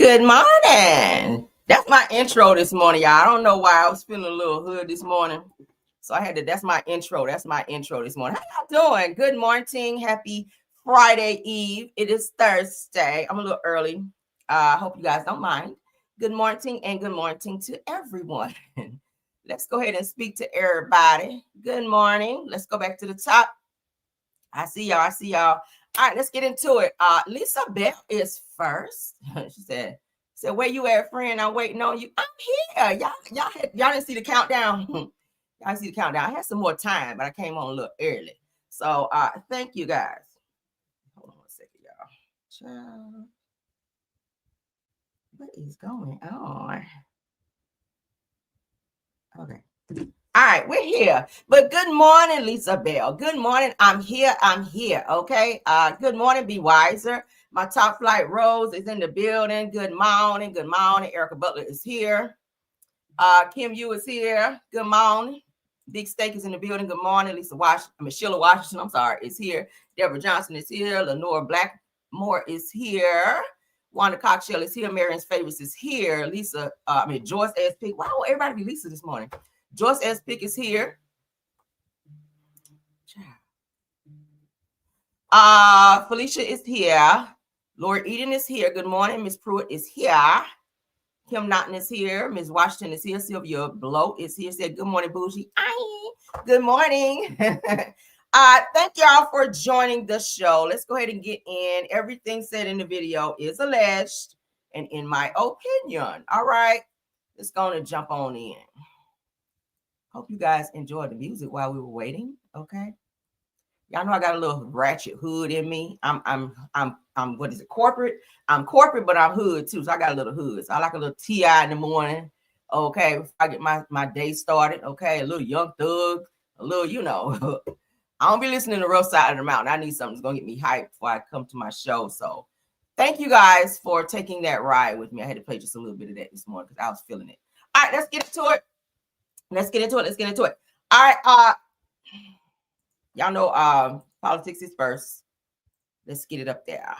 Good morning. That's my intro this morning, y'all. I don't know why I was feeling a little hood this morning. So I had to, that's my intro. That's my intro this morning. How y'all doing? Good morning. Happy Friday Eve. It is Thursday. I'm a little early. I hope you guys don't mind. Good morning and good morning to everyone. Let's go ahead and speak to everybody. Good morning. Let's go back to the top. I see y'all. All right, let's get into it. Lisa Bell is first. She said, where you at, friend? I'm waiting on you. I'm here. Y'all didn't see the countdown. Y'all didn't see the countdown. I had some more time, but I came on a little early. So thank you guys. Hold on a second, y'all. Child. What is going on? Okay. All right, we're here. But good morning, Lisa Bell. Good morning. I'm here. Okay. Good morning, Be Wiser. My top flight Rose is in the building. Good morning. Erica Butler is here. Kim Yu is here. Good morning. Big Steak is in the building. Good morning. Sheila Washington, is here. Deborah Johnson is here. Lenore Blackmore is here. Wanda Cockshell is here. Marion's Favorites is here. Joyce S. Pick. Why will everybody be Lisa this morning? Joyce S. Pick is here. Felicia is here. Lord Eden is here. Good morning. Miss Pruitt is here. Kim Naughton is here. Ms. Washington is here. Sylvia Blow is here. Said good morning, Bougie. Good morning. Thank y'all for joining the show. Let's go ahead and get in. Everything said in the video is alleged and in my opinion. All right. Let's go on and jump on in. Hope you guys enjoyed the music while we were waiting. Okay. Y'all know I got a little ratchet hood in me. I'm what is it? Corporate. I'm corporate, but I'm hood too. So I got a little hood. So I like a little TI in the morning. Okay. Before I get my day started. Okay. A little Young Thug. A little, I don't be listening to Rough Side of the Mountain. I need something that's going to get me hyped before I come to my show. So thank you guys for taking that ride with me. I had to play just a little bit of that this morning because I was feeling it. All right. Let's get into it. All right. Y'all know politics is first. Let's get it up there.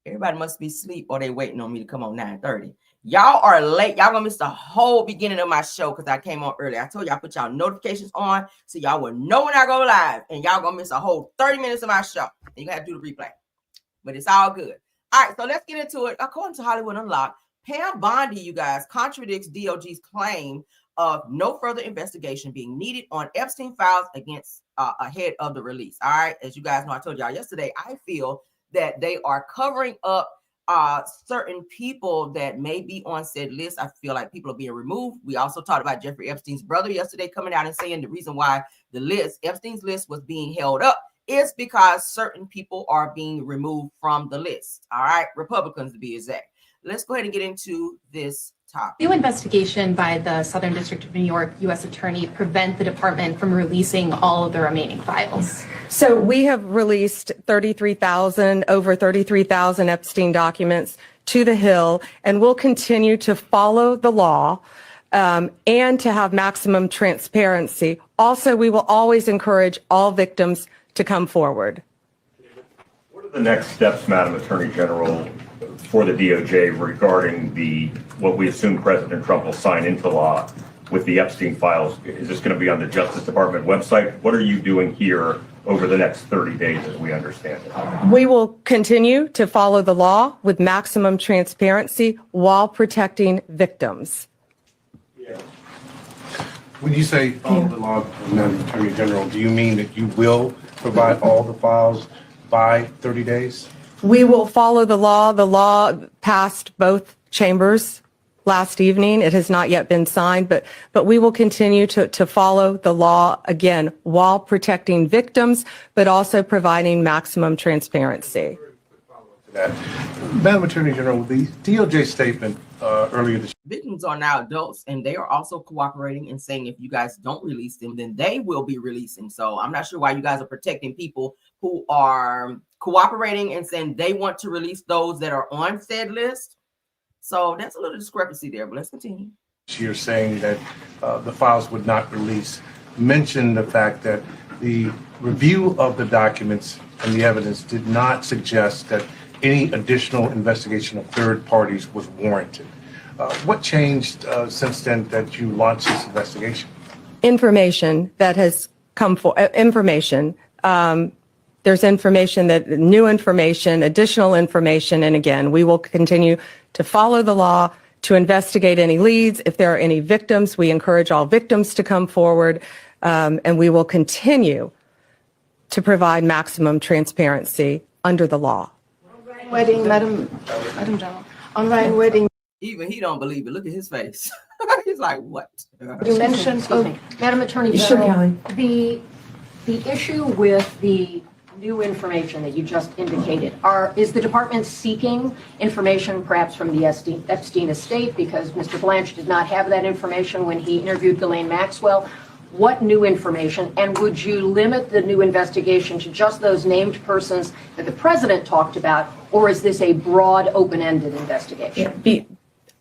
Everybody must be asleep or they waiting on me to come on 9:30. Y'all are late. Y'all gonna miss the whole beginning of my show because I came on early. I told y'all put y'all notifications on so y'all will know when I go live. And y'all gonna miss a whole 30 minutes of my show. And you have to do the replay. But it's all good. All right, so let's get into it. According to Hollywood Unlocked, Pam Bondi, you guys, contradicts DOJ's claim of no further investigation being needed on Epstein files against ahead of the release. All right, as you guys know, I told y'all yesterday, I feel that they are covering up certain people that may be on said list. I feel like people are being removed. We also talked about Jeffrey Epstein's brother yesterday coming out and saying the reason why Epstein's list was being held up is because certain people are being removed from the list. All right, Republicans to be exact. Let's go ahead and get into this topic. New investigation by the Southern District of New York U.S. Attorney prevent the department from releasing all of the remaining files? So we have released over 33,000 Epstein documents to the Hill, and we'll continue to follow the law and to have maximum transparency. Also, we will always encourage all victims to come forward. What are the next steps, Madam Attorney General, for the DOJ regarding what we assume President Trump will sign into law with the Epstein files? Is this going to be on the Justice Department website? What are you doing here over the next 30 days as we understand it? We will continue to follow the law with maximum transparency while protecting victims. Yeah. When you say follow the law, Madam Attorney General, do you mean that you will provide all the files by 30 days? We will follow the law. The law passed both chambers last evening. It has not yet been signed, but we will continue to follow the law, again, while protecting victims, but also providing maximum transparency. Madam Attorney General, the DOJ statement earlier this Victims are now adults, and they are also cooperating and saying if you guys don't release them, then they will be releasing. So I'm not sure why you guys are protecting people who are cooperating and saying they want to release those that are on said list. So that's a little discrepancy there, but let's continue. You're saying that the files would not release. Mention the fact that the review of the documents and the evidence did not suggest that any additional investigation of third parties was warranted. What changed since then that you launched this investigation? Information that has come for information. There's information that new information, additional information, and again, we will continue to follow the law, to investigate any leads. If there are any victims, we encourage all victims to come forward, and we will continue to provide maximum transparency under the law. Wedding, Madam General. On Ryan Wedding, Even he don't believe it. Look at his face. He's like, what? you mentioned, Madam Attorney General, the issue with the new information that you just indicated, is the department seeking information perhaps from the Epstein estate because Mr. Blanche did not have that information when he interviewed Ghislaine Maxwell? What new information, and would you limit the new investigation to just those named persons that the president talked about, or is this a broad, open-ended investigation?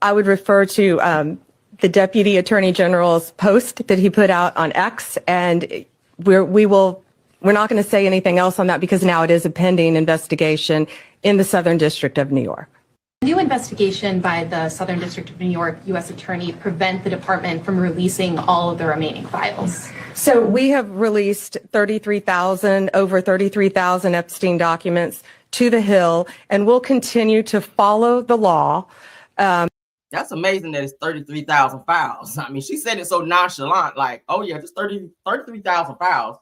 I would refer to the Deputy Attorney General's post that he put out on X, and we're not going to say anything else on that because now it is a pending investigation in the Southern District of New York. New investigation by the Southern District of New York U.S. Attorney prevent the department from releasing all of the remaining files? So we have released over 33,000 Epstein documents to the Hill, and we'll continue to follow the law. That's amazing that it's 33,000 files. I mean, she said it so nonchalant, like, oh yeah, just 33,000 files.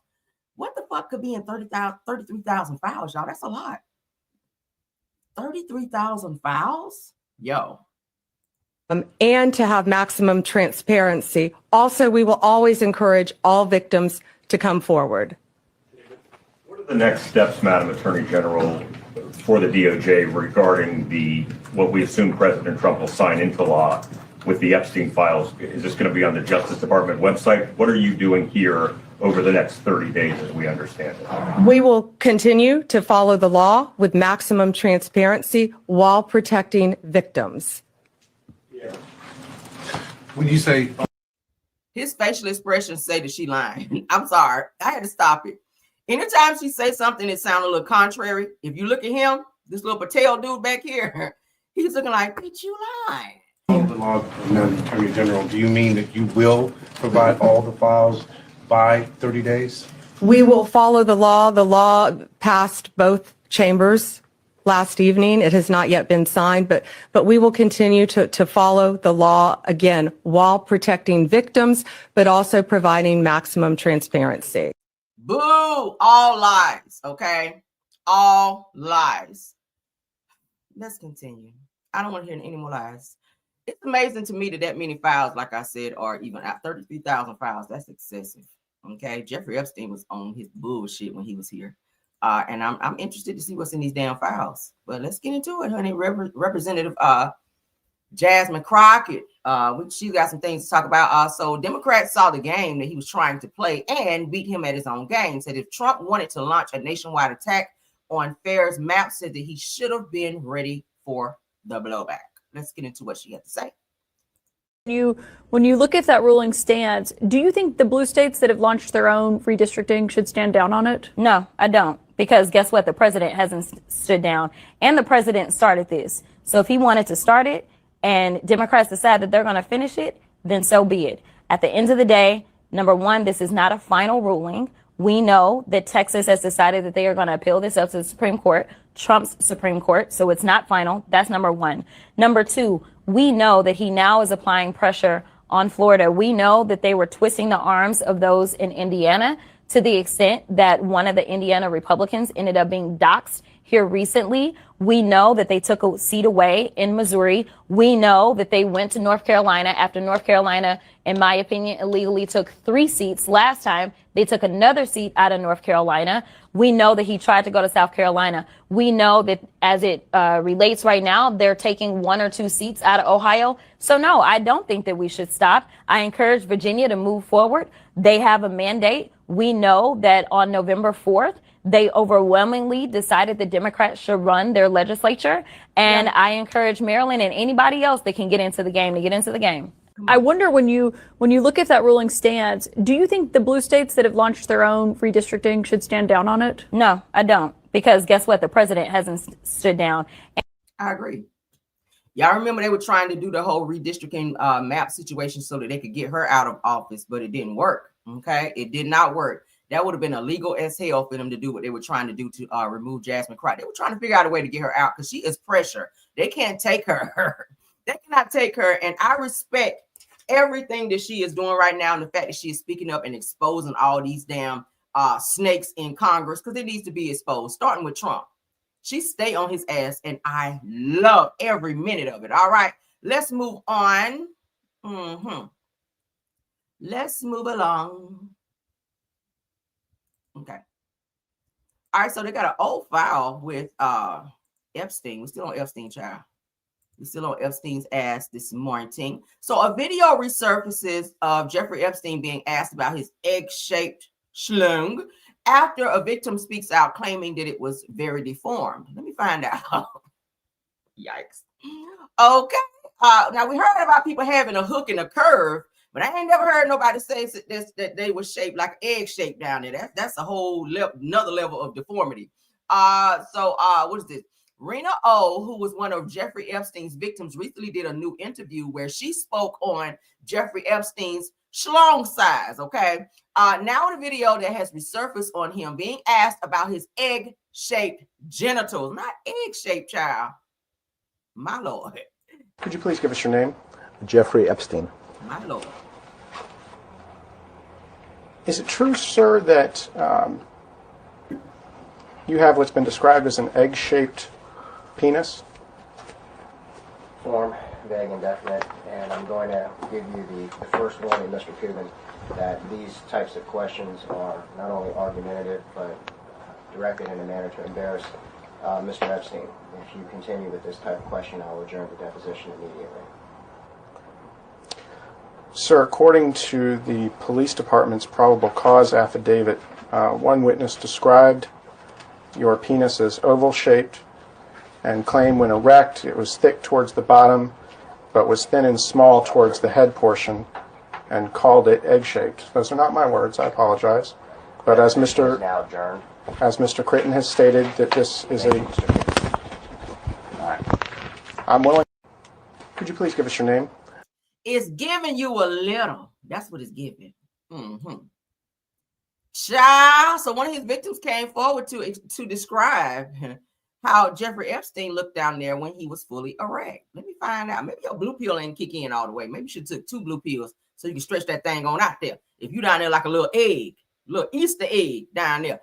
What the fuck could be in 33,000 files, y'all? That's a lot. 33,000 files? Yo. And to have maximum transparency. Also, we will always encourage all victims to come forward. What are the next steps, Madam Attorney General, for the DOJ regarding what we assume President Trump will sign into law with the Epstein files? Is this going to be on the Justice Department website? What are you doing here over the next 30 days as we understand it? We will continue to follow the law with maximum transparency while protecting victims. When you say His facial expressions say that she lying. I'm sorry. I had to stop it. Anytime she says something that sounds a little contrary, if you look at him, this little Patel dude back here, he's looking like, bitch, you lying. follow the law, Madam Attorney General, do you mean that you will provide all the files by 30 days? We will follow the law. The law passed both chambers last evening. It has not yet been signed, but we will continue to follow the law, again, while protecting victims, but also providing maximum transparency. Boo! All lies, okay? All lies. Let's continue. I don't want to hear any more lies. It's amazing to me that many files, like I said, are even at 33,000 files. That's excessive, okay? Jeffrey Epstein was on his bullshit when he was here. And I'm interested to see what's in these damn files. But let's get into it, honey. Representative Jasmine Crockett, she got some things to talk about. So Democrats saw the game that he was trying to play and beat him at his own game. Said if Trump wanted to launch a nationwide attack on Fair's map, said that he should have been ready for the blowback. Let's get into what she had to say. When you look at that ruling stands, do you think the blue states that have launched their own redistricting should stand down on it? No, I don't. Because guess what? The president hasn't stood down, and the president started this. So if he wanted to start it and Democrats decide that they're going to finish it, then so be it. At the end of the day, number one, this is not a final ruling. We know that Texas has decided that they are going to appeal this up to the Supreme Court, Trump's Supreme Court. So it's not final. That's number one. Number two, we know that he now is applying pressure on Florida. We know that they were twisting the arms of those in Indiana to the extent that one of the Indiana Republicans ended up being doxxed here recently. We know that they took a seat away in Missouri. We know that they went to North Carolina after North Carolina, in my opinion, illegally took 3 seats last time. They took another seat out of North Carolina. We know that he tried to go to South Carolina. We know that as it relates right now, they're taking 1 or 2 seats out of Ohio. So no, I don't think that we should stop. I encourage Virginia to move forward. They have a mandate. We know that on November 4th, they overwhelmingly decided the Democrats should run their legislature. And I encourage Maryland and anybody else that can get into the game to get into the game. I wonder when you look at that ruling stands, do you think the blue states that have launched their own redistricting should stand down on it? No, I don't. because guess what? The president hasn't stood down. I agree. Y'all remember they were trying to do the whole redistricting map situation so that they could get her out of office, but it didn't work. Okay, it did not work. That would have been illegal as hell for them to do what they were trying to do to remove Jasmine Crockett. They were trying to figure out a way to get her out because she is pressure. They can't take her. They cannot take her. And I respect everything that she is doing right now, and the fact that she is speaking up and exposing all these damn snakes in Congress, because it needs to be exposed, starting with Trump. She stay on his ass, and I love every minute of it. All right, let's move on. Let's move along. Okay. All right, so they got an old file with Epstein. We're still on Epstein, child. We're still on Epstein's ass this morning. So a video resurfaces of Jeffrey Epstein being asked about his egg-shaped schlong after a victim speaks out claiming that it was very deformed. Let me find out. Yikes. Okay. Now we heard about people having a hook and a curve, but I ain't never heard nobody say that they were shaped like egg shape down there. That's a whole another level of deformity. So what is this? Rena O, who was one of Jeffrey Epstein's victims, recently did a new interview where she spoke on Jeffrey Epstein's schlong size. Okay. Now the video that has resurfaced on him being asked about his egg-shaped genitals, not egg-shaped, child. My Lord. Could you please give us your name? Jeffrey Epstein. My Lord. Is it true, sir, that you have what's been described as an egg-shaped penis? Form, vague, indefinite, and I'm going to give you the first warning, Mr. Cuban, that these types of questions are not only argumentative, but directed in a manner to embarrass Mr. Epstein. If you continue with this type of question, I will adjourn the deposition immediately. Sir, according to the police department's probable cause affidavit, one witness described your penis as oval-shaped and claimed when erect it was thick towards the bottom but was thin and small towards the head portion and called it egg-shaped. Those are not my words, I apologize. But as Mr. Now adjourned. As Mr. Critton has stated, that this is Thank you, Mr. Cuban. All right. I'm willing. Could you please give us your name? It's giving you a little. That's what it's giving. Child. So one of his victims came forward to describe how Jeffrey Epstein looked down there when he was fully erect. Let me find out. Maybe your blue pill ain't kick in all the way. Maybe you should took 2 blue pills so you can stretch that thing on out there. If you down there like a little egg, little Easter egg down there.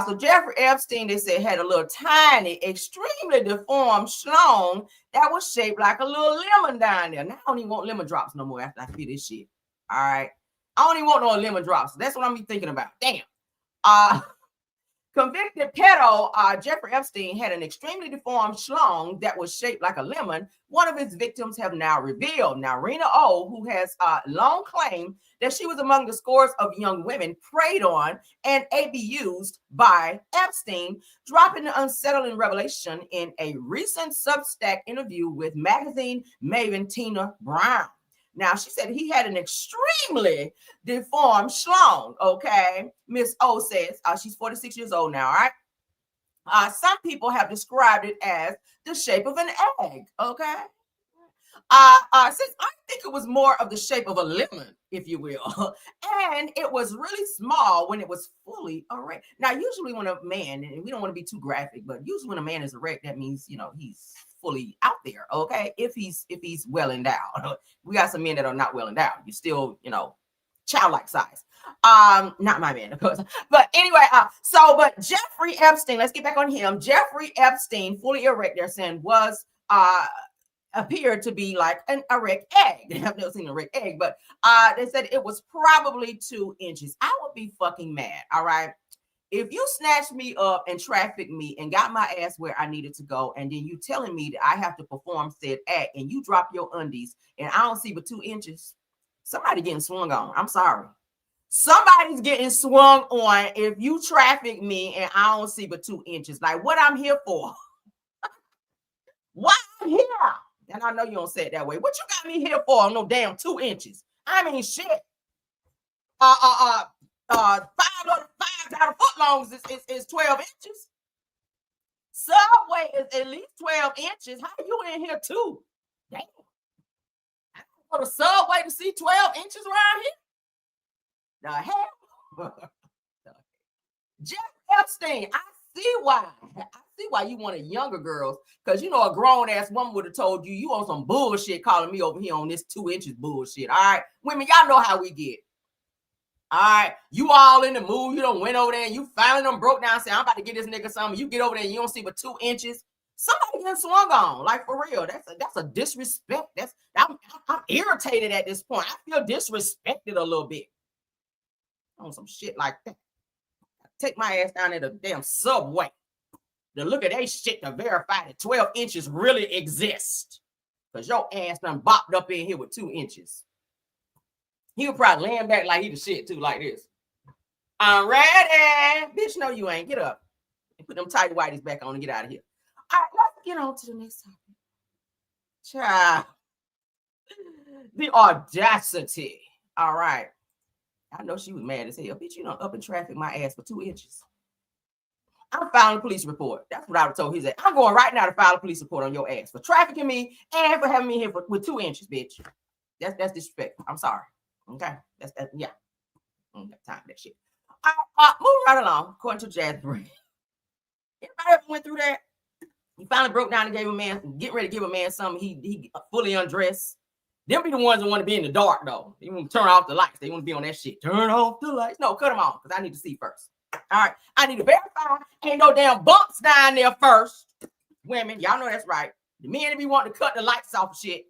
So Jeffrey Epstein, they said, had a little tiny, extremely deformed schlong that was shaped like a little lemon down there. Now I don't even want lemon drops no more after I feel this shit. All right. I don't even want no lemon drops. That's what I'm thinking about. Damn. Convicted pedo Jeffrey Epstein had an extremely deformed schlong that was shaped like a lemon. One of his victims have now revealed. Now, Rena O, who has long claimed that she was among the scores of young women preyed on and abused by Epstein, dropping the unsettling revelation in a recent Substack interview with magazine maven Tina Brown. Now, she said he had an extremely deformed schlong, okay? Miss O says, she's 46 years old now, all right? Some people have described it as the shape of an egg, okay? Since I think it was more of the shape of a lemon, if you will, and it was really small when it was fully erect. Now, usually when a man, and we don't want to be too graphic, but usually when a man is erect, that means, you know, he's fully out there, okay? If he's well endowed. We got some men that are not well endowed. You're still, you know, childlike size. Not my man, of course. But anyway, but Jeffrey Epstein, let's get back on him. Jeffrey Epstein, fully erect, they're saying, was appeared to be like an erect egg. I've never seen an erect egg, but they said it was probably 2 inches. I would be fucking mad, all right? If you snatched me up and trafficked me and got my ass where I needed to go, and then you telling me that I have to perform said act, and you drop your undies and I don't see but 2 inches, somebody getting swung on. I'm sorry. Somebody's getting swung on if you traffic me and I don't see but 2 inches. Like, what I'm here for? Why I'm here? And I know you don't say it that way. What you got me here for? No damn 2 inches. I mean, shit. 5 foot longs is 12 inches. Subway is at least 12 inches. How you in here too? Damn. I go to Subway to see 12 inches around here? The hell? Jeff Epstein, I see why you wanted younger girls, because you know a grown-ass woman would have told you on some bullshit calling me over here on this 2 inches bullshit. All right, women, y'all know how we get. All right, you all in the mood. You done went over there and you finally done broke down and said, I'm about to get this nigga something. You get over there and you don't see but 2 inches. Somebody getting swung on, like for real. That's a disrespect. I'm irritated at this point. I feel disrespected a little bit on some shit like that. Take my ass down at the damn Subway to look at that shit to verify that 12 inches really exist. Because your ass done bopped up in here with 2 inches. He was probably laying back like he the shit too, like this. I'm ready. Bitch, no, you ain't. Get up. And put them tight whities back on and get out of here. All right, let's get on to the next topic. Child. The audacity. All right. I know she was mad as hell. Bitch, you done up in traffic my ass for 2 inches. I'm filing a police report. That's what I was told. He said, I'm going right now to file a police report on your ass for trafficking me and for having me here with 2 inches, bitch. That's disrespectful. I'm sorry. Okay. That's yeah. I don't got time for that shit. Move right along. According to Jasmine. Anybody ever went through that? He finally broke down and gave a man, get ready to give a man something. He fully undressed. Them be the ones that want to be in the dark, though. They want to turn off the lights. They want to be on that shit. Turn off the lights. No, cut them off, because I need to see first. All right. I need to verify. Ain't no damn bumps down there first. Women, y'all know that's right. The men that be wanting to cut the lights off of shit.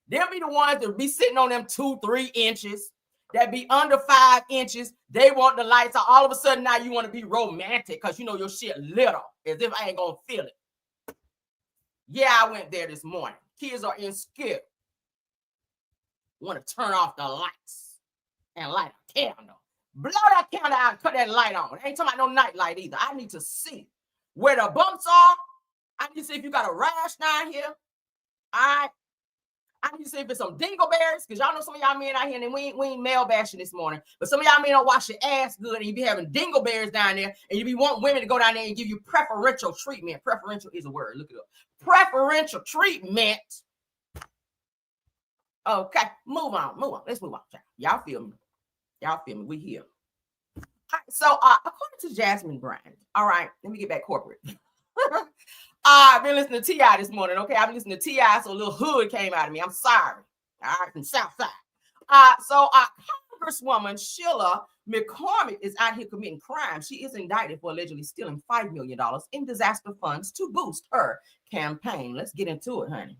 Them be the ones that be sitting on them 2-3 inches. That be under 5 inches. They want the lights off. All of a sudden, now you want to be romantic because you know your shit little. As if I ain't going to feel it. Yeah, I went there this morning. Kids are in school. Want to turn off the lights and light a candle. Blow that candle out and cut that light on. I ain't talking about no night light either. I need to see where the bumps are. I need to see if you got a rash down here. All right. I need to see if it's some dingleberries, because y'all know some of y'all men out here, and we ain't male bashing this morning, but some of y'all men don't wash your ass good, and you be having dingleberries down there, and you be wanting women to go down there and give you preferential treatment. Preferential is a word. Look it up. Preferential treatment. Okay, move on. Let's move on. Y'all feel me? We here. All right, so according to Jasmine Brand, all right, let me get back corporate. I've been listening to T.I. this morning, okay? I've been listening to T.I., so a little hood came out of me. I'm sorry. All right, from Southside. So Congresswoman Sheila McCormick is out here committing crime. She is indicted for allegedly stealing $5 million in disaster funds to boost her campaign. Let's get into it, honey.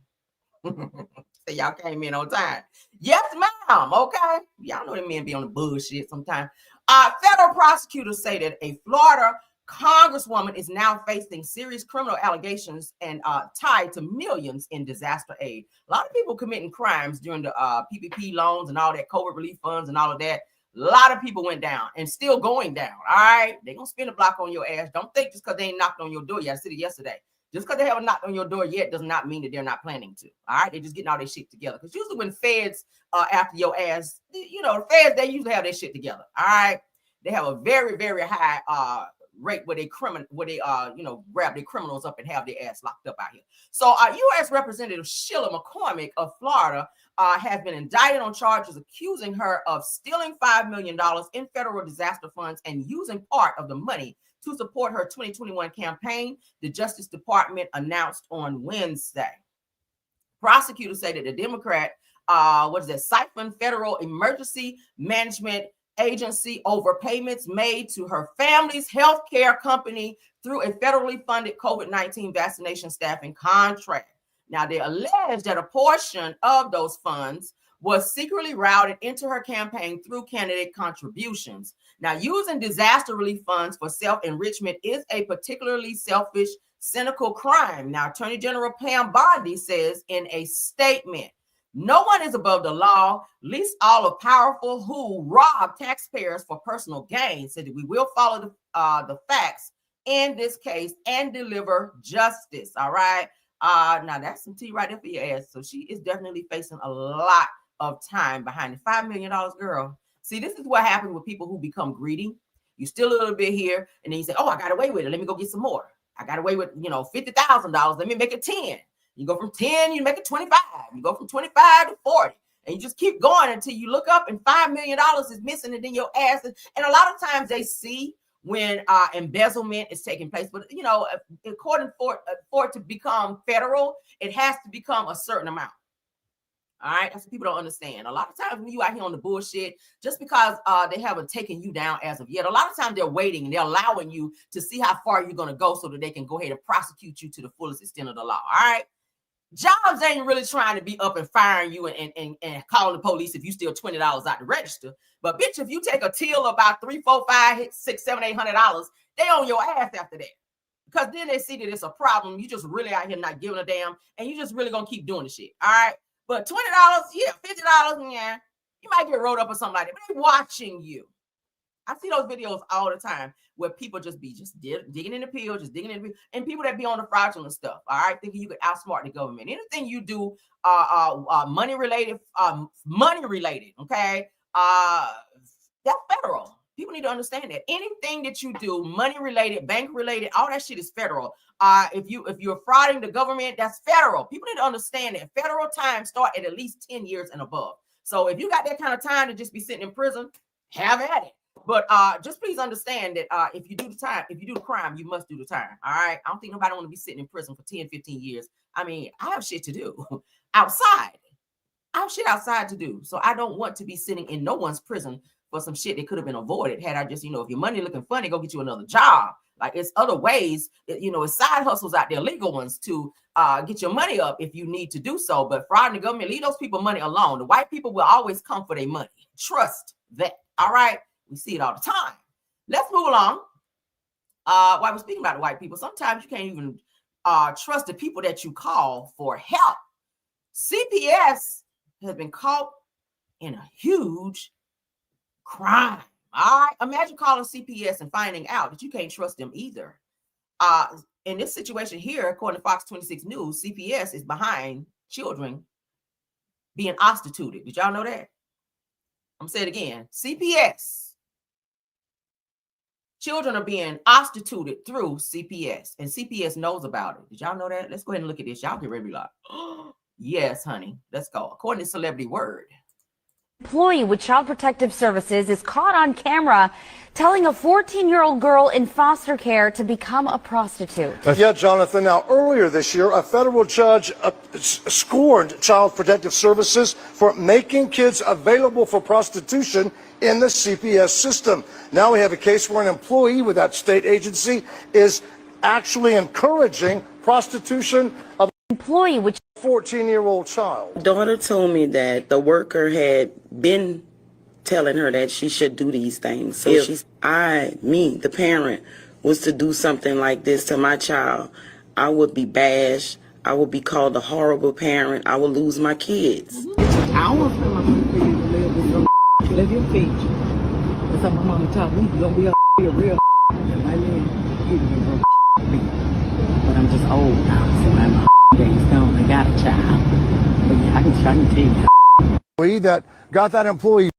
So y'all came in on time. Yes, ma'am. Okay. Y'all know that men be on the bullshit sometimes. Federal prosecutors say that a Florida Congresswoman is now facing serious criminal allegations and tied to millions in disaster aid. A lot of people committing crimes during the PPP loans and all that COVID relief funds and all of that. A lot of people went down and still going down. All right. They're going to spin a block on your ass. Don't think just because they ain't knocked on your door. I said it yesterday. Just because they haven't knocked on your door yet does not mean that they're not planning to. All right. They're just getting all their shit together. Because usually when feds after your ass, you know, the feds, they usually have their shit together. All right. They have a very, very high rate where they grab their criminals up and have their ass locked up out here. So U.S. Representative Sheila McCormick of Florida has been indicted on charges accusing her of stealing $5 million in federal disaster funds and using part of the money to support her 2021 campaign, the Justice Department announced on Wednesday. Prosecutors say that the Democrat, siphoned federal emergency management agency over payments made to her family's health care company through a federally funded COVID-19 vaccination staffing contract. Now, they allege that a portion of those funds was secretly routed into her campaign through candidate contributions. Now, using disaster relief funds for self-enrichment is a particularly selfish, cynical crime. Now, Attorney General Pam Bondi says in a statement, no one is above the law, least all of powerful who rob taxpayers for personal gain. Said that we will follow the facts in this case and deliver justice. All right. Now that's some tea right there for your ass. So she is definitely facing a lot of time behind the $5 million, girl. See, this is what happens with people who become greedy. You steal a little bit here, and then you say, "Oh, I got away with it. Let me go get some more." I got away with, $50,000. Let me make it 10. You go from 10, you make it 25. You go from 25 to 40. And you just keep going until you look up and $5 million is missing, and then your ass is, and a lot of times they see when embezzlement is taking place. But, according for it to become federal, it has to become a certain amount. All right, that's what people don't understand. A lot of times when you out here on the bullshit, just because they haven't taken you down as of yet, a lot of times they're waiting and they're allowing you to see how far you're going to go so that they can go ahead and prosecute you to the fullest extent of the law. All right. Jobs ain't really trying to be up and firing you and calling the police if you steal $20 out the register. But bitch, if you take a till about $3, $4, $5, $6, $7, $800, they on your ass after that. Because then they see that it's a problem. You just really out here not giving a damn, and you just really gonna keep doing the shit. All right. But $20, yeah, $50, yeah, you might get rolled up or something like that. But they're watching you. I see those videos all the time where people just be digging in the pill, and people that be on the fraudulent stuff, all right, thinking you could outsmart the government. Anything you do money related, okay, that's federal. People need to understand that. Anything that you do, money related, bank related, all that shit is federal. If you're frauding the government, that's federal. People need to understand that federal time start at least 10 years and above. So if you got that kind of time to just be sitting in prison, have at it. But just please understand that if you do the crime, you must do the time. All right. I don't think nobody want to be sitting in prison for 10, 15 years. I mean, I have shit to do outside. I have shit outside to do. So I don't want to be sitting in no one's prison for some shit that could have been avoided had I just, if your money looking funny, go get you another job. Like, it's other ways, it's side hustles out there, legal ones, to get your money up if you need to do so. But fraud in the government, leave those people money alone. The white people will always come for their money. Trust that. All right. We see it all the time. Let's move along. While we're speaking about the white people, sometimes you can't even trust the people that you call for help. CPS has been caught in a huge crime. All right. Imagine calling CPS and finding out that you can't trust them either. In this situation here, according to Fox 26 News, CPS is behind children being prostituted. Did y'all know that? I'm saying it again. CPS. Children are being prostituted through CPS, and CPS knows about it. Did y'all know that? Let's go ahead and look at this. Y'all get ready to be like, oh, yes, honey. Let's go. According to Celebrity Word. Employee with Child Protective Services is caught on camera telling a 14-year-old girl in foster care to become a prostitute. Yeah, Jonathan. Now, earlier this year, a federal judge scorned Child Protective Services for making kids available for prostitution in the CPS system. Now we have a case where an employee with that state agency is actually encouraging prostitution of employee with 14-year-old child. Daughter told me that the worker had been telling her that she should do these things. So if the parent, was to do something like this to my child, I would be bashed. I would be called a horrible parent. I would lose my kids. I want to live your feet. That's how my mama taught me. You're going to be a real and my man, but I'm just old now, so I'm days gone. I got a child. But yeah, I can tell you. That got that employee.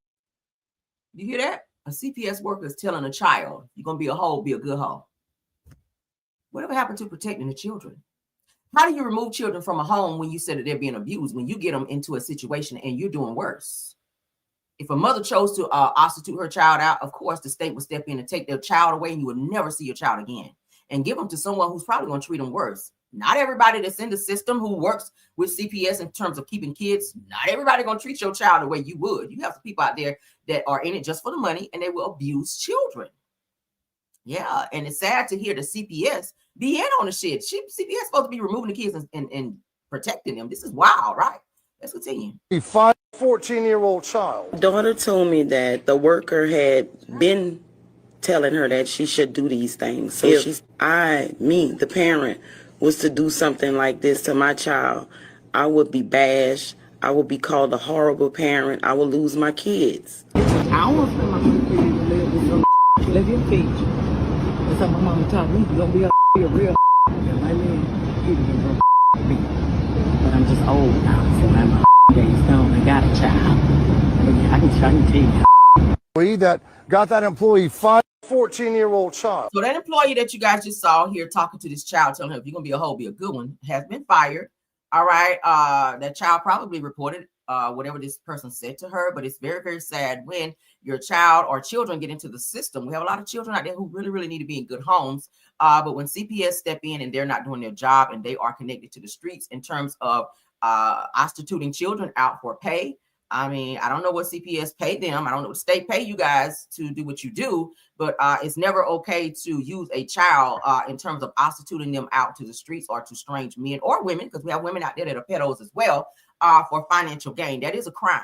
You hear that? A CPS worker is telling a child, you're going to be a hoe, be a good hoe. Whatever happened to protecting the children? How do you remove children from a home when you said that they're being abused, when you get them into a situation and you're doing worse? If a mother chose to prostitute her child out, of course, the state would step in and take their child away, and you would never see your child again and give them to someone who's probably going to treat them worse. Not everybody that's in the system who works with CPS in terms of keeping kids, not everybody going to treat your child the way you would. You have some people out there that are in it just for the money, and they will abuse children. Yeah, and it's sad to hear the CPS be in on the shit. CPS supposed to be removing the kids and protecting them. This is wild, right? Let's continue. 14-year-old child. Daughter told me that the worker had been telling her that she should do these things. So if the parent, was to do something like this to my child, I would be bashed. I would be called a horrible parent. I would lose my kids. I want to live your feet. That's how my mama taught me. You're going to be a real and my man, but I'm just old now, so I'm days gone. I got a child. But yeah, I can tell you. That got that employee fired. 14-year-old child. So that employee that you guys just saw here talking to this child, telling her if you're gonna be a hoe, be a good one, has been fired. All right. That child probably reported whatever this person said to her, but it's very, very sad when your child or children get into the system. We have a lot of children out there who really, really need to be in good homes. But when CPS step in and they're not doing their job and they are connected to the streets in terms of prostituting children out for pay. I mean, I don't know what CPS paid them. I don't know what state pay you guys to do what you do, but it's never okay to use a child in terms of prostituting them out to the streets or to strange men or women, because we have women out there that are pedos as well, for financial gain. That is a crime.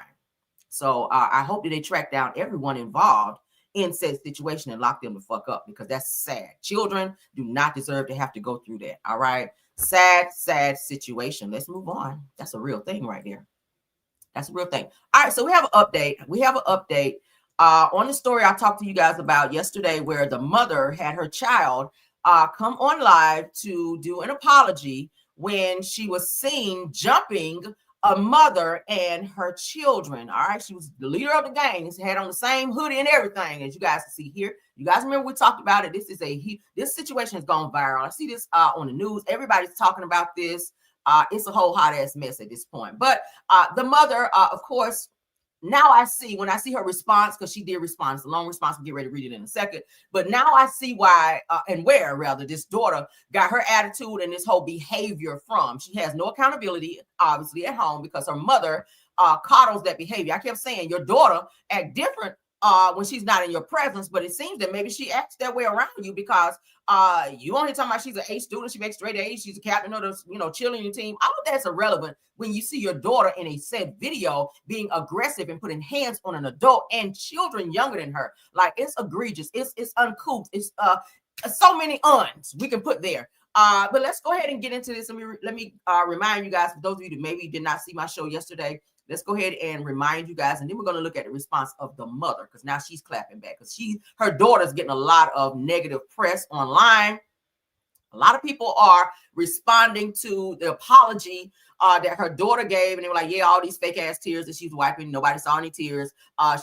So I hope that they track down everyone involved in said situation and lock them the fuck up, because that's sad. Children do not deserve to have to go through that. All right. Sad, sad situation. Let's move on. That's a real thing right there. That's a real thing. All right, so we have an update. We have an update on the story I talked to you guys about yesterday, where the mother had her child come on live to do an apology when she was seen jumping a mother and her children. All right, she was the leader of the gang. She had on the same hoodie and everything, as you guys can see here. You guys remember we talked about it. This situation has gone viral. I see this on the news. Everybody's talking about this. It's a whole hot ass mess at this point. But the mother, of course, now I see, when I see her response, because she did respond, it's a long response, we'll get ready to read it in a second. But now I see why and where, rather, this daughter got her attitude and this whole behavior from. She has no accountability, obviously, at home, because her mother coddles that behavior. I kept saying your daughter act different when she's not in your presence, but it seems that maybe she acts that way around you, because you only talking about she's an A student, she makes straight A's, she's a captain of the cheerleading team. All of that's irrelevant when you see your daughter in a said video being aggressive and putting hands on an adult and children younger than her. Like, it's egregious, it's uncouth, it's so many uns we can put there. But let's go ahead and get into this. Let me remind you guys, for those of you that maybe did not see my show yesterday, let's go ahead and remind you guys, and then we're going to look at the response of the mother, because now she's clapping back, because her daughter's getting a lot of negative press online. A lot of people are responding to the apology that her daughter gave, and they were like, yeah, all these fake ass tears that she's wiping, nobody saw any tears.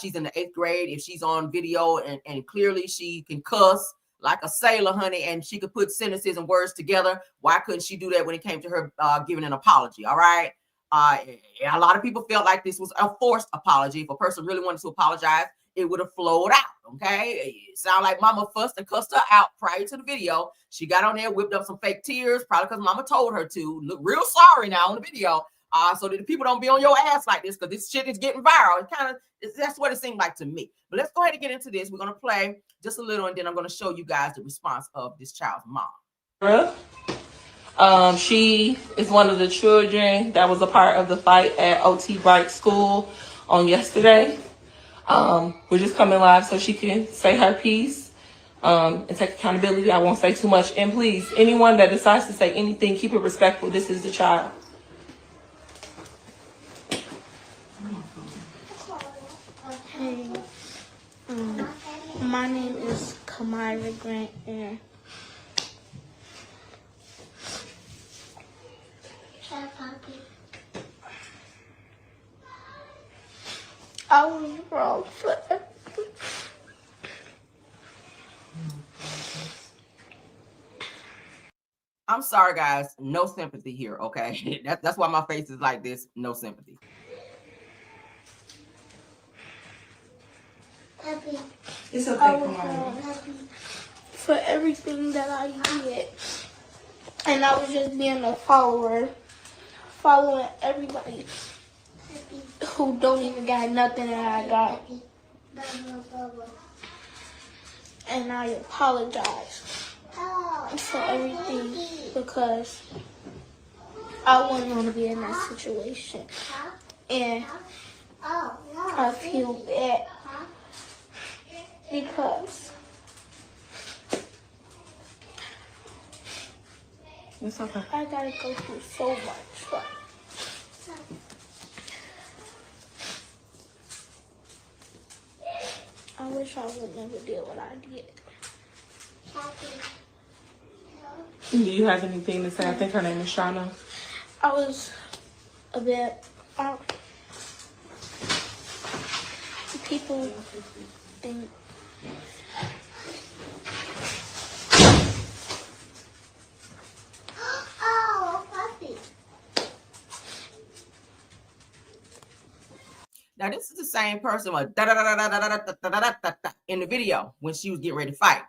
She's in the 8th grade. If she's on video and clearly she can cuss like a sailor, honey, and she could put sentences and words together, why couldn't she do that when it came to her giving an apology? All right. A lot of people felt like this was a forced apology. If a person really wanted to apologize, it would have flowed out. Okay. It sounded like mama fussed and cussed her out prior to the video. She got on there, whipped up some fake tears, probably because mama told her to. Look real sorry now on the video. So that the people don't be on your ass like this, because this shit is getting viral. That's what it seemed like to me. But let's go ahead and get into this. We're going to play just a little, and then I'm going to show you guys the response of this child's mom. She is one of the children that was a part of the fight at OT Bright School on yesterday. We're just coming live so she can say her piece and take accountability. I won't say too much. And please, anyone that decides to say anything, keep it respectful. This is the child. Hey, my name is Kamira Grant, and I was wrong for everything. I'm sorry, guys. No sympathy here, okay? That's why my face is like this. No sympathy. Happy. It's okay, I was happy for everything that I did. And I was just being a follower, following everybody who don't even got nothing that I got. And I apologize for everything, because I wouldn't want to be in that situation. And I feel bad because it's okay. I gotta go through so much. But I wish I would never did what I did. Do you have anything to say? I think her name is Shauna. I was a bit. People think Now, this is the same person in the video when she was getting ready to fight.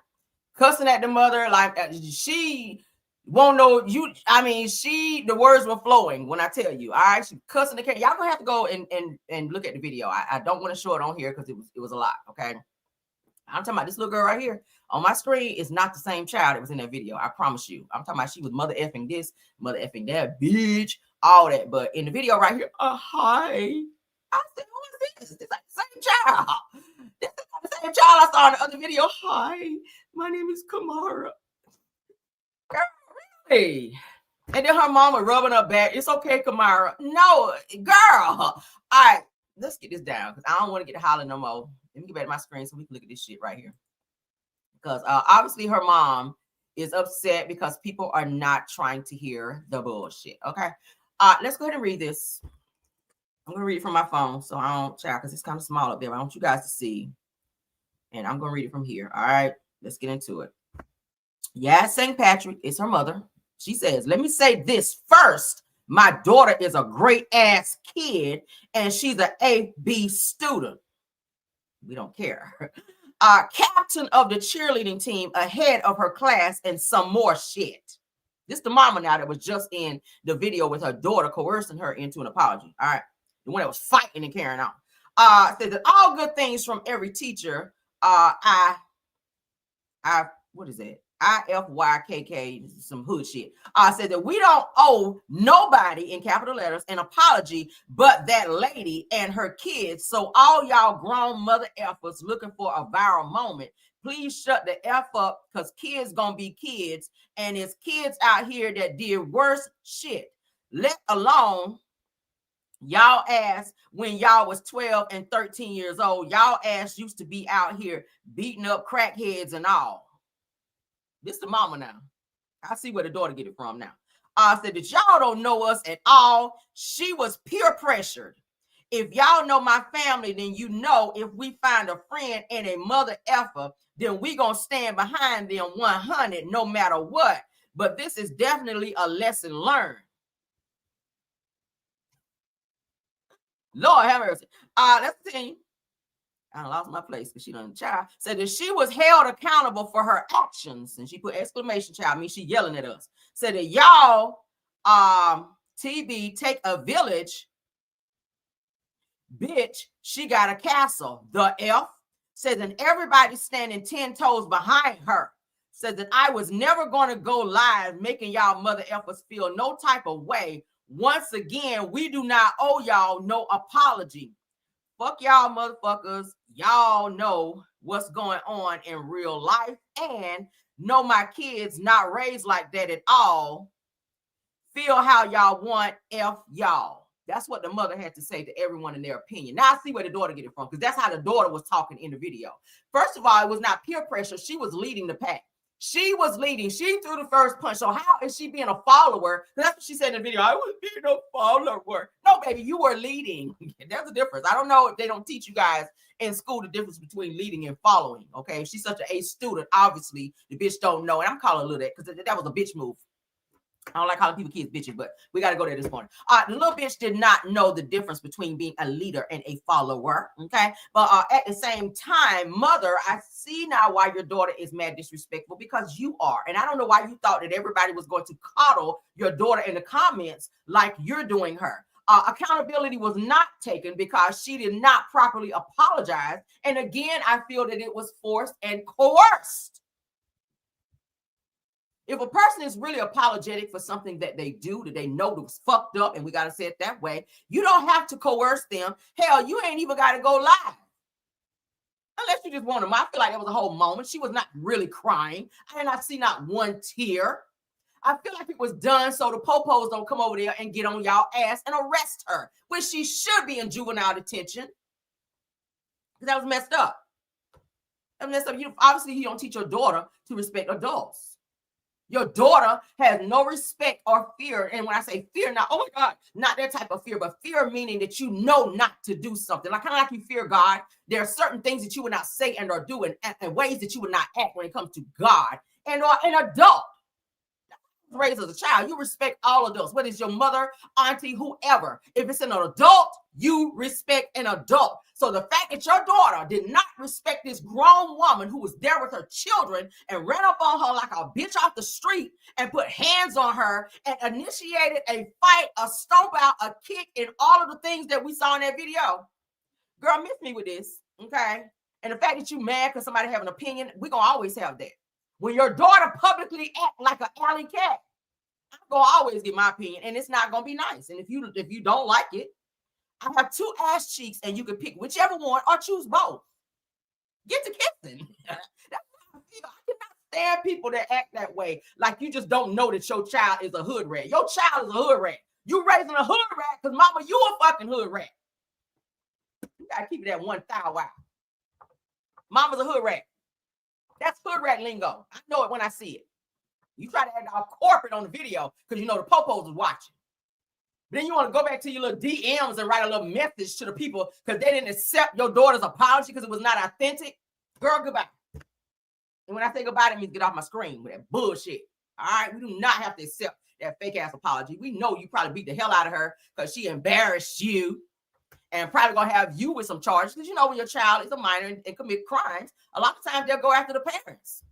Cussing at the mother like she won't know you. I mean, the words were flowing when I tell you. All right, she cussing the cat. Y'all gonna have to go and look at the video. I don't want to show it on here because it was a lot. Okay, I'm talking about this little girl right here on my screen is not the same child that was in that video. I promise you. I'm talking about she was mother effing this, mother effing that, bitch, all that. But in the video right here, hi. I said, who is this? It's like the same child. This is not the same child I saw in the other video. Hi, my name is Kamara. Girl, really? And then her mama rubbing her back. It's okay, Kamara. No, girl. All right, let's get this down because I don't want to get hollering no more. Let me get back to my screen so we can look at this shit right here. Because obviously her mom is upset because people are not trying to hear the bullshit. Okay. Let's go ahead and read this. I'm going to read it from my phone so I don't chat because it's kind of small up there. I want you guys to see. And I'm going to read it from here. All right. Let's get into it. Yeah, St. Patrick is her mother. She says, let me say this first. My daughter is a great ass kid and she's an A-B student. We don't care. Captain of the cheerleading team ahead of her class and some more shit. This the mama now that was just in the video with her daughter coercing her into an apology. All right. The one that was fighting and carrying on. Said that all good things from every teacher. What is that? IFYKK, some hood shit. Said that we don't owe nobody in capital letters an apology, but that lady and her kids. So all y'all grown mother effers looking for a viral moment, please shut the F up because kids gonna be kids. And it's kids out here that did worse shit. Let alone y'all ass when y'all was 12 and 13 years old. Y'all ass used to be out here beating up crackheads and all. This the mama now. I see where the daughter get it from now. Said that y'all don't know us at all. She was peer pressured. If y'all know my family, then you know if we find a friend and a mother effer, then we gonna stand behind them 100 no matter what. But this is definitely a lesson learned. Lord have mercy. Let's see. I lost my place because she done child. Said that she was held accountable for her actions. And she put exclamation child. I mean, she yelling at us. Said that y'all, TB, take a village. Bitch, she got a castle. The F. Said that everybody standing 10 toes behind her. Said that I was never going to go live making y'all mother effers feel no type of way. Once again, we do not owe y'all no apology. Fuck y'all motherfuckers. Y'all know what's going on in real life and know my kids not raised like that at all. Feel how y'all want, F y'all. That's what the mother had to say to everyone in their opinion. Now I see where the daughter get it from because that's how the daughter was talking in the video. First of all, it was not peer pressure. She was leading the pack. She was leading. She threw the first punch. So how is she being a follower? That's what she said in the video. I was being a follower. No, baby, you were leading. There's a difference. I don't know if they don't teach you guys in school the difference between leading and following. Okay, if she's such an A student, obviously the bitch don't know. And I'm calling her that because that was a bitch move. I don't like calling people kids bitches, but we got to go there this morning. The little bitch did not know the difference between being a leader and a follower, okay? But at the same time, mother, I see now why your daughter is mad disrespectful because you are. And I don't know why you thought that everybody was going to coddle your daughter in the comments like you're doing her. Accountability was not taken because she did not properly apologize. And again, I feel that it was forced and coerced. If a person is really apologetic for something that they do, that they know was fucked up, and we got to say it that way, you don't have to coerce them. Hell, you ain't even got to go live. Unless you just want them. I feel like it was a whole moment. She was not really crying. I did not see not one tear. I feel like it was done so the popos don't come over there and get on y'all ass and arrest her, which she should be in juvenile detention. Because that was messed up. That was messed up. Obviously, you don't teach your daughter to respect adults. Your daughter has no respect or fear. And when I say fear, now, oh my God, not that type of fear, but fear meaning that you know not to do something. Like kind of like you fear God. There are certain things that you would not say and or do and ways that you would not act when it comes to God and or an adult. Raised as a child, you respect all adults, whether it's your mother, auntie, whoever. If it's an adult, you respect an adult. So the fact that your daughter did not respect this grown woman who was there with her children and ran up on her like a bitch off the street and put hands on her and initiated a fight, a stomp out, a kick, and all of the things that we saw in that video. Girl, miss me with this, okay? And the fact that you mad because somebody have an opinion, we're going to always have that. When your daughter publicly act like an alley cat, I'm going to always get my opinion, and it's not going to be nice. And if you don't like it, I have two ass cheeks, and you can pick whichever one or choose both. Get to kissing. That's how I feel. I cannot stand people that act that way, like you just don't know that your child is a hood rat. Your child is a hood rat. You raising a hood rat because mama, you a fucking hood rat. You gotta keep it at 1 thou out. Mama's a hood rat. That's hood rat lingo. I know it when I see it. You try to act all corporate on the video because you know the popos is watching. Then you want to go back to your little DMs and write a little message to the people because they didn't accept your daughter's apology because it was not authentic. Girl, goodbye. And when I say goodbye, that means get off my screen with that bullshit. All right? We do not have to accept that fake ass apology. We know you probably beat the hell out of her because she embarrassed you and probably going to have you with some charges because you know when your child is a minor and commit crimes, a lot of times they'll go after the parents.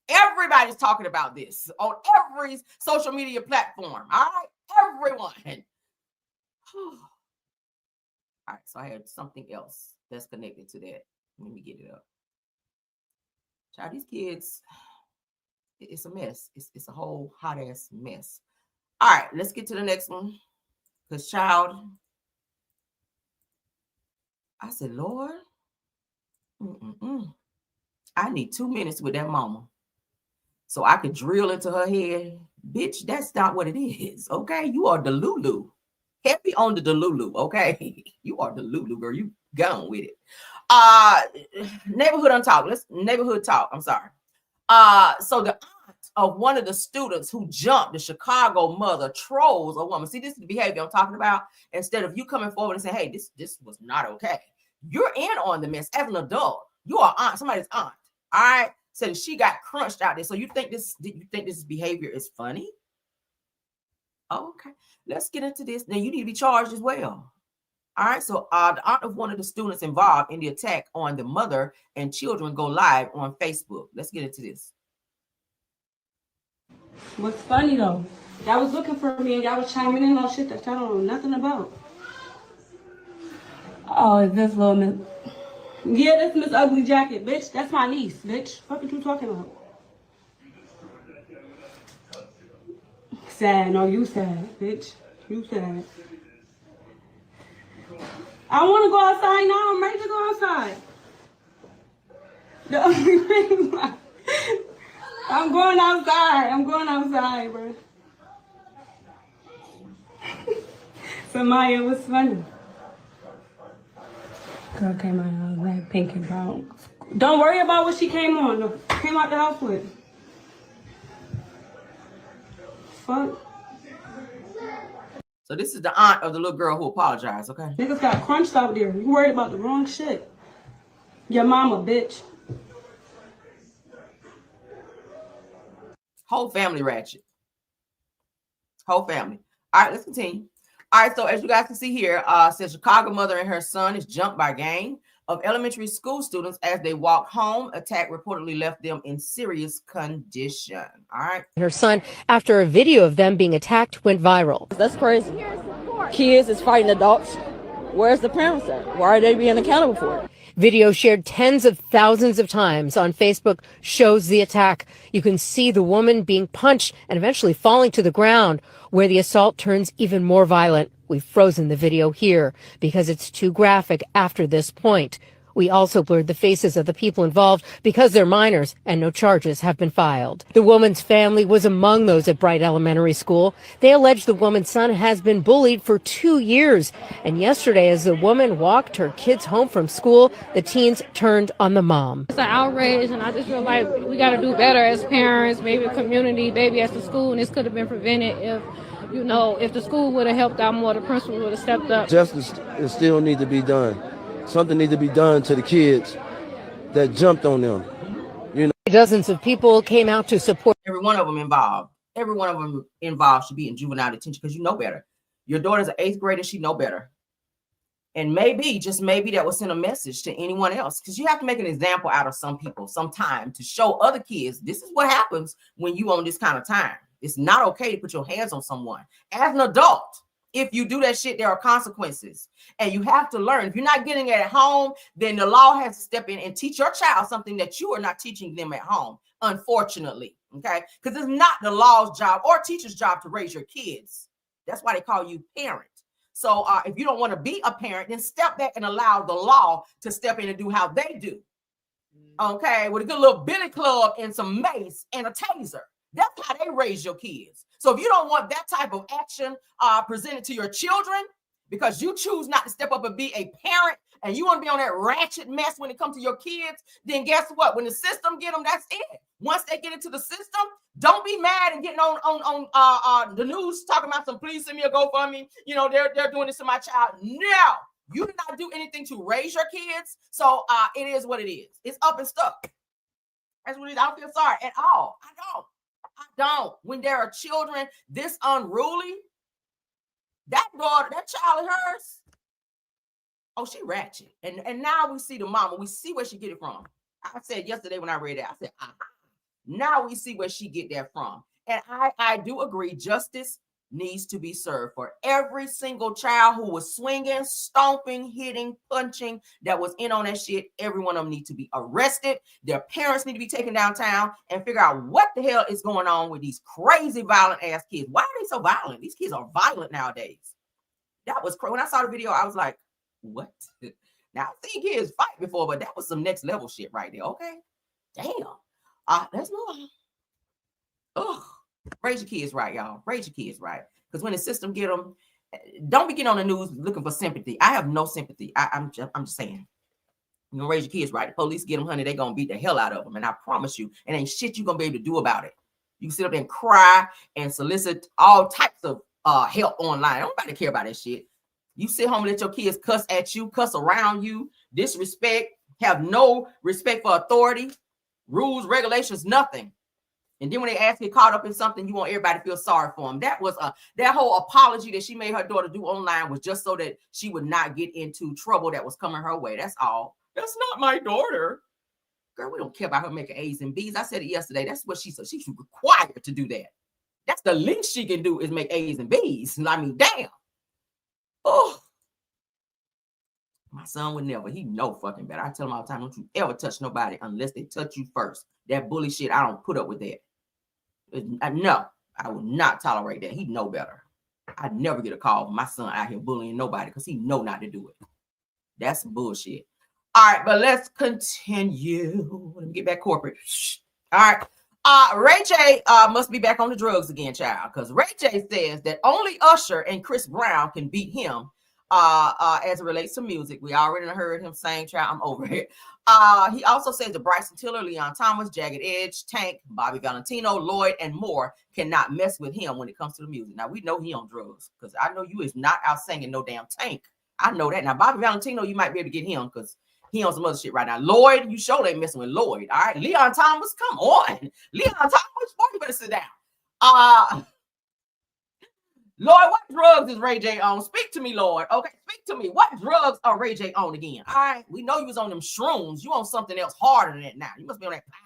Everybody's talking about this on every social media platform. All right? Everyone. All right, so I had something else that's connected to that. Let me get it up. Child, these kids, it's a mess. It's a whole hot ass mess. All right, let's get to the next one. Because, child, I said, Lord, I need 2 minutes with that mama so I could drill into her head. Bitch, that's not what it is, okay? You are the Lulu. Heavy on the Delulu, okay? You are the Lulu, girl. You gone with it. Neighborhood talk. I'm sorry. So the aunt of one of the students who jumped the Chicago mother trolls a woman. See, this is the behavior I'm talking about. Instead of you coming forward and saying, hey, this was not okay. You're in on the mess as an adult. You are aunt, somebody's aunt. All right. So she got crunched out there. So you think this behavior is funny? Okay, let's get into this. Now you need to be charged as well. All right, so the aunt of one of the students involved in the attack on the mother and children go live on Facebook. Let's get into this. What's funny though, y'all was looking for me and y'all was chiming in on shit that y'all don't know nothing about. Oh, is this little Miss? Yeah, this Miss Ugly Jacket, bitch. That's my niece, bitch. What are you talking about? Sad, no, you sad, bitch. You sad. I want to go outside now. I'm ready to go outside. The only thing, I'm going outside. I'm going outside, bro. Samaya was funny. Girl came out of like pink and brown. Don't worry about what she came on. Came out the house with. Fuck. So this is the aunt of the little girl who apologized, okay? Niggas got crunched out there. You worried about the wrong shit. Your mama, bitch. Whole family ratchet. Whole family. All right, let's continue. All right, so as you guys can see here, says Chicago mother and her son is jumped by gang of elementary school students as they walked home. Attack reportedly left them in serious condition. All right. Her son, after a video of them being attacked went viral. That's crazy. Kids is fighting adults. Where's the parents at? Why are they being accountable for it? Video shared tens of thousands of times on Facebook shows the attack. You can see the woman being punched and eventually falling to the ground, where the assault turns even more violent. We've frozen the video here because it's too graphic after this point. We also blurred the faces of the people involved because they're minors and no charges have been filed. The woman's family was among those at Bright Elementary School. They allege the woman's son has been bullied for 2 years. And yesterday, as the woman walked her kids home from school, the teens turned on the mom. It's an outrage, and I just feel like we got to do better as parents, maybe community, maybe as the school, and this could have been prevented if, you know, if the school would have helped out more, the principal would have stepped up. Justice still need to be done. Something needs to be done to the kids that jumped on them. You know, dozens of people came out to support. Every one of them involved. Every one of them involved should be in juvenile detention because you know better. Your daughter's an 8th grader. She know better. And maybe, just maybe, that will send a message to anyone else, because you have to make an example out of some people sometime to show other kids this is what happens when you on this kind of time. It's not okay to put your hands on someone. As an adult, if you do that shit, there are consequences. And you have to learn. If you're not getting it at home, then the law has to step in and teach your child something that you are not teaching them at home, unfortunately. Okay? Because it's not the law's job or teacher's job to raise your kids. That's why they call you parent. So if you don't want to be a parent, then step back and allow the law to step in and do how they do. Okay, with a good little billy club and some mace and a taser. That's how they raise your kids. So if you don't want that type of action presented to your children, because you choose not to step up and be a parent, and you want to be on that ratchet mess when it comes to your kids, then guess what? When the system get them, that's it. Once they get into the system, don't be mad and getting on the news talking about some, please send me a GoFundMe. You know, they're doing this to my child. No, you did not do anything to raise your kids. So it is what it is. It's up and stuck. That's what it is. I don't feel sorry at all. I don't. When there are children this unruly, that daughter, that child of hers, oh, she ratchet. And now we see the mama. We see where she get it from. I said yesterday when I read it, I said, now we see where she get that from. And I do agree, justice needs to be served for every single child who was swinging, stomping, hitting, punching, that was in on that shit. Every one of them need to be arrested. Their parents need to be taken downtown and figure out what the hell is going on with these crazy violent ass kids. Why are they so violent? These kids are violent nowadays. That was crazy. When I saw the video, I was like, what? Now, I've seen kids fight before, but that was some next level shit right there. Okay. Damn. Let's move on. Ugh. Raise your kids right, y'all. Raise your kids right. Because when the system get them, don't be getting on the news looking for sympathy. I have no sympathy. I'm just saying. You're going to raise your kids right. The police get them, honey, they're going to beat the hell out of them. And I promise you, it ain't shit you're going to be able to do about it. You can sit up there and cry and solicit all types of help online. Nobody care about that shit. You sit home and let your kids cuss at you, cuss around you, disrespect, have no respect for authority, rules, regulations, nothing. And then when they ask, get caught up in something, you want everybody to feel sorry for them. That was that whole apology that she made her daughter do online was just so that she would not get into trouble that was coming her way. That's all. That's not my daughter. Girl, we don't care about her making A's and B's. I said it yesterday. That's what she said. She's required to do that. That's the least she can do is make A's and B's. I mean, damn. Oh. My son would never. He know fucking better. I tell him all the time, don't you ever touch nobody unless they touch you first. That bully shit, I don't put up with that. No, I will not tolerate that. He know better. I'd never get a call from my son out here bullying nobody because he know not to do it. That's some bullshit. All right, but let's continue. Let me get back corporate. All right. Ray J must be back on the drugs again, child, because Ray J says that only Usher and Chris Brown can beat him as it relates to music. We already heard him saying, child, I'm over it. He also says that Bryson Tiller, Leon Thomas, Jagged Edge, Tank, Bobby Valentino, Lloyd, and more cannot mess with him when it comes to the music. Now, we know he on drugs because I know you is not out singing no damn Tank. I know that. Now, Bobby Valentino, you might be able to get him because he on some other shit right now. Lloyd, you sure ain't messing with Lloyd. All right. Leon Thomas, come on. Leon Thomas, boy, you better sit down. Lord, what drugs is Ray J on? Speak to me, Lord. Okay, speak to me. What drugs are Ray J on again? All right, we know you was on them shrooms. You on something else harder than that now. You must be on that pie.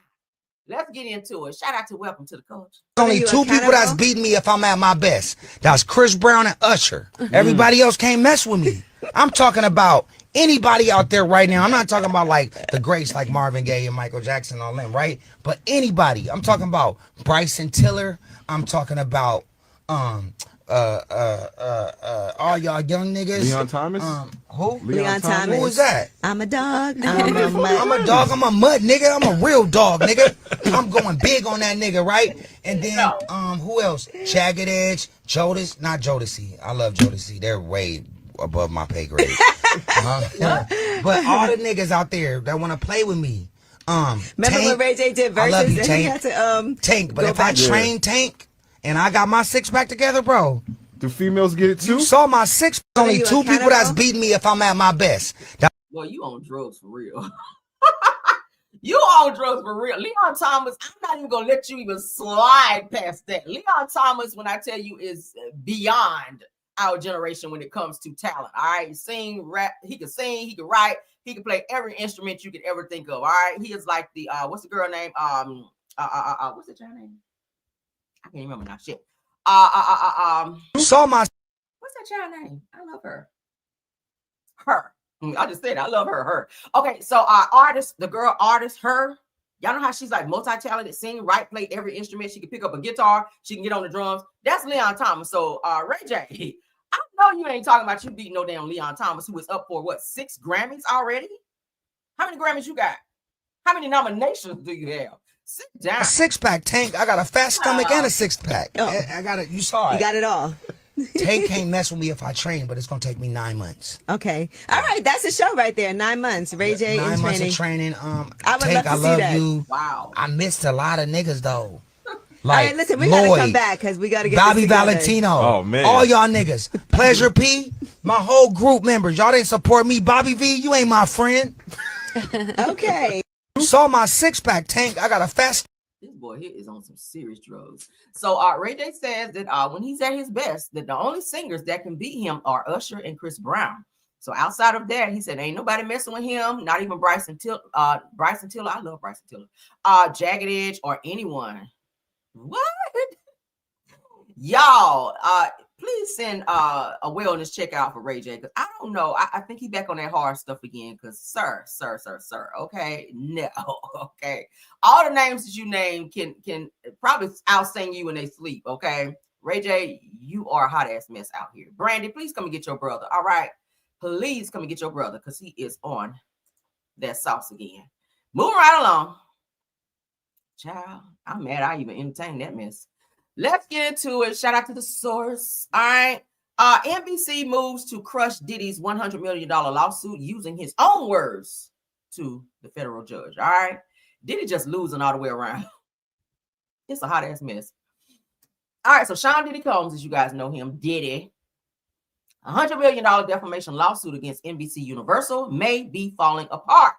Let's get into it. Shout out to Welcome to the Coach. Only two people that's beating me if I'm at my best. That's Chris Brown and Usher. Everybody else can't mess with me. I'm talking about anybody out there right now. I'm not talking about like the greats like Marvin Gaye and Michael Jackson and all them, right? But anybody. I'm talking about Bryson Tiller. I'm talking about all y'all young niggas. Leon Thomas? Who? Leon Thomas. Who is that? I'm a dog. I'm a dog. I'm a mud nigga. I'm a real dog, nigga. I'm going big on that nigga, right? And then who else? Jagged Edge, Jodeci. Not Jodeci. I love Jodeci. They're way above my pay grade. But all the niggas out there that want to play with me. Remember Tank, when Ray J did I love verses you, and Tank. he had to Tank, but if I train Tank and I got my six pack together, bro. Do females get it too? You saw my six. Only two people that's beating me if I'm at my best. Well, you on drugs for real. You on drugs for real. Leon Thomas, I'm not even going to let you even slide past that. Leon Thomas, when I tell you, is beyond our generation when it comes to talent. All right, sing, rap. He can sing, he can write, he can play every instrument you could ever think of. All right, he is like the what's the girl name? What's the child name? I can't remember now. Shit. Saw my. What's that child name? I love her. Her. I just said I love her. Her. Okay, so artist, the girl artist, her. Y'all know how she's like multi-talented, sing, write, play every instrument. She can pick up a guitar. She can get on the drums. That's Leon Thomas. So Ray J, I know you ain't talking about you beating no damn Leon Thomas, who is up for what, 6 Grammys already? How many Grammys you got? How many nominations do you have? Sit down. A 6-pack, Tank. I got a fat stomach and a 6-pack. I got it. You saw it. You got it all. Tank can't mess with me if I train, but it's gonna take me 9 months. Okay. All right. That's a show right there. 9 months. Ray J 9 in months training. of training. I would Tank, love to I see love that. you. Wow. I missed a lot of niggas though. All Like right, listen, we gotta come back because we gotta get Bobby this together. Valentino. Oh, man. All y'all niggas. Pleasure P. My whole group members. Y'all didn't support me. Bobby V, you ain't my friend. Okay. You saw my 6-pack, Tank. I got a fast. This boy here is on some serious drugs. So Ray J says that when he's at his best, that the only singers that can beat him are Usher and Chris Brown. So outside of that, he said ain't nobody messing with him, not even Bryson Tiller. I love Bryson Tiller. Jagged Edge or anyone. What? Y'all, please send a wellness check out for Ray J, because I don't know. I think he's back on that hard stuff again. Because sir, okay, no, okay. All the names that you name can probably outsing you when they sleep. Okay, Ray J, you are a hot ass mess out here. Brandy, please come and get your brother. All right, please come and get your brother because he is on that sauce again. Moving right along, child. I'm mad I even entertained that mess. Let's get into it. Shout out to the source. All right. NBC moves to crush Diddy's $100 million lawsuit using his own words to the federal judge. All right. Diddy just losing all the way around. It's a hot ass mess. All right. So Sean Diddy Combs, as you guys know him, Diddy, $100 million defamation lawsuit against NBC Universal may be falling apart.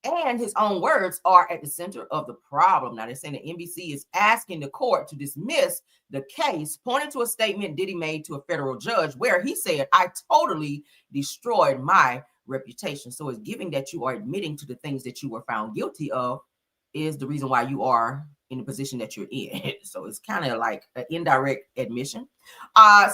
And his own words are at the center of the problem. Now, they're saying that NBC is asking the court to dismiss the case, pointing to a statement Diddy made to a federal judge where he said, I totally destroyed my reputation. So it's giving that you are admitting to the things that you were found guilty of is the reason why you are in the position that you're in. So it's kind of like an indirect admission.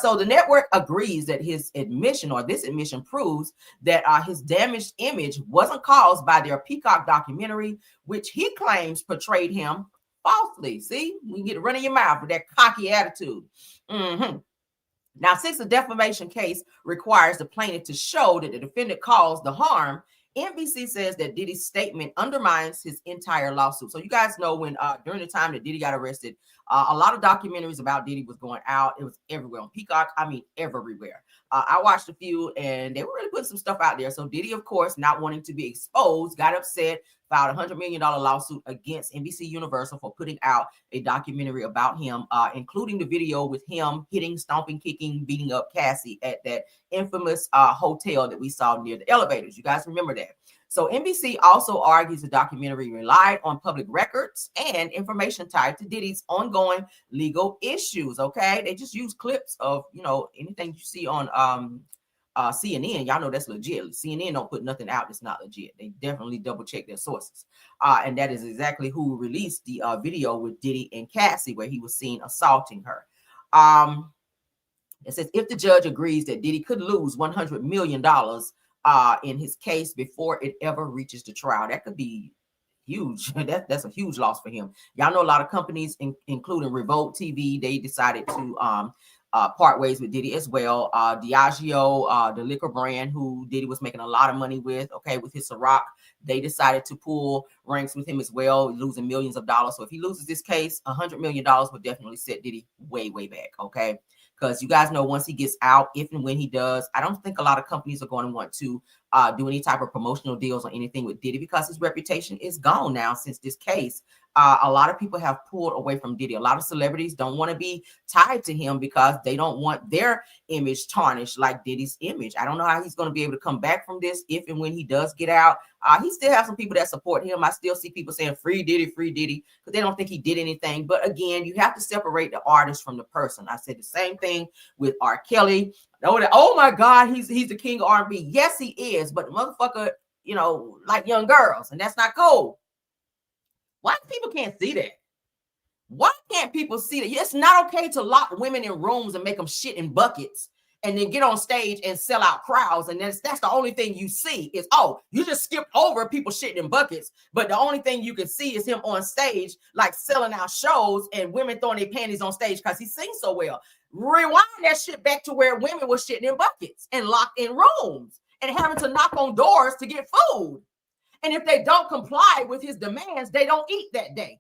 So the network agrees that his admission, or this admission, proves that his damaged image wasn't caused by their Peacock documentary, which he claims portrayed him falsely. See, we can get it running your mouth with that cocky attitude. Now, since the defamation case requires the plaintiff to show that the defendant caused the harm, NBC says that Diddy's statement undermines his entire lawsuit. So you guys know when during the time that Diddy got arrested, a lot of documentaries about Diddy was going out. It was everywhere on Peacock. I mean, everywhere. I watched a few and they were really putting some stuff out there. So Diddy, of course, not wanting to be exposed, got upset, filed a $100 million lawsuit against NBC Universal for putting out a documentary about him, including the video with him hitting, stomping, kicking, beating up Cassie at that infamous hotel that we saw near the elevators. You guys remember that? So NBC also argues the documentary relied on public records and information tied to Diddy's ongoing legal issues. Okay, they just use clips of, you know, anything you see on CNN. Y'all know that's legit. CNN don't put nothing out that's not legit. They definitely double check their sources. And that is exactly who released the video with Diddy and Cassie, where he was seen assaulting her. It says if the judge agrees that Diddy could lose $100 million in his case before it ever reaches the trial, that could be huge. That's a huge loss for him. Y'all know a lot of companies, including Revolt TV, they decided to part ways with Diddy as well. Diageo, the liquor brand who Diddy was making a lot of money with, okay, with his Ciroc, they decided to pull ranks with him as well, losing millions of dollars. So if he loses this case, $100 million would definitely set Diddy way, way back, okay? Because you guys know once he gets out, if and when he does, I don't think a lot of companies are going to want to do any type of promotional deals or anything with Diddy because his reputation is gone now since this case A lot of people have pulled away from Diddy. A lot of celebrities don't want to be tied to him because they don't want their image tarnished like Diddy's image. I don't know how he's going to be able to come back from this if and when he does get out. He still has some people that support him. I still see people saying free Diddy, because they don't think he did anything. But again, you have to separate the artist from the person. I said the same thing with R. Kelly. Oh my God, he's the king of R&B. Yes, he is. But the motherfucker, you know, like young girls, and that's not cool. Why people can't see that? Why can't people see that? It's not okay to lock women in rooms and make them shit in buckets and then get on stage and sell out crowds. And that's the only thing you see is, oh, you just skipped over people shitting in buckets. But the only thing you can see is him on stage, like selling out shows and women throwing their panties on stage because he sings so well. Rewind that shit back to where women were shitting in buckets and locked in rooms and having to knock on doors to get food. And if they don't comply with his demands, they don't eat that day.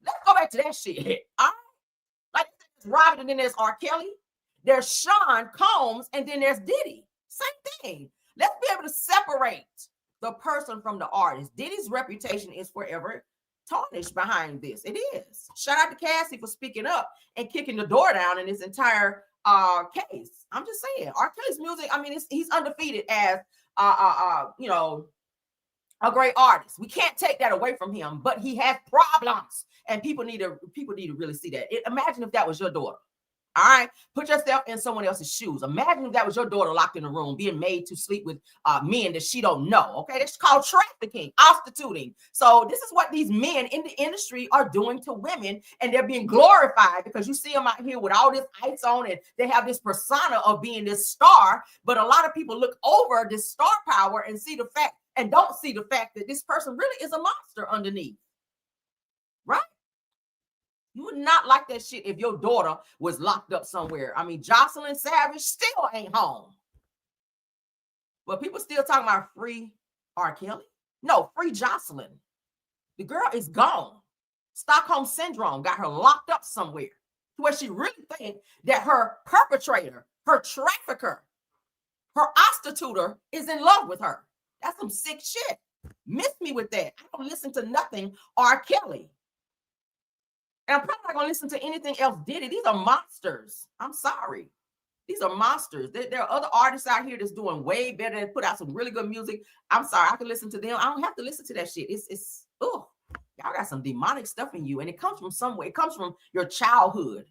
Let's go back to that shit. All right? Like Robin, and then there's R. Kelly, there's Sean Combs, and then there's Diddy. Same thing. Let's be able to separate the person from the artist. Diddy's reputation is forever tarnished behind this. It is. Shout out to Cassie for speaking up and kicking the door down in this entire case. I'm just saying, R. Kelly's music, I mean, he's undefeated as you know, a great artist. We can't take that away from him, but he has problems, and people need to really see that. Imagine if that was your daughter. All right, put yourself in someone else's shoes. Imagine if that was your daughter locked in a room, being made to sleep with men that she don't know. Okay, that's called trafficking, prostituting. So this is what these men in the industry are doing to women, and they're being glorified because you see them out here with all this ice on, and they have this persona of being this star. But a lot of people look over this star power and see the fact, and don't see the fact that this person really is a monster underneath, right? You would not like that shit if your daughter was locked up somewhere. I mean, Jocelyn Savage still ain't home. But people still talking about free R. Kelly. No, free Jocelyn. The girl is gone. Stockholm Syndrome got her locked up somewhere to where she really thinks that her perpetrator, her trafficker, her prostituter is in love with her. That's some sick shit. Miss me with that. I don't listen to nothing R. Kelly. And I'm probably not going to listen to anything else Diddy. These are monsters. I'm sorry. These are monsters. There are other artists out here that's doing way better and put out some really good music. I'm sorry. I can listen to them. I don't have to listen to that shit. Y'all got some demonic stuff in you. And it comes from somewhere. It comes from your childhood.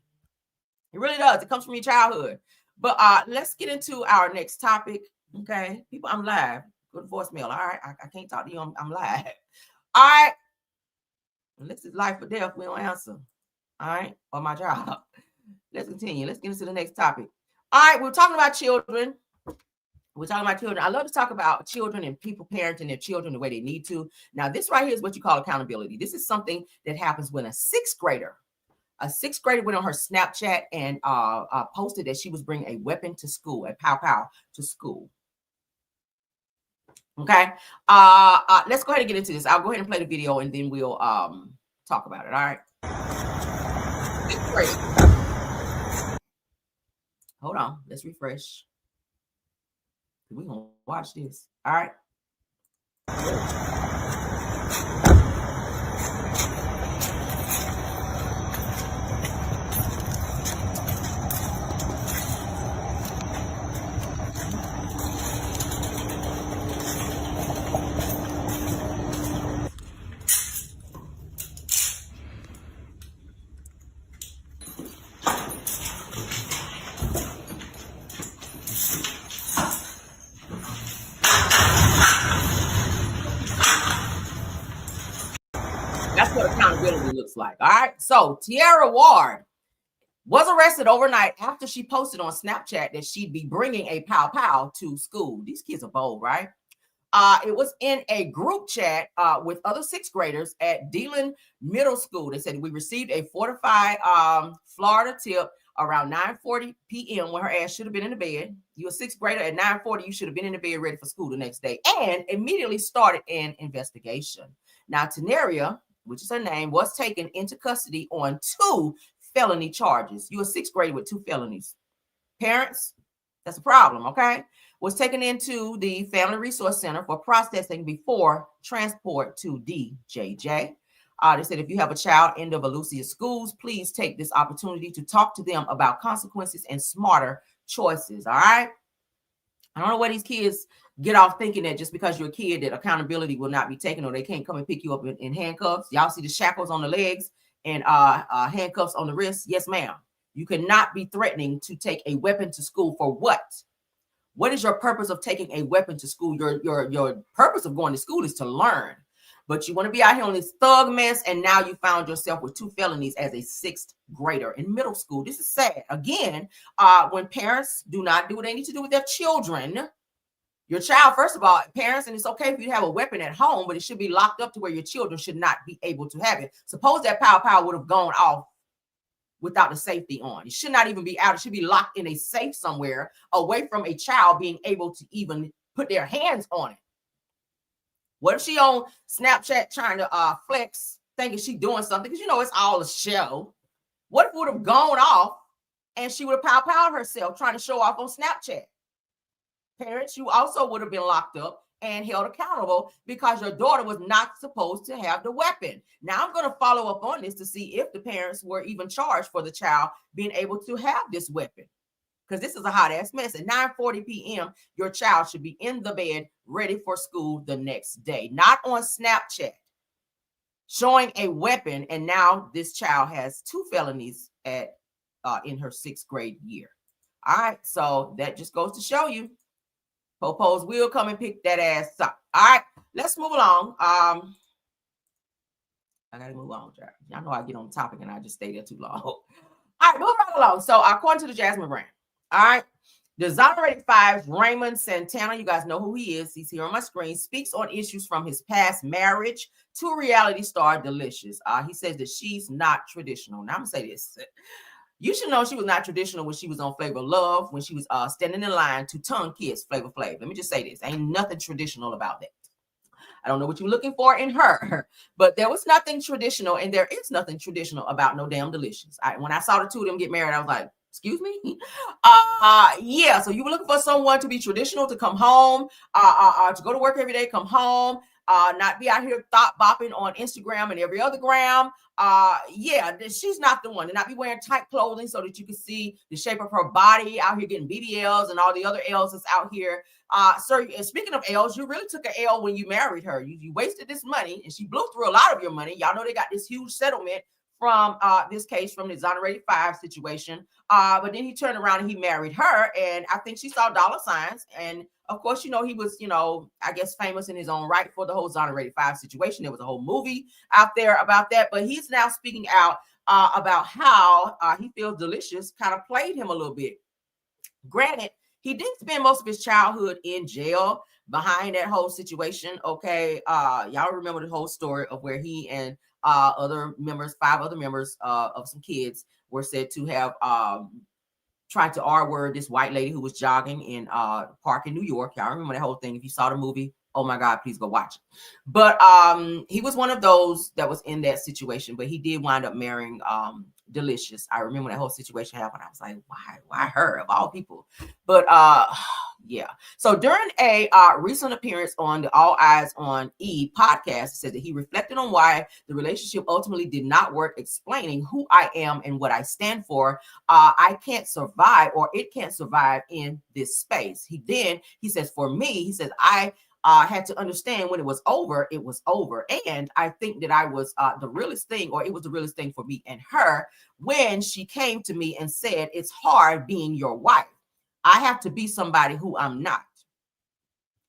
It really does. It comes from your childhood. But let's get into our next topic. Okay. People, I'm live. Go to voicemail. All right. I can't talk to you. I'm live. All right. Unless it's life or death, we don't answer. All right. Or my job. Let's continue. Let's get into the next topic. All right. We're talking about children. I love to talk about children and people parenting their children the way they need to. Now, this right here is what you call accountability. This is something that happens when a sixth grader went on her Snapchat and posted that she was bringing a weapon to school, a pow-pow to school. Okay. Let's go ahead and get into this. I'll go ahead and play the video and then we'll talk about it. All right. Great. Hold on. Let's refresh. We're gonna watch this. All right. That's what accountability looks like. All right. So Tiara Ward was arrested overnight after she posted on Snapchat that she'd be bringing a pow-pow to school. These kids are bold, right? It was in a group chat with other sixth graders at Deland Middle School. They said, we received a fortified Florida tip around 9:40 p.m. when her ass should have been in the bed. You're a sixth grader at 9:40. You should have been in the bed ready for school the next day, and immediately started an investigation. Now, Tenaria, which is her name, was taken into custody on 2 felony charges. You're a sixth grader with 2 felonies. Parents, that's a problem, okay? Was taken into the Family Resource Center for processing before transport to DJJ. They said, if you have a child in the Volusia schools, please take this opportunity to talk to them about consequences and smarter choices. All right. I don't know where these kids get off thinking that just because you're a kid that accountability will not be taken or they can't come and pick you up in handcuffs. Y'all see the shackles on the legs and handcuffs on the wrists? Yes, ma'am. You cannot be threatening to take a weapon to school for what? What is your purpose of taking a weapon to school? Your purpose of going to school is to learn. But you want to be out here on this thug mess, and now you found yourself with 2 felonies as a 6th grader in middle school. This is sad. Again, when parents do not do what they need to do with their children, your child, first of all, parents, and it's okay if you have a weapon at home, but it should be locked up to where your children should not be able to have it. Suppose that pow would have gone off without the safety on. It should not even be out. It should be locked in a safe somewhere away from a child being able to even put their hands on it. What if she on Snapchat trying to flex, thinking she doing something? Because you know it's all a show. What if it would have gone off and she would have pow herself trying to show off on Snapchat? Parents, you also would have been locked up and held accountable because your daughter was not supposed to have the weapon. Now I'm going to follow up on this to see if the parents were even charged for the child being able to have this weapon. Because this is a hot ass mess. At 9:40 p.m., your child should be in the bed ready for school the next day, not on Snapchat, showing a weapon. And now this child has 2 felonies at in her 6th grade year. All right, so that just goes to show you, popos will come and pick that ass up. All right, let's move along. I gotta move on, child. Y'all know I get on the topic and I just stay there too long. All right, move right along. So according to the Jasmine brand, all right, the exonerated 5, Raymond Santana, you guys know who he is. He's here on my screen, speaks on issues from his past marriage to reality star Delicious. He says that she's not traditional. Now I'm gonna say this. You should know she was not traditional when she was on Flavor of Love, when she was standing in line to tongue kiss Flavor Flav. Let me just say this. Ain't nothing traditional about that. I don't know what you're looking for in her, but there was nothing traditional, and there is nothing traditional about no damn Delicious. When I saw the 2 of them get married, I was like, excuse me? Yeah, so you were looking for someone to be traditional, to come home, to go to work every day, come home, not be out here thought bopping on Instagram and every other gram. Yeah, she's not the one. To not be wearing tight clothing so that you can see the shape of her body, out here getting BBLs and all the other L's that's out here. Sir, speaking of L's, you really took an L when you married her. You wasted this money, and she blew through a lot of your money. Y'all know they got this huge settlement from this case, from the exonerated 5 situation. But then he turned around and he married her, and I think she saw dollar signs. And of course, you know, he was, you know, I guess famous in his own right for the whole exonerated 5 situation. There was a whole movie out there about that, but he's now speaking out about how he feels Delicious kind of played him a little bit. Granted, he did spend most of his childhood in jail behind that whole situation. Okay, y'all remember the whole story of where he and other members, 5 other members of some kids were said to have tried to R-word this white lady who was jogging in park in New York. Y'all remember that whole thing. If you saw the movie, oh my God, please go watch it. But he was one of those that was in that situation, but he did wind up marrying Delicious. I remember that whole situation happened. I was like, why her of all people? But yeah. So during a recent appearance on the All Eyes on E podcast, it said that he reflected on why the relationship ultimately did not work, explaining who I am and what I stand for. I can't survive, or it can't survive in this space. He says, for me, he says, I had to understand when it was over, it was over. And I think that I was the realest thing, or it was the realest thing for me and her, when she came to me and said, it's hard being your wife. I have to be somebody who I'm not.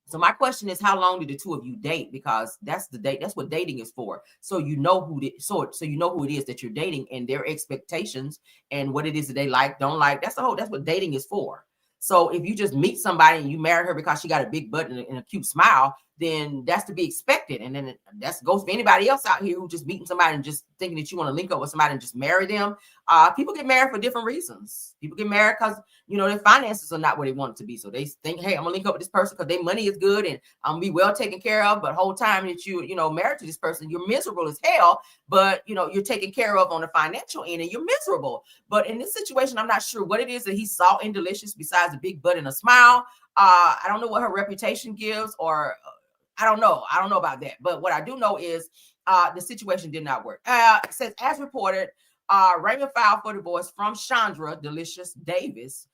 So my question is, how long did the 2 of you date? Because that's the date. That's what dating is for. So you know who you know who it is that you're dating, and their expectations and what it is that they like, don't like. That's what dating is for. So if you just meet somebody and you marry her because she got a big butt and a cute smile, then that's to be expected. And then that goes for anybody else out here who just meeting somebody and just thinking that you want to link up with somebody and just marry them. People get married for different reasons. People get married because, you know, their finances are not where they want it to be. So they think, hey, I'm gonna link up with this person because their money is good and I'm gonna be well taken care of. But whole time that you know, married to this person, you're miserable as hell. But you know, you're taken care of on the financial end and you're miserable. But in this situation, I'm not sure what it is that he saw in Delicious besides a big butt and a smile. I don't know what her reputation gives, or I don't know about that. But what I do know is the situation did not work. It says, as reported, Raymond filed for divorce from Chandra Delicious Davis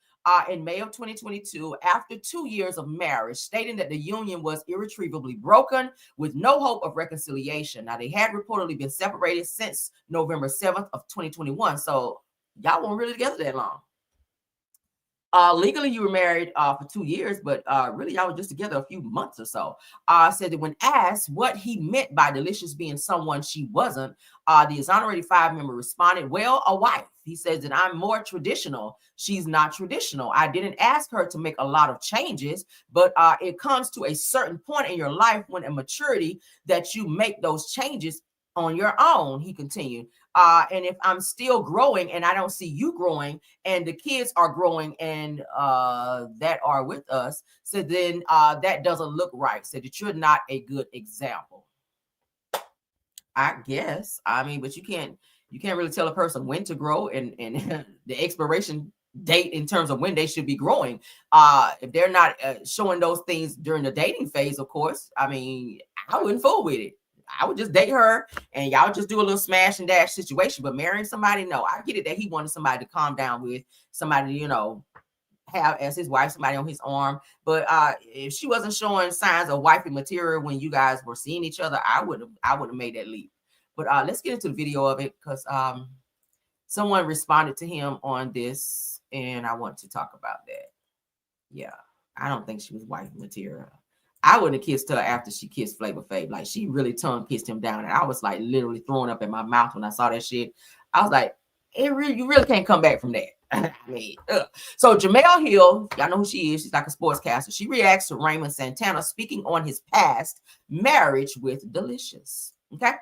in May of 2022 after 2 years of marriage, stating that the union was irretrievably broken with no hope of reconciliation. Now, they had reportedly been separated since November 7th of 2021. So y'all weren't really together that long. Legally, you were married for 2 years, but really, y'all were just together a few months or so. Said that when asked what he meant by Delicious being someone she wasn't, the exonerated 5-member responded, well, a wife. He says that I'm more traditional. She's not traditional. I didn't ask her to make a lot of changes, but it comes to a certain point in your life when a maturity that you make those changes on your own, he continued. And if I'm still growing and I don't see you growing and the kids are growing and that are with us, so then that doesn't look right. So that you're not a good example. I guess. I mean, but you can't really tell a person when to grow and the expiration date in terms of when they should be growing. If they're not showing those things during the dating phase, of course, I mean, I wouldn't fool with it. I would just date her and y'all just do a little smash and dash situation. But marrying somebody, no, I get it that he wanted somebody to calm down with, somebody, you know, have as his wife, somebody on his arm. But if she wasn't showing signs of wifey material when you guys were seeing each other, I would have made that leap. But let's get into the video of it because someone responded to him on this and I want to talk about that. Yeah, I don't think she was wifey material. I wouldn't have kissed her after she kissed Flavor Flav. Like, she really tongue kissed him down. And I was like literally throwing up in my mouth when I saw that shit. I was like, you really can't come back from that. I mean, so Jemele Hill, y'all know who she is. She's like a sportscaster. She reacts to Raymond Santana speaking on his past marriage with Delicious. Okay.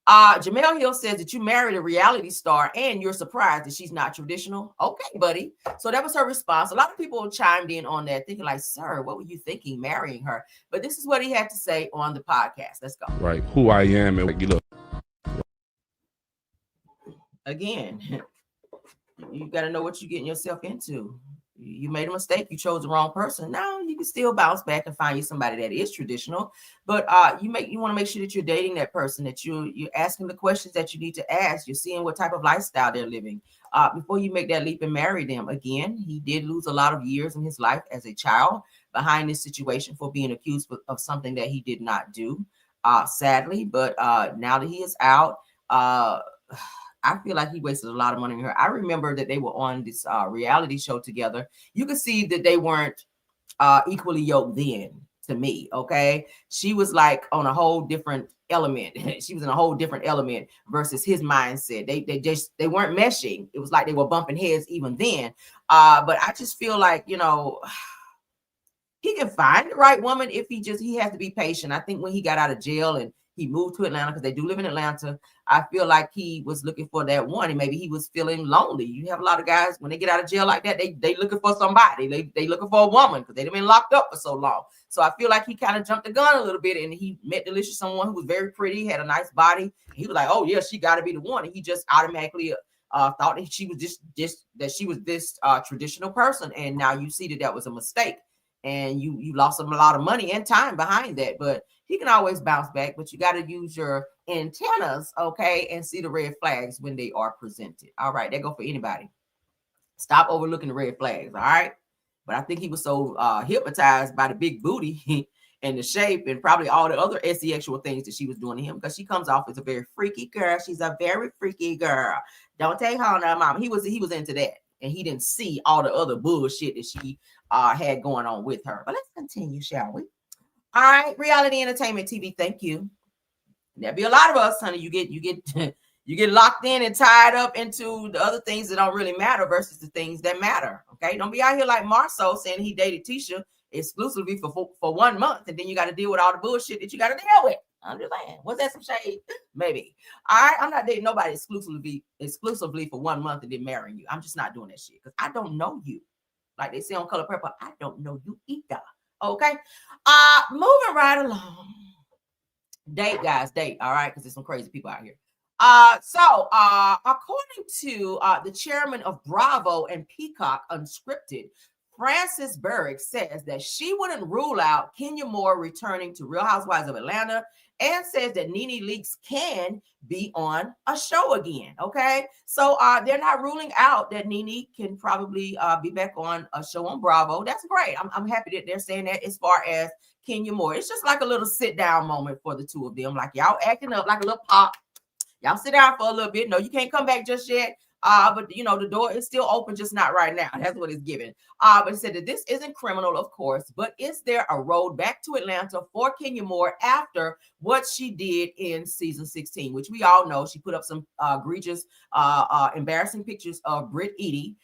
Jemele Hill says that you married a reality star and you're surprised that she's not traditional. Okay, buddy. So that was her response. A lot of people chimed in on that thinking like, sir, what were you thinking marrying her? But this is what he had to say on the podcast. Let's go. Right. Who I am and like, you look. Again, you got to know what you're getting yourself into. You made a mistake. You chose the wrong person. Now you can still bounce back and find you somebody that is traditional. But you want to make sure that you're dating that person, that you're asking the questions that you need to ask. You're seeing what type of lifestyle they're living before you make that leap and marry them. Again, he did lose a lot of years in his life as a child behind this situation for being accused of something that he did not do, sadly. But now that he is out, I feel like he wasted a lot of money on her. I remember that they were on this reality show together. You could see that they weren't equally yoked then, to me. Okay, she was like on a whole different element. She was in a whole different element versus his mindset. They weren't meshing. It was like they were bumping heads even then. But I just feel like, you know, he can find the right woman if he has to be patient. I think when he got out of jail and he moved to Atlanta, because they do live in Atlanta, I feel like he was looking for that one, and maybe he was feeling lonely. You have a lot of guys when they get out of jail like that, they looking for somebody. They looking for a woman because they've been locked up for so long. So I feel like he kind of jumped the gun a little bit, and he met Delicious, someone who was very pretty, had a nice body. He was like, oh yeah, she got to be the one, and he just automatically thought that she was this traditional person, and now you see that was a mistake. And you lost him a lot of money and time behind that, but he can always bounce back. But you got to use your antennas, okay, and see the red flags when they are presented. All right, that go for anybody. Stop overlooking the red flags, all right? But I think he was so hypnotized by the big booty and the shape and probably all the other sexual things that she was doing to him, because she comes off as a very freaky girl. She's a very freaky girl. Don't take her on that, mom. He was into that. And he didn't see all the other bullshit that she had going on with her. But let's continue, shall we? All right, reality entertainment TV. Thank you. There'll be a lot of us, honey. You get locked in and tied up into the other things that don't really matter versus the things that matter. Okay, don't be out here like Marceau saying he dated Tisha exclusively for 1 month, and then you got to deal with all the bullshit that you got to deal with. I'm just saying, was that some shade? Maybe. All right, I'm not dating nobody exclusively for 1 month and then marrying you. I'm just not doing that shit because I don't know you. Like they say on Color Purple, I don't know you either. Okay. Moving right along. Date, guys, date. All right, because there's some crazy people out here. So according to the chairman of Bravo and Peacock Unscripted, Frances Berg says that she wouldn't rule out Kenya Moore returning to Real Housewives of Atlanta, and says that Nene Leakes can be on a show again. Okay, so they're not ruling out that Nene can probably be back on a show on Bravo. That's great. I'm happy that they're saying that. As far as Kenya Moore, it's just like a little sit down moment for the two of them. Like, y'all acting up like a little pop. Y'all sit down for a little bit. No, you can't come back just yet. But you know, the door is still open, just not right now. That's what it's given. But it said that this isn't criminal, of course, but is there a road back to Atlanta for Kenya Moore after what she did in season 16, which we all know she put up some egregious, embarrassing pictures of Britt Eady,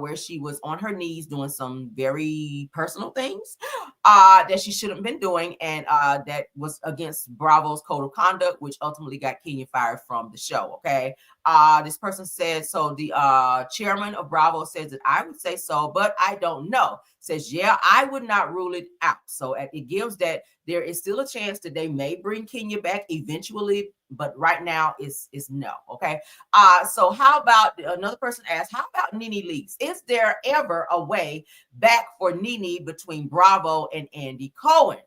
where she was on her knees doing some very personal things that she shouldn't have been doing, and that was against Bravo's code of conduct, which ultimately got Kenya fired from the show. Okay, this person says, so the chairman of Bravo says that I would say so, but I don't know. Says, yeah, I would not rule it out. So it gives that there is still a chance that they may bring Kenya back eventually, but right now it's no. Okay. So how about, another person asked, how about Nene Leakes? Is there ever a way back for Nene between Bravo and Andy Cohen?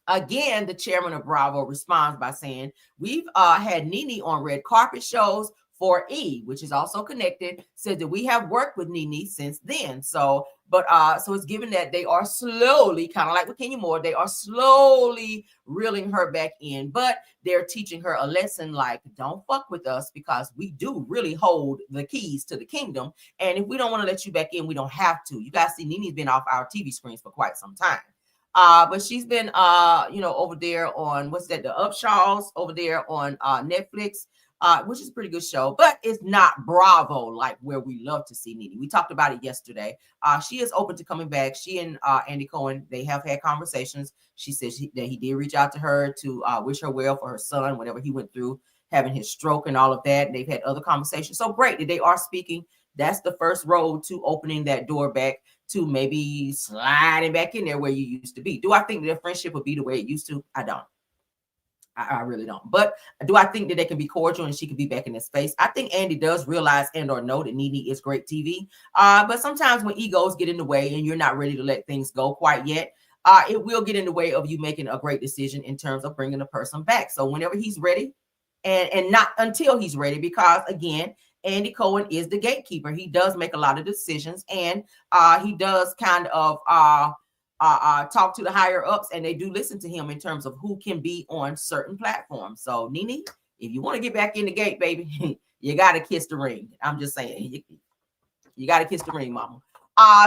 Again, the chairman of Bravo responds by saying, we've had Nene on red carpet shows for E, which is also connected, said that we have worked with Nene since then. So it's given that they are slowly, kind of like with Kenya Moore, they are slowly reeling her back in, but they're teaching her a lesson like, don't fuck with us, because we do really hold the keys to the kingdom. And if we don't want to let you back in, we don't have to. You guys see, Nene's been off our TV screens for quite some time. But she's been, over there on, what's that? The Upshaws over there on Netflix, which is a pretty good show, but it's not Bravo like where we love to see Nene. We talked about it yesterday. She is open to coming back. She and Andy Cohen, they have had conversations. She says that he did reach out to her to wish her well for her son, whatever he went through, having his stroke and all of that. And they've had other conversations. So great that they are speaking. That's the first road to opening that door back to maybe sliding back in there where you used to be. Do I think that their friendship will be the way it used to? I don't. I really don't. But do I think that they can be cordial and she can be back in this space? I think Andy does realize and or know that Nene is great TV. But sometimes when egos get in the way and you're not ready to let things go quite yet, it will get in the way of you making a great decision in terms of bringing a person back. So whenever he's ready, and not until he's ready, because again, Andy Cohen is the gatekeeper. He does make a lot of decisions, and he does kind of talk to the higher ups, and they do listen to him in terms of who can be on certain platforms. So Nene, if you want to get back in the gate, baby, you got to kiss the ring. I'm just saying, you got to kiss the ring, mama.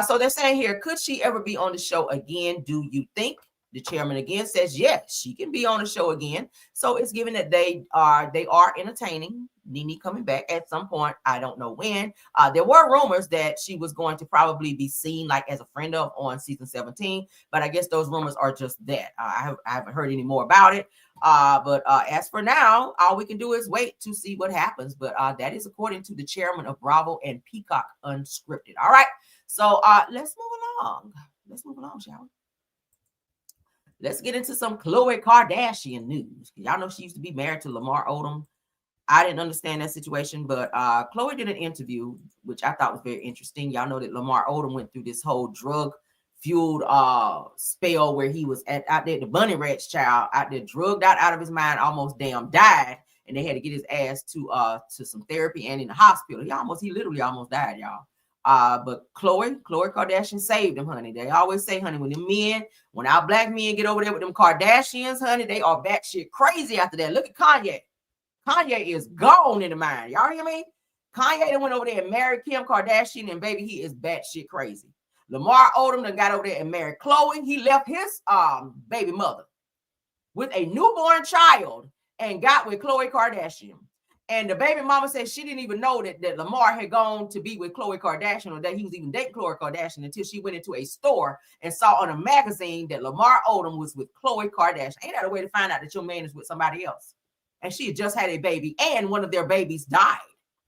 So they're saying here, could she ever be on the show again? Do you think? The chairman again says, yes, she can be on the show again. So it's given that they are entertaining Nene coming back at some point. I don't know when. There were rumors that she was going to probably be seen like as a friend of on season 17, but I guess those rumors are just that. I haven't heard any more about it. But as for now, all we can do is wait to see what happens. But that is according to the chairman of Bravo and Peacock Unscripted. All right. So let's move along. Let's move along, shall we? Let's get into some Khloe Kardashian news. Y'all know she used to be married to Lamar Odom. I didn't understand that situation, but Khloe did an interview, which I thought was very interesting. Y'all know that Lamar Odom went through this whole drug-fueled spell where he was out there, the Bunny Ranch child, out there drugged out of his mind, almost damn died, and they had to get his ass to some therapy and in the hospital. He literally almost died, y'all. But Khloe Kardashian saved him, honey. They always say, honey, when our black men get over there with them Kardashians, honey, they are batshit crazy after that. Look at Kanye. Kanye is gone in the mind. Y'all hear me? Kanye went over there and married Kim Kardashian, and baby, he is batshit crazy. Lamar Odom done got over there and married Khloe. He left his baby mother with a newborn child and got with Khloe Kardashian. And the baby mama said she didn't even know that Lamar had gone to be with Khloe Kardashian, or that he was even dating Khloe Kardashian, until she went into a store and saw on a magazine that Lamar Odom was with Khloe Kardashian. Ain't that a way to find out that your man is with somebody else? And she had just had a baby, and one of their babies died.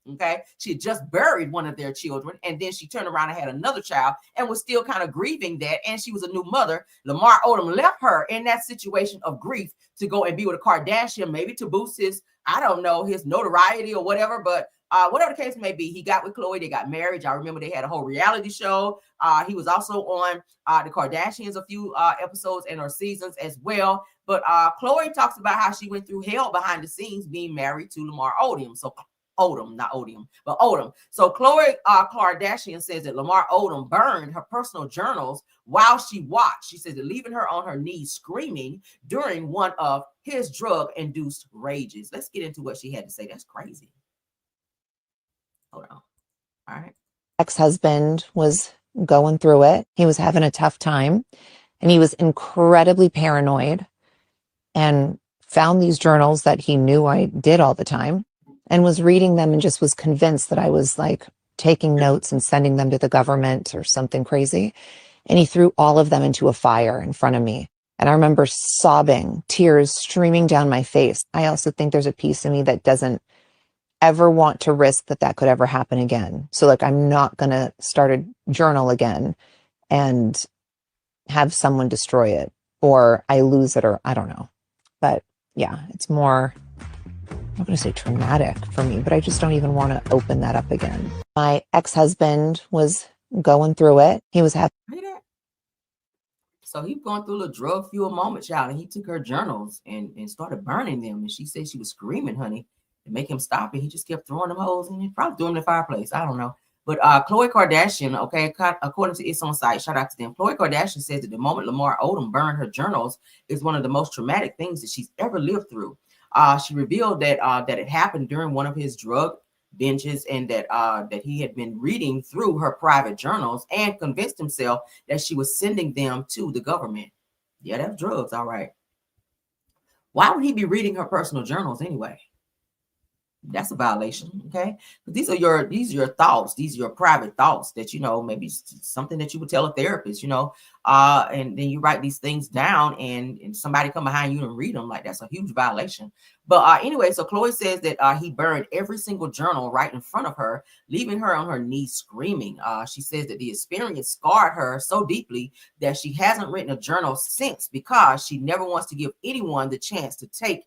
Okay. She had just buried one of their children, and then she turned around and had another child and was still kind of grieving that. And she was a new mother. Lamar Odom left her in that situation of grief to go and be with a Kardashian, maybe to boost his, I don't know, his notoriety or whatever. But whatever the case may be, he got with Khloe. They got married. I remember they had a whole reality show. He was also on the Kardashians a few episodes and or seasons as well. But Khloe talks about how she went through hell behind the scenes being married to Lamar Odom. So not Odom, but Odom. So Khloe Kardashian says that Lamar Odom burned her personal journals while she watched. She says that leaving her on her knees screaming during one of his drug-induced rages. Let's get into what she had to say. That's crazy. Hold on. All right. Ex-husband was going through it. He was having a tough time, and he was incredibly paranoid and found these journals that he knew I did all the time and was reading them and just was convinced that I was like taking notes and sending them to the government or something crazy. And he threw all of them into a fire in front of me. And I remember sobbing, tears streaming down my face. I also think there's a piece of me that doesn't ever want to risk that could ever happen again. So like, I'm not going to start a journal again and have someone destroy it, or I lose it, or I don't know. But yeah, it's more, I'm not going to say traumatic for me, but I just don't even want to open that up again. My ex-husband was going through it. He was having. So he was going through a little drug fuel moment, child, and he took her journals and started burning them. And she said she was screaming, honey, to make him stop it. He just kept throwing them holes and he probably threw them in the fireplace. I don't know. But Khloe Kardashian, okay, according to its own site, shout out to them. Khloe Kardashian says that the moment Lamar Odom burned her journals is one of the most traumatic things that she's ever lived through. She revealed that that it happened during one of his drug binges, and that he had been reading through her private journals and convinced himself that she was sending them to the government. Yeah, that's drugs, all right. Why would he be reading her personal journals anyway? That's a violation. Okay. But these are your thoughts. These are your private thoughts that, maybe something that you would tell a therapist, and then you write these things down and somebody come behind you and read them. Like, that's a huge violation. But anyway, so Khloe says that he burned every single journal right in front of her, leaving her on her knees screaming. She says that the experience scarred her so deeply that she hasn't written a journal since, because she never wants to give anyone the chance to take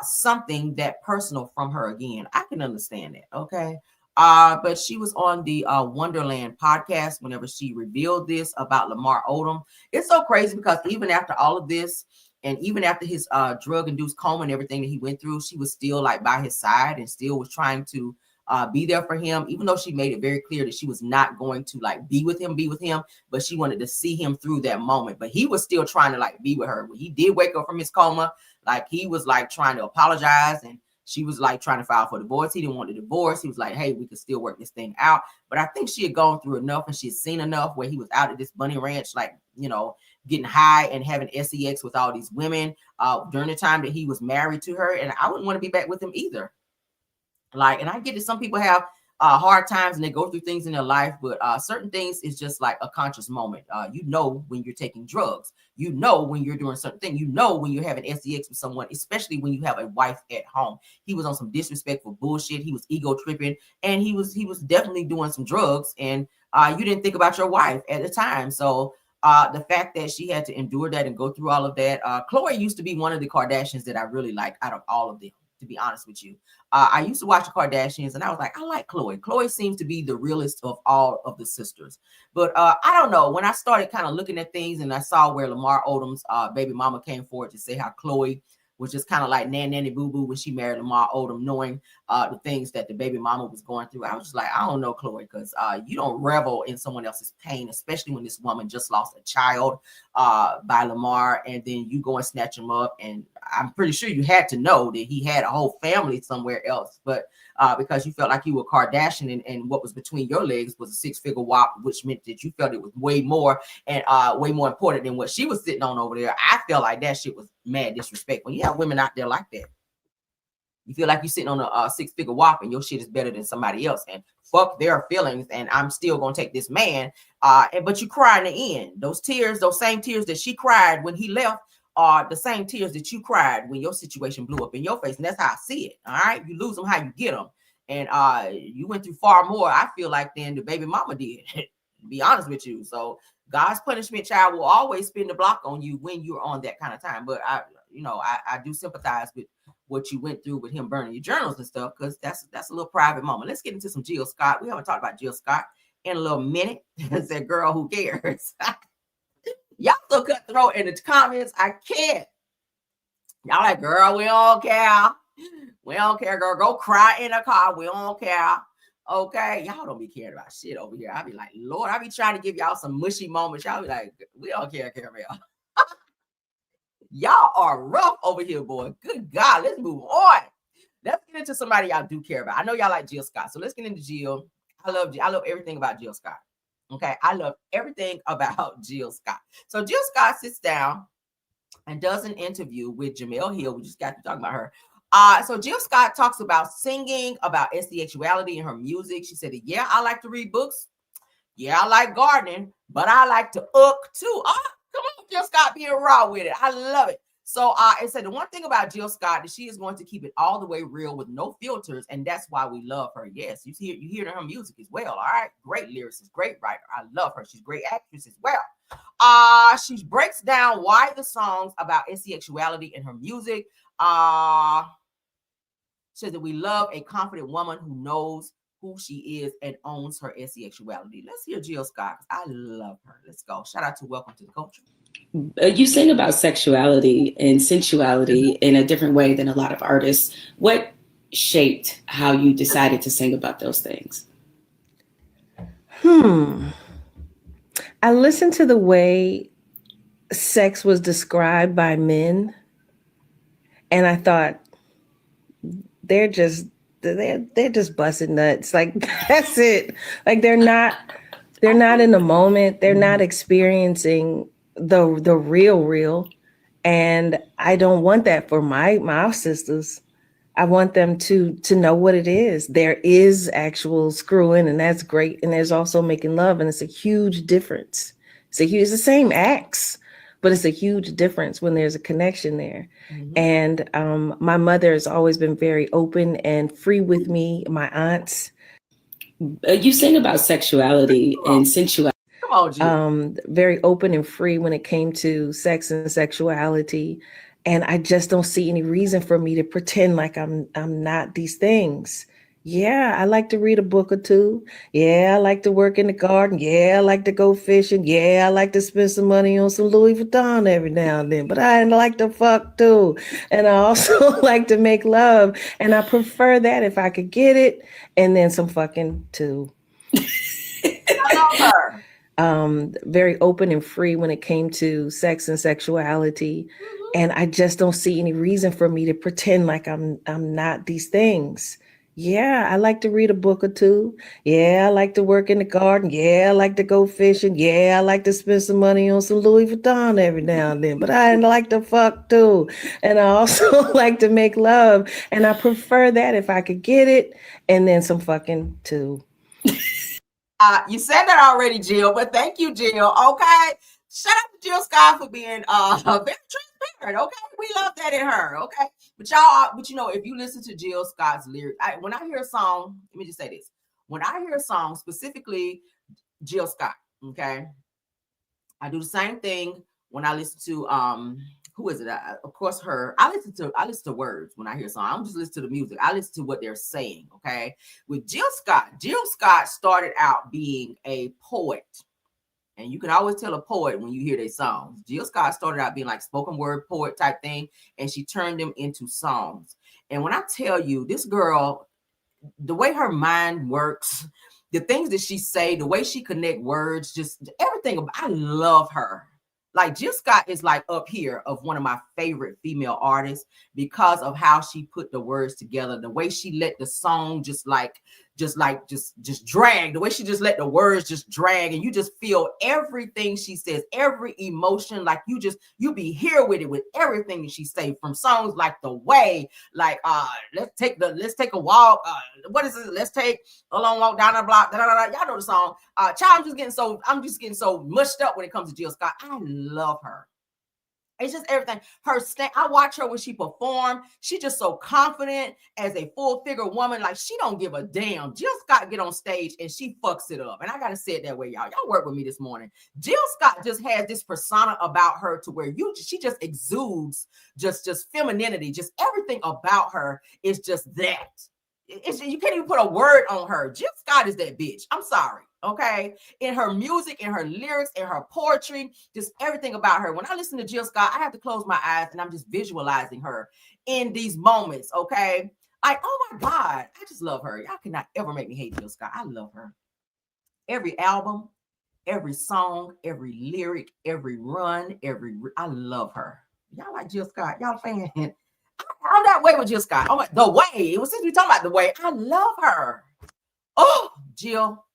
something that personal from her again. I can understand that. Okay. But she was on the Wonderland podcast whenever she revealed this about Lamar Odom. It's so crazy because even after all of this, and even after his drug-induced coma and everything that he went through, she was still like by his side and still was trying to be there for him, even though she made it very clear that she was not going to like be with him, but she wanted to see him through that moment. But he was still trying to like be with her. When he did wake up from his coma, like he was like trying to apologize, and she was like trying to file for divorce. He didn't want a divorce. He was like, hey, we could still work this thing out. But I think she had gone through enough and she had seen enough where he was out at this bunny ranch, like, getting high and having sex with all these women during the time that he was married to her. And I wouldn't want to be back with him either. Like, and I get that some people have hard times and they go through things in their life, but certain things is just like a conscious moment. When you're taking drugs, when you're doing certain things, when you're having sex with someone, especially when you have a wife at home. He was on some disrespectful bullshit. He was ego tripping, and he was definitely doing some drugs, and you didn't think about your wife at the time. So the fact that she had to endure that and go through all of that. Khloe used to be one of the Kardashians that I really like out of all of them, to be honest with you. I used to watch the Kardashians and I was like, I like Khloe. Khloe seems to be the realest of all of the sisters. But I don't know. When I started kind of looking at things and I saw where Lamar Odom's baby mama came forward to say how Khloe was just kind of like nanny boo boo when she married Lamar Odom, knowing the things that the baby mama was going through. I was just like, I don't know, Khloe, because you don't revel in someone else's pain, especially when this woman just lost a child by Lamar, and then you go and snatch him up. And I'm pretty sure you had to know that he had a whole family somewhere else, but because you felt like you were Kardashian, and what was between your legs was a 6-figure whop, which meant that you felt it was way more and way more important than what she was sitting on over there. I felt like that shit was mad disrespect. When you have women out there like that, you feel like you're sitting on a 6-figure whop and your shit is better than somebody else, and fuck their feelings, and I'm still gonna take this man. But you cry in the end. Those tears, those same tears that she cried when he left, are the same tears that you cried when your situation blew up in your face. And that's how I see it. All right. You lose them how you get them. And you went through far more, I feel like, than the baby mama did, to be honest with you. So God's punishment, child, will always spin the block on you when you're on that kind of time. But I do sympathize what you went through with him burning your journals and stuff, because that's a little private moment. Let's get into some Jill Scott. We haven't talked about Jill Scott in a little minute. It's that girl who cares. Y'all so cutthroat in the comments. I can't. Y'all like, girl, we don't care. We don't care, girl. Go cry in a car. We don't care. Okay. Y'all don't be caring about shit over here. I be like, Lord, I be trying to give y'all some mushy moments. Y'all be like, we don't care, Caramel. Y'all are rough over here, boy. Good God. Let's move on. Let's get into somebody y'all do care about. I know y'all like Jill Scott. So let's get into Jill. I love everything about Jill Scott. Okay. I love everything about Jill Scott. So Jill Scott sits down and does an interview with Jamel Hill. We just got to talk about her. So Jill Scott talks about singing, about asexuality in her music. She said, yeah, I like to read books. Yeah, I like gardening, but I like to too. Oh, come on, Jill Scott being raw with it. I love it. So it said the one thing about Jill Scott is she is going to keep it all the way real with no filters, and that's why we love her. Yes, you hear her music as well. All right, great lyricist, great writer. I love her. She's a great actress as well. She breaks down why the songs about asexuality in her music. Says that we love a confident woman who knows who she is and owns her asexuality. Let's hear Jill Scott. I love her. Let's go. Shout out to Welcome to the Culture. You sing about sexuality and sensuality in a different way than a lot of artists. What shaped how you decided to sing about those things? I listened to the way sex was described by men, and I thought, they're just busting nuts. Like, that's it. Like, they're not in the moment. They're not experiencing the real. And I don't want that for my sisters. I want them to know what it is. There is actual screwing, and that's great. And there's also making love, and it's a huge difference. It's the same acts, but it's a huge difference when there's a connection there. Mm-hmm. And my mother has always been very open and free with me, my aunts. You sing about sexuality and sensuality. Come on, Jill. Very open and free when it came to sex and sexuality. And I just don't see any reason for me to pretend like I'm not these things. Yeah, I like to read a book or two. Yeah, I like to work in the garden. Yeah, I like to go fishing. Yeah, I like to spend some money on some Louis Vuitton every now and then. But I like to fuck too. And I also like to make love. And I prefer that if I could get it. And then some fucking too. I love her. Very open and free when it came to sex and sexuality. Mm-hmm. And I just don't see any reason for me to pretend like I'm not these things. Yeah, I like to read a book or two. Yeah, I like to work in the garden. Yeah, I like to go fishing. Yeah, I like to spend some money on some Louis Vuitton every now and then. But I like to fuck too. And I also like to make love. And I prefer that if I could get it. And then some fucking too. You said that already, Jill, but thank you, Jill. Okay. Shout out to Jill Scott for being very transparent. Okay. We love that in her. Okay. But you know, if you listen to Jill Scott's lyrics, when I hear a song, let me just say this. When I hear a song, specifically Jill Scott, okay, I do the same thing when I listen to who is it? Of course, her. I listen to words when I hear a song. I don't just listen to the music. I listen to what they're saying. Okay. With Jill Scott started out being a poet. And you can always tell a poet when you hear their songs. Jill Scott started out being like spoken word poet type thing, and she turned them into songs. And when I tell you, this girl, the way her mind works, the things that she say, the way she connect words, just everything. I love her. Like Jill Scott is like up here of one of my favorite female artists because of how she put the words together, the way she let the song just drag, the way she just let the words just drag, and you just feel everything she says, every emotion, like you be here with it, with everything that she say, from songs like The Way, like let's take a walk, what is it? Let's take a long walk down the block. Y'all know the song. Child, I'm just getting so mushed up when it comes to Jill Scott. I love her. It's just everything. I watch her when she perform. She's just so confident as a full figure woman. Like she don't give a damn. Jill Scott get on stage and she fucks it up. And I gotta say it that way, y'all. Y'all work with me this morning. Jill Scott just has this persona about her to where she just exudes just femininity. Just everything about her is just that. You can't even put a word on her. Jill Scott is that bitch. I'm sorry. Okay, in her music, in her lyrics, in her poetry, just everything about her. When I listen to Jill Scott, I have to close my eyes and I'm just visualizing her in these moments. Okay, oh my God, I just love her. Y'all cannot ever make me hate Jill Scott. I love her. Every album, every song, every lyric, every run, I love her. Y'all like Jill Scott? Y'all a fan? I'm that way with Jill Scott. Oh my, the way. It was since we talking about the way. I love her. Oh, Jill.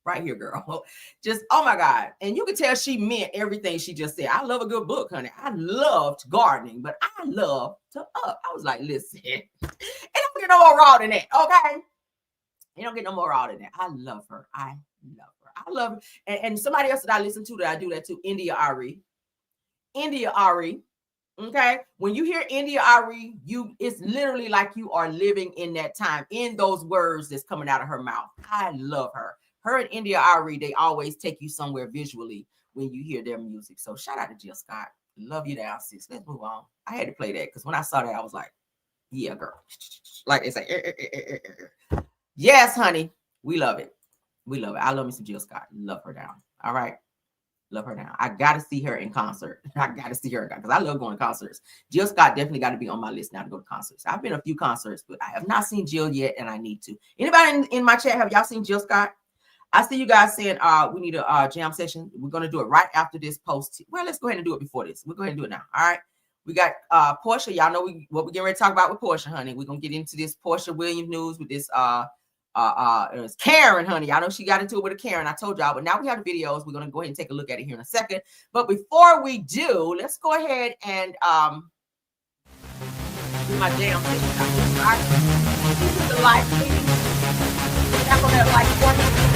Right here, girl. Just, oh my God. And you can tell she meant everything she just said. I love a good book, honey. I loved gardening, but I love to up. I was like, listen, it don't get no more raw than that, okay? You don't get no more raw than that. I love her. I love her. And somebody else that I listen to that I do that to, India Ari. Okay, when you hear India Ari, it's literally like you are living in that time, in those words that's coming out of her mouth. I love her. Her and India Ari, they always take you somewhere visually when you hear their music. So shout out to Jill Scott. Love you down, sis. Let's move on. I had to play that because when I saw that, I was like, yeah, girl. Like it's like, yes, honey. We love it. We love it. I love me some Jill Scott. Love her down. All right. Love her now. I got to see her in concert. I got to see her because I love going to concerts. Jill Scott definitely got to be on my list now to go to concerts. I've been to a few concerts, but I have not seen Jill yet, and I need to. Anybody in my chat, have y'all seen Jill Scott? I see you guys saying we need a jam session. We're going to do it right after this post. Well, let's go ahead and do it before this. We'll go ahead and do it now. All right. We got Portia. Y'all know what we're getting ready to talk about with Portia, honey. We're going to get into this Portia Williams news with this it was Karen, honey. Y'all know she got into it with a Karen. I told y'all, but now we have the videos. We're going to go ahead and take a look at it here in a second. But before we do, let's go ahead and do my damn thing. All right. This is the live feed. Tap on that like button.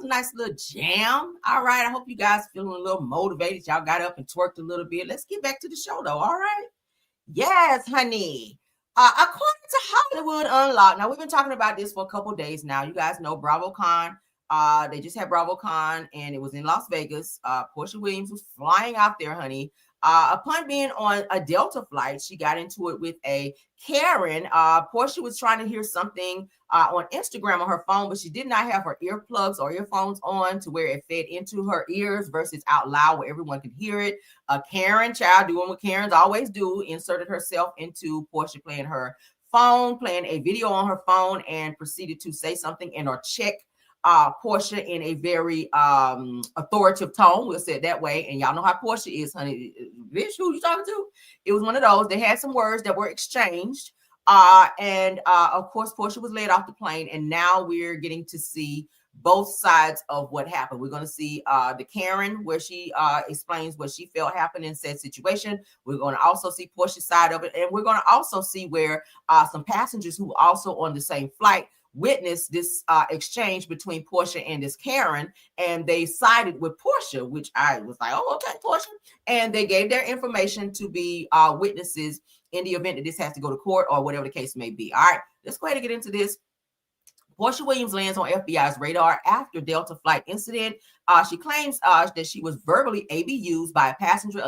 Nice little jam. All right. I hope you guys feeling a little motivated. Y'all got up and twerked a little bit. Let's get back to the show, though. All right. Yes, honey. According to Hollywood Unlocked. Now, we've been talking about this for a couple of days now. You guys know BravoCon. They just had BravoCon, and it was in Las Vegas. Portia Williams was flying out there, honey. Upon being on a Delta flight, she got into it with a Karen. Portia was trying to hear something on Instagram on her phone, but she did not have her earplugs or earphones on to where it fed into her ears versus out loud where everyone could hear it. Karen, child, doing what Karens always do, inserted herself into Portia playing her phone, playing a video on her phone, and proceeded to say something in or check Portia in a very authoritative tone. We'll say it that way. And y'all know how Portia is, honey. Bitch, who you talking to? It was one of those. They had some words that were exchanged. And of course, Portia was led off the plane. And now we're getting to see both sides of what happened. We're going to see the Karen, where she explains what she felt happened in said situation. We're going to also see Portia's side of it. And we're going to also see where some passengers who also on the same flight witnessed this exchange between Portia and this Karen, and they sided with Portia, which I was like, oh, okay, Portia. And they gave their information to be witnesses in the event that this has to go to court or whatever the case may be. All right, let's go ahead and get into this. Portia Williams lands on FBI's radar after Delta flight incident. She claims that she was verbally abused by a passenger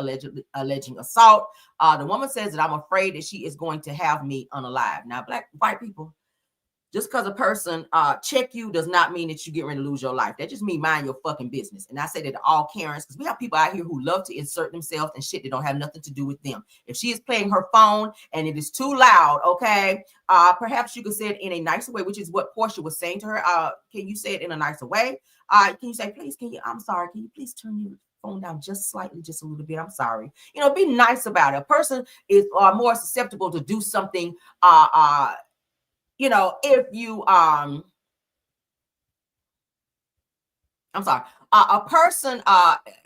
alleging assault. The woman says that I'm afraid that she is going to have me unalive. Now, white people, just because a person check you does not mean that you get ready to lose your life. That just means mind your fucking business. And I say that to all Karens, because we have people out here who love to insert themselves in shit that don't have nothing to do with them. If she is playing her phone and it is too loud, okay, perhaps you could say it in a nicer way, which is what Portia was saying to her. Can you say it in a nicer way? Can you say, please, I'm sorry, can you please turn your phone down just slightly, just a little bit? I'm sorry. You know, be nice about it. A person is more susceptible to do something you know, if you, I'm sorry, a person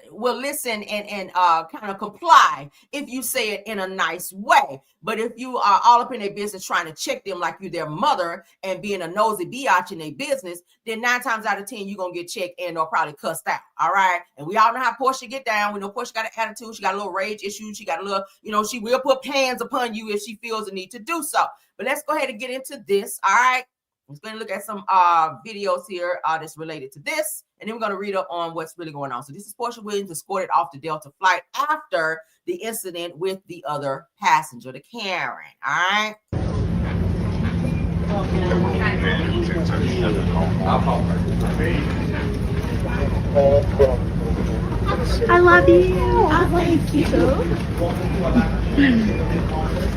will listen and kind of comply if you say it in a nice way. But if you are all up in their business trying to check them like you their mother and being a nosy biatch in their business, then 9 times out of 10, you're going to get checked and or probably cussed out. All right. And we all know how Portia get down. We know Portia got an attitude. She got a little rage issue. She got a little, you know, she will put hands upon you if she feels the need to do so. But let's go ahead and get into this. All right. Let's go ahead and look at some videos here that's related to this. And then we're going to read up on what's really going on. So this is Portia Williams escorted off the Delta flight after the incident with the other passenger, the Karen. All right. I love you. I thank you.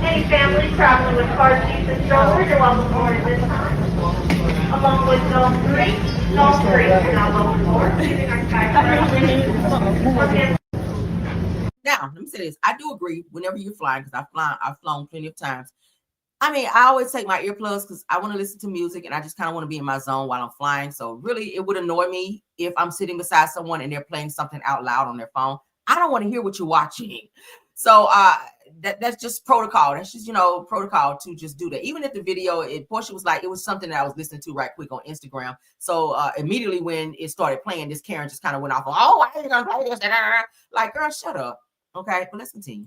Any families traveling with car seats and strollers are welcome aboard at this time. Along with Zone 3, are now welcome aboard. Using our sky. Now, let me say this. I do agree whenever you're flying, because I've flown plenty of times. I mean, I always take my earplugs because I want to listen to music and I just kind of want to be in my zone while I'm flying. So really, it would annoy me if I'm sitting beside someone and they're playing something out loud on their phone. I don't want to hear what you're watching. So that's just protocol. That's just, you know, protocol to just do that. Even if the video, Portia was like, it was something that I was listening to right quick on Instagram. So immediately when it started playing, this Karen just kind of went off. Oh, I ain't gonna play this. Like, girl, shut up. Okay, but let's continue.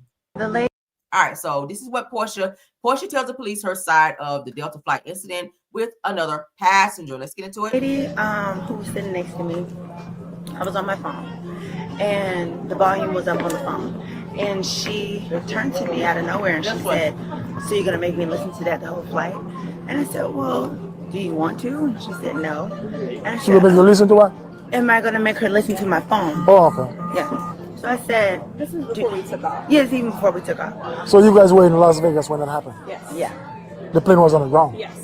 All right, so this is what Portia tells the police her side of the Delta flight incident with another passenger. Let's get into it. Lady who was sitting next to me, I was on my phone, and the volume was up on the phone. And she turned to me out of nowhere and she said, so you're going to make me listen to that the whole flight? And I said, well, do you want to? And she said, no. And I said, you make you listen to what? Am I going to make her listen to my phone? Oh, okay. Yeah. So I said, this is before we took off. Yes, even before we took off. So you guys were in Las Vegas when that happened? Yes. Yeah. The plane was on the ground? Yes.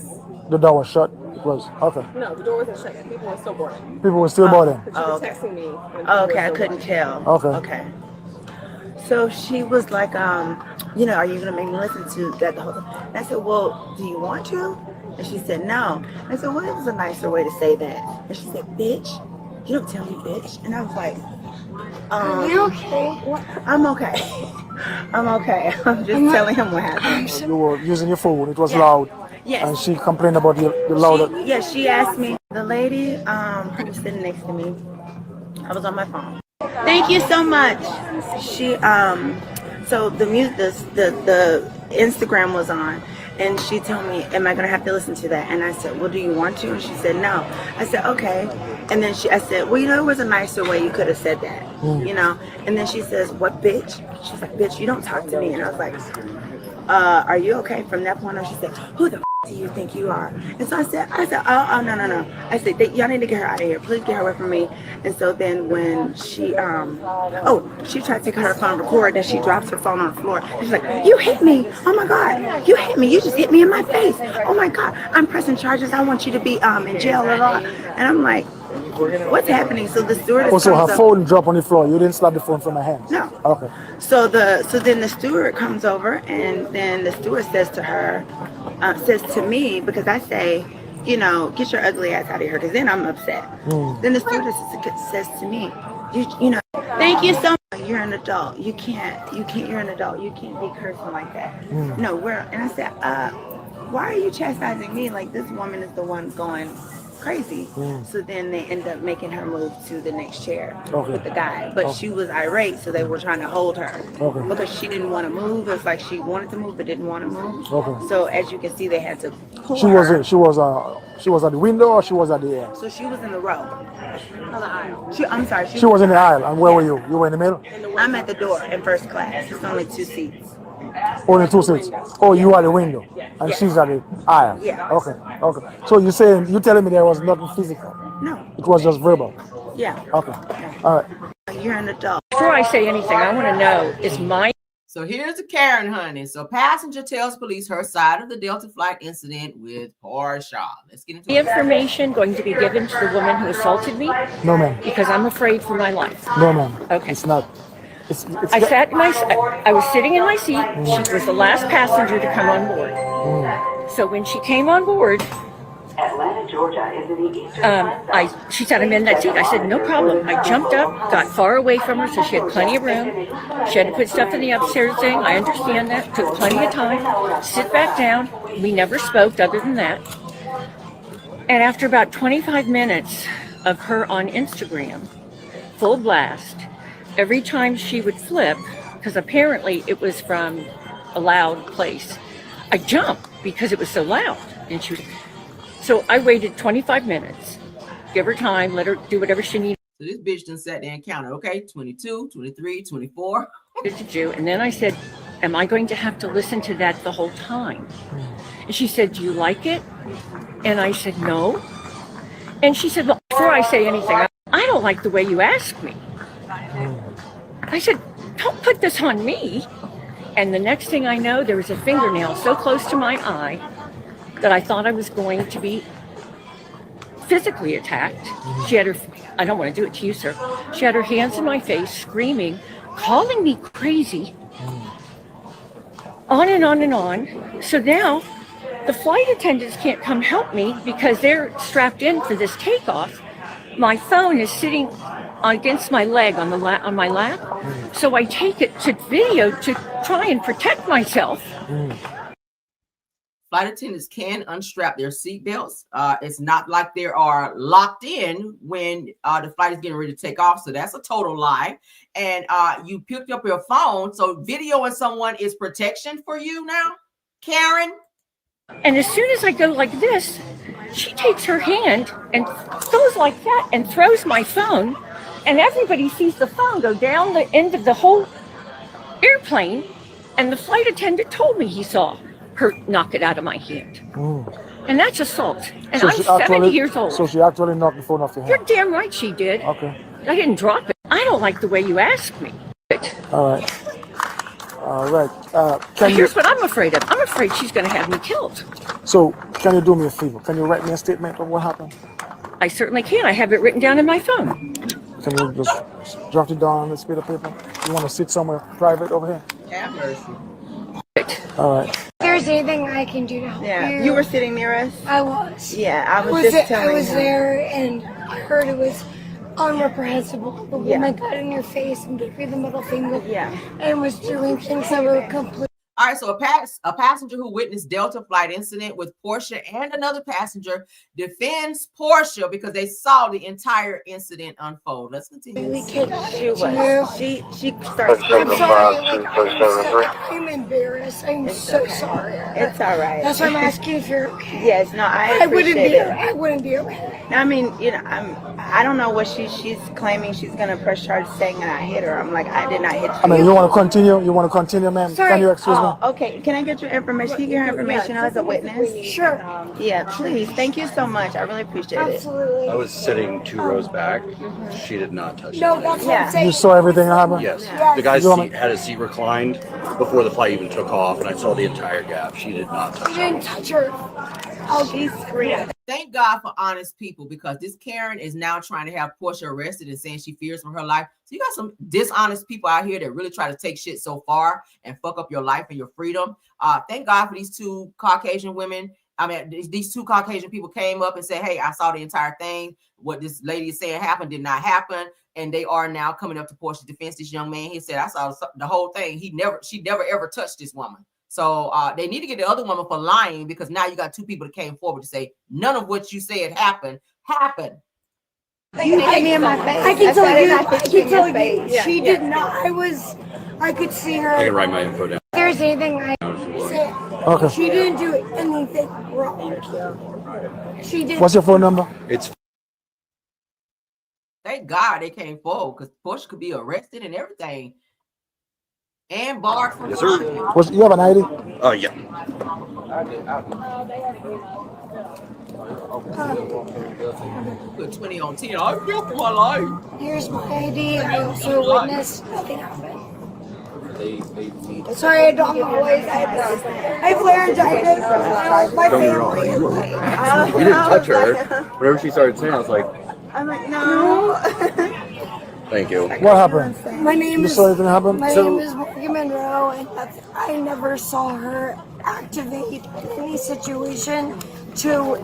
The door was shut? It was, okay. No, the door wasn't shut yet. People were still boarding. People were still boarding? Oh, okay. Texting me. Okay, I couldn't tell. Okay. Okay. So she was like, you know, are you going to make me listen to that the whole time? And I said, well, do you want to? And she said, no. I said, well, it was a nicer way to say that. And she said, bitch, you don't tell me bitch. And I was like, are you okay? I'm okay. I'm okay. I'm just telling him what happened. You were using your phone. It was Yeah. loud. Yes. And she complained about the louder. She asked me. The lady who was sitting next to me, I was on my phone. Thank you so much. She so the music, the Instagram was on, and she told me, am I gonna have to listen to that? And I said, well, do you want to? And she said, no. I said, okay. And then I said, well, there was a nicer way you could have said that, And then she says, what, bitch? She's like, bitch, you don't talk to me. And I was like, are you okay? From that point on, she said, who the do you think you are? And so I said, oh, no. I said, y'all need to get her out of here. Please get her away from me. And so then when she, she tried to take her phone and record, then she drops her phone on the floor. She's like, you hit me. Oh my God. You hit me. You just hit me in my face. Oh my God. I'm pressing charges. I want you to be in jail. And I'm like, what's happening? So the stewardess Also, her comes phone dropped on the floor. You didn't slap the phone from her hands? No. Okay. So then the steward comes over, and then the steward says to her, says to me, because I say, get your ugly ass out of here, because then I'm upset. Then the stewardess says to me, you know, thank you so much. You're an adult. You can't. You're an adult. You can't be cursing like that. No, and I said, why are you chastising me? Like, this woman is the one going crazy. So then they end up making her move to the next chair with the guy. But she was irate, so they were trying to hold her because she didn't want to move. It's like she wanted to move but didn't want to move. So as you can see, they had to pull her. She was at the window, or she was at the end? So she was in the row. I'm sorry. She was in the aisle. And where were you? You were in the middle? I'm at the door in first class. It's only 2 seats. Only 2 seats. Oh, you are the window, and she's at the aisle. Yeah. Okay. So you telling me there was nothing physical? No. It was just verbal. Yeah. Okay. All right. You're an adult. Before I say anything, I want to know, is my... So here's the Karen, honey. So passenger tells police her side of the Delta flight incident with Porsche. Let's get into the information going to be given to the woman who assaulted me? No, ma'am. Because I'm afraid for my life. No, ma'am. Okay. It's not. I was sitting in my seat. She was the last passenger to come on board. So when she came on board, Atlanta, Georgia is in the eastern she said, I'm in that seat. I said, no problem. I jumped up, got far away from her, so she had plenty of room. She had to put stuff in the upstairs thing. I understand that. Took plenty of time. Sit back down. We never spoke other than that. And after about 25 minutes of her on Instagram, full blast, every time she would flip, because apparently it was from a loud place, I jumped because it was so loud. And so I waited 25 minutes, give her time, let her do whatever she needed. So this bitch done sat there and counted, okay? 22, 23, 24. To do. And then I said, am I going to have to listen to that the whole time? And she said, do you like it? And I said, no. And she said, well, before I say anything, I don't like the way you ask me. I said, don't put this on me. And the next thing I know, there was a fingernail so close to my eye that I thought I was going to be physically attacked. She had I don't want to do it to you, sir. She had her hands in my face, screaming, calling me crazy, on and on and on. So now the flight attendants can't come help me because they're strapped in for this takeoff. My phone is sitting against my leg on my lap. So I take it to video to try and protect myself. Flight attendants can unstrap their seatbelts. It's not like they are locked in when the flight is getting ready to take off. So that's a total lie. And you picked up your phone. So videoing someone is protection for you now, Karen? And as soon as I go like this, she takes her hand and goes like that and throws my phone. And everybody sees the phone go down the end of the whole airplane. And the flight attendant told me he saw her knock it out of my hand. And that's assault. And so I'm 70 years old. So she actually knocked the phone off your hand? You're damn right she did. Okay. I didn't drop it. I don't like the way you asked me. All right. Here's what I'm afraid of. I'm afraid she's going to have me killed. So can you do me a favor? Can you write me a statement of what happened? I certainly can. I have it written down in my phone. Can you just jot it down on this bit of paper? You want to sit somewhere private over here? Have mercy. All right. If there's anything I can do to help you. You were sitting near us? I was. Yeah, I was just telling I was him. there and I heard it was unreprehensible. The woman got in your face and gave you the middle finger. Yeah. And was doing things that were completely. All right, so a passenger who witnessed Delta flight incident with Portia and another passenger defends Portia because they saw the entire incident unfold. Let's continue. She starts screaming. I'm embarrassed. I'm so sorry. It's all right. That's why I'm asking if you're okay. Yes, no, I wouldn't appreciate be. it. I wouldn't be okay. I mean, you know, I don't know what she's claiming. She's gonna press charges saying that I hit her. I'm like, I did not hit you. I mean, you want to continue? You want to continue, ma'am? Sorry. Can you excuse me? Okay. Can I get your information? Can you get your information as a witness? Sure. Yeah, please. Thank you so much. I really appreciate it. Absolutely. I was sitting 2 rows back. She did not touch No, me. that's what I'm saying. You saw everything happen? Yes. Yes. The guy's You wanna- seat had his seat reclined before the flight even took off, and I saw the entire gap. She did not touch You me. didn't touch her. Oh, she's screaming. Thank God for honest people, because this Karen is now trying to have Portia arrested and saying she fears for her life. So you got some dishonest people out here that really try to take shit so far and fuck up your life and your freedom. Thank God for these 2 Caucasian women. I mean, these 2 Caucasian people came up and said, hey, I saw the entire thing. What this lady is saying happened did not happen. And they are now coming up to Portia's defense. This young man, he said, I saw the whole thing. She never ever touched this woman. So they need to get the other woman for lying, because now you got 2 people that came forward to say none of what you said happened. You hit me in my face. I can tell you, she did not. I could see her. I can write my info down. If there's anything I said, Okay. she didn't do anything wrong. She did. What's your phone number? It's Thank God they came forward, because Portia could be arrested and everything. And barred from Yes, sir. You have an ID? Yeah. Put 20 on 10. I feel for my life. Here's my ID. I also witnessed nothing happened. Sorry, I don't always. I have laryngitis. My Don't get me wrong. family. You didn't touch her. Whenever she started saying, I was like, I'm like, no. thank you. What happened? My name You is. saw anything happen? My name is Morgan Monroe, and I never saw her activate any situation to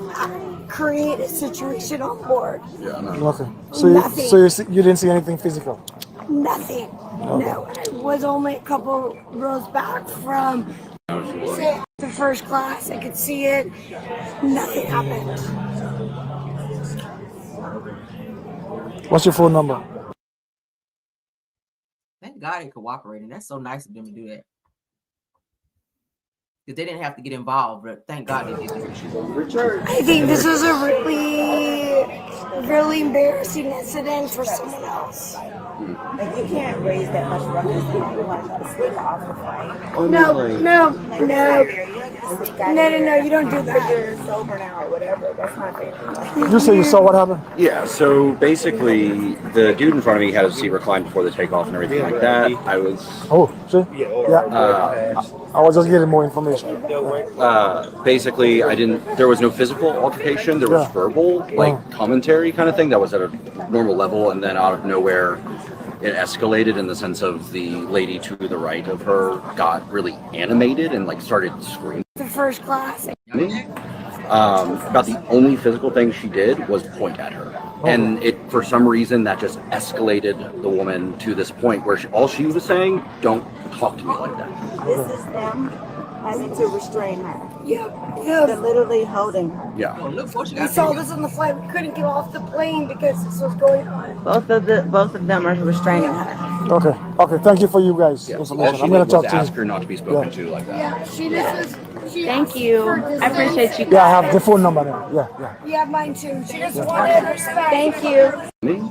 create a situation on board. Yeah, no. Okay. Nothing. So you didn't see anything physical? Nothing. No, I was only a couple rows back from the first class. I could see it. Nothing happened. What's your phone number? Thank God they cooperating. That's so nice of them to do that. Because they didn't have to get involved, but thank God they did this. I think this was a really embarrassing incident for someone else. Like, you can't raise that much ruckus if you want to sneak off the flight. No, you don't do that. You're sober now or whatever. That's not fair. You say you saw what happened? Yeah, so basically, the dude in front of me had his seat reclined before the takeoff and everything like that. I was... Oh, see? Yeah. I was just getting more information. Basically, there was no physical altercation. There was verbal, like, commentary kind of thing that was at a normal level, and then out of nowhere, it escalated in the sense of the lady to the right of her got really animated and, like, started screaming. The first class. About the only physical thing she did was point at her. And for some reason, that just escalated the woman to this point where all she was saying, don't talk to me like that. This is them having to restrain her. Yeah. They're literally holding her. Yeah. We saw this on the flight. We couldn't get off the plane because this was going on. Both of them are restraining her. Okay. Thank you for you guys. All Information. she I'm did gonna was talk to ask you. her not to be spoken to like that. Yeah, she Thank you. I appreciate you. Yeah, I have the phone number now. Yeah. Yeah, mine too. She just wanted respect. Thank you. Me?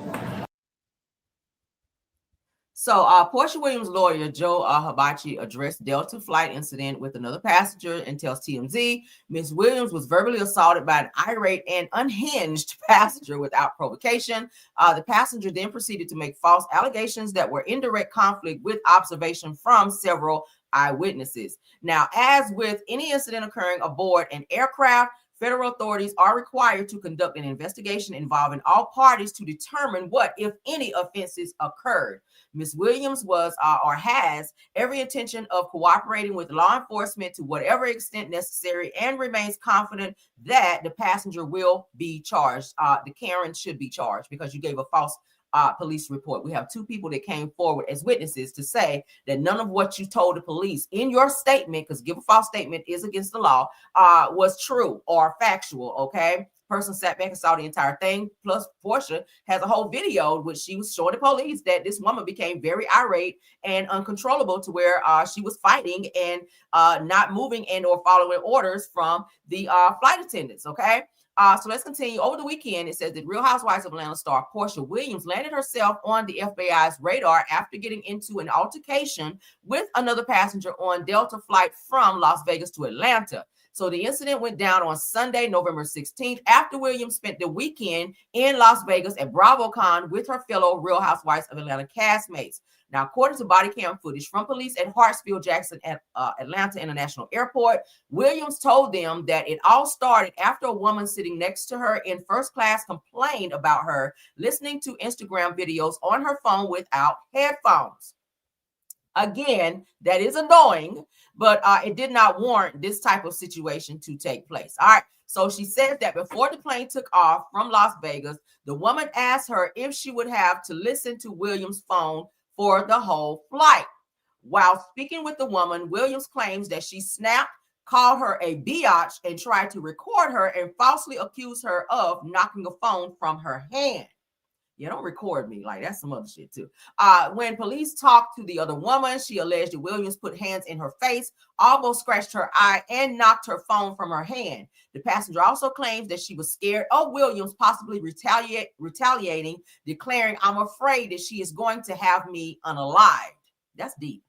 So Portia Williams' lawyer, Joe Hibachi, addressed Delta flight incident with another passenger and tells TMZ Ms. Williams was verbally assaulted by an irate and unhinged passenger without provocation. The passenger then proceeded to make false allegations that were in direct conflict with observation from several eyewitnesses. Now, as with any incident occurring aboard an aircraft, federal authorities are required to conduct an investigation involving all parties to determine what, if any, offenses occurred. Ms. Williams was or has every intention of cooperating with law enforcement to whatever extent necessary and remains confident that the passenger will be charged. The Karen should be charged because you gave a false police report. We have 2 people that came forward as witnesses to say that none of what you told the police in your statement, because give a false statement is against the law, was true or factual. Okay. Person sat back and saw the entire thing. Plus, Portia has a whole video which she was showing the police that this woman became very irate and uncontrollable to where she was fighting and not moving and or following orders from the flight attendants. Okay. So let's continue. Over the weekend, it says that Real Housewives of Atlanta star Portia Williams landed herself on the FBI's radar after getting into an altercation with another passenger on Delta flight from Las Vegas to Atlanta. So the incident went down on Sunday, November 16th, after Williams spent the weekend in Las Vegas at BravoCon with her fellow Real Housewives of Atlanta castmates. Now, according to body cam footage from police at Hartsfield-Jackson at Atlanta International Airport, Williams told them that it all started after a woman sitting next to her in first class complained about her listening to Instagram videos on her phone without headphones. Again, that is annoying, but it did not warrant this type of situation to take place. All right. So she said that before the plane took off from Las Vegas, the woman asked her if she would have to listen to Williams' phone for the whole flight. While speaking with the woman, Williams claims that she snapped, called her a biatch, and tried to record her and falsely accused her of knocking a phone from her hand. Yeah, don't record me. Like, that's some other shit too. When police talked to the other woman, she alleged that Williams put hands in her face, almost scratched her eye, and knocked her phone from her hand. The passenger also claims that she was scared of Williams possibly retaliating, declaring, "I'm afraid that she is going to have me unalived." That's deep.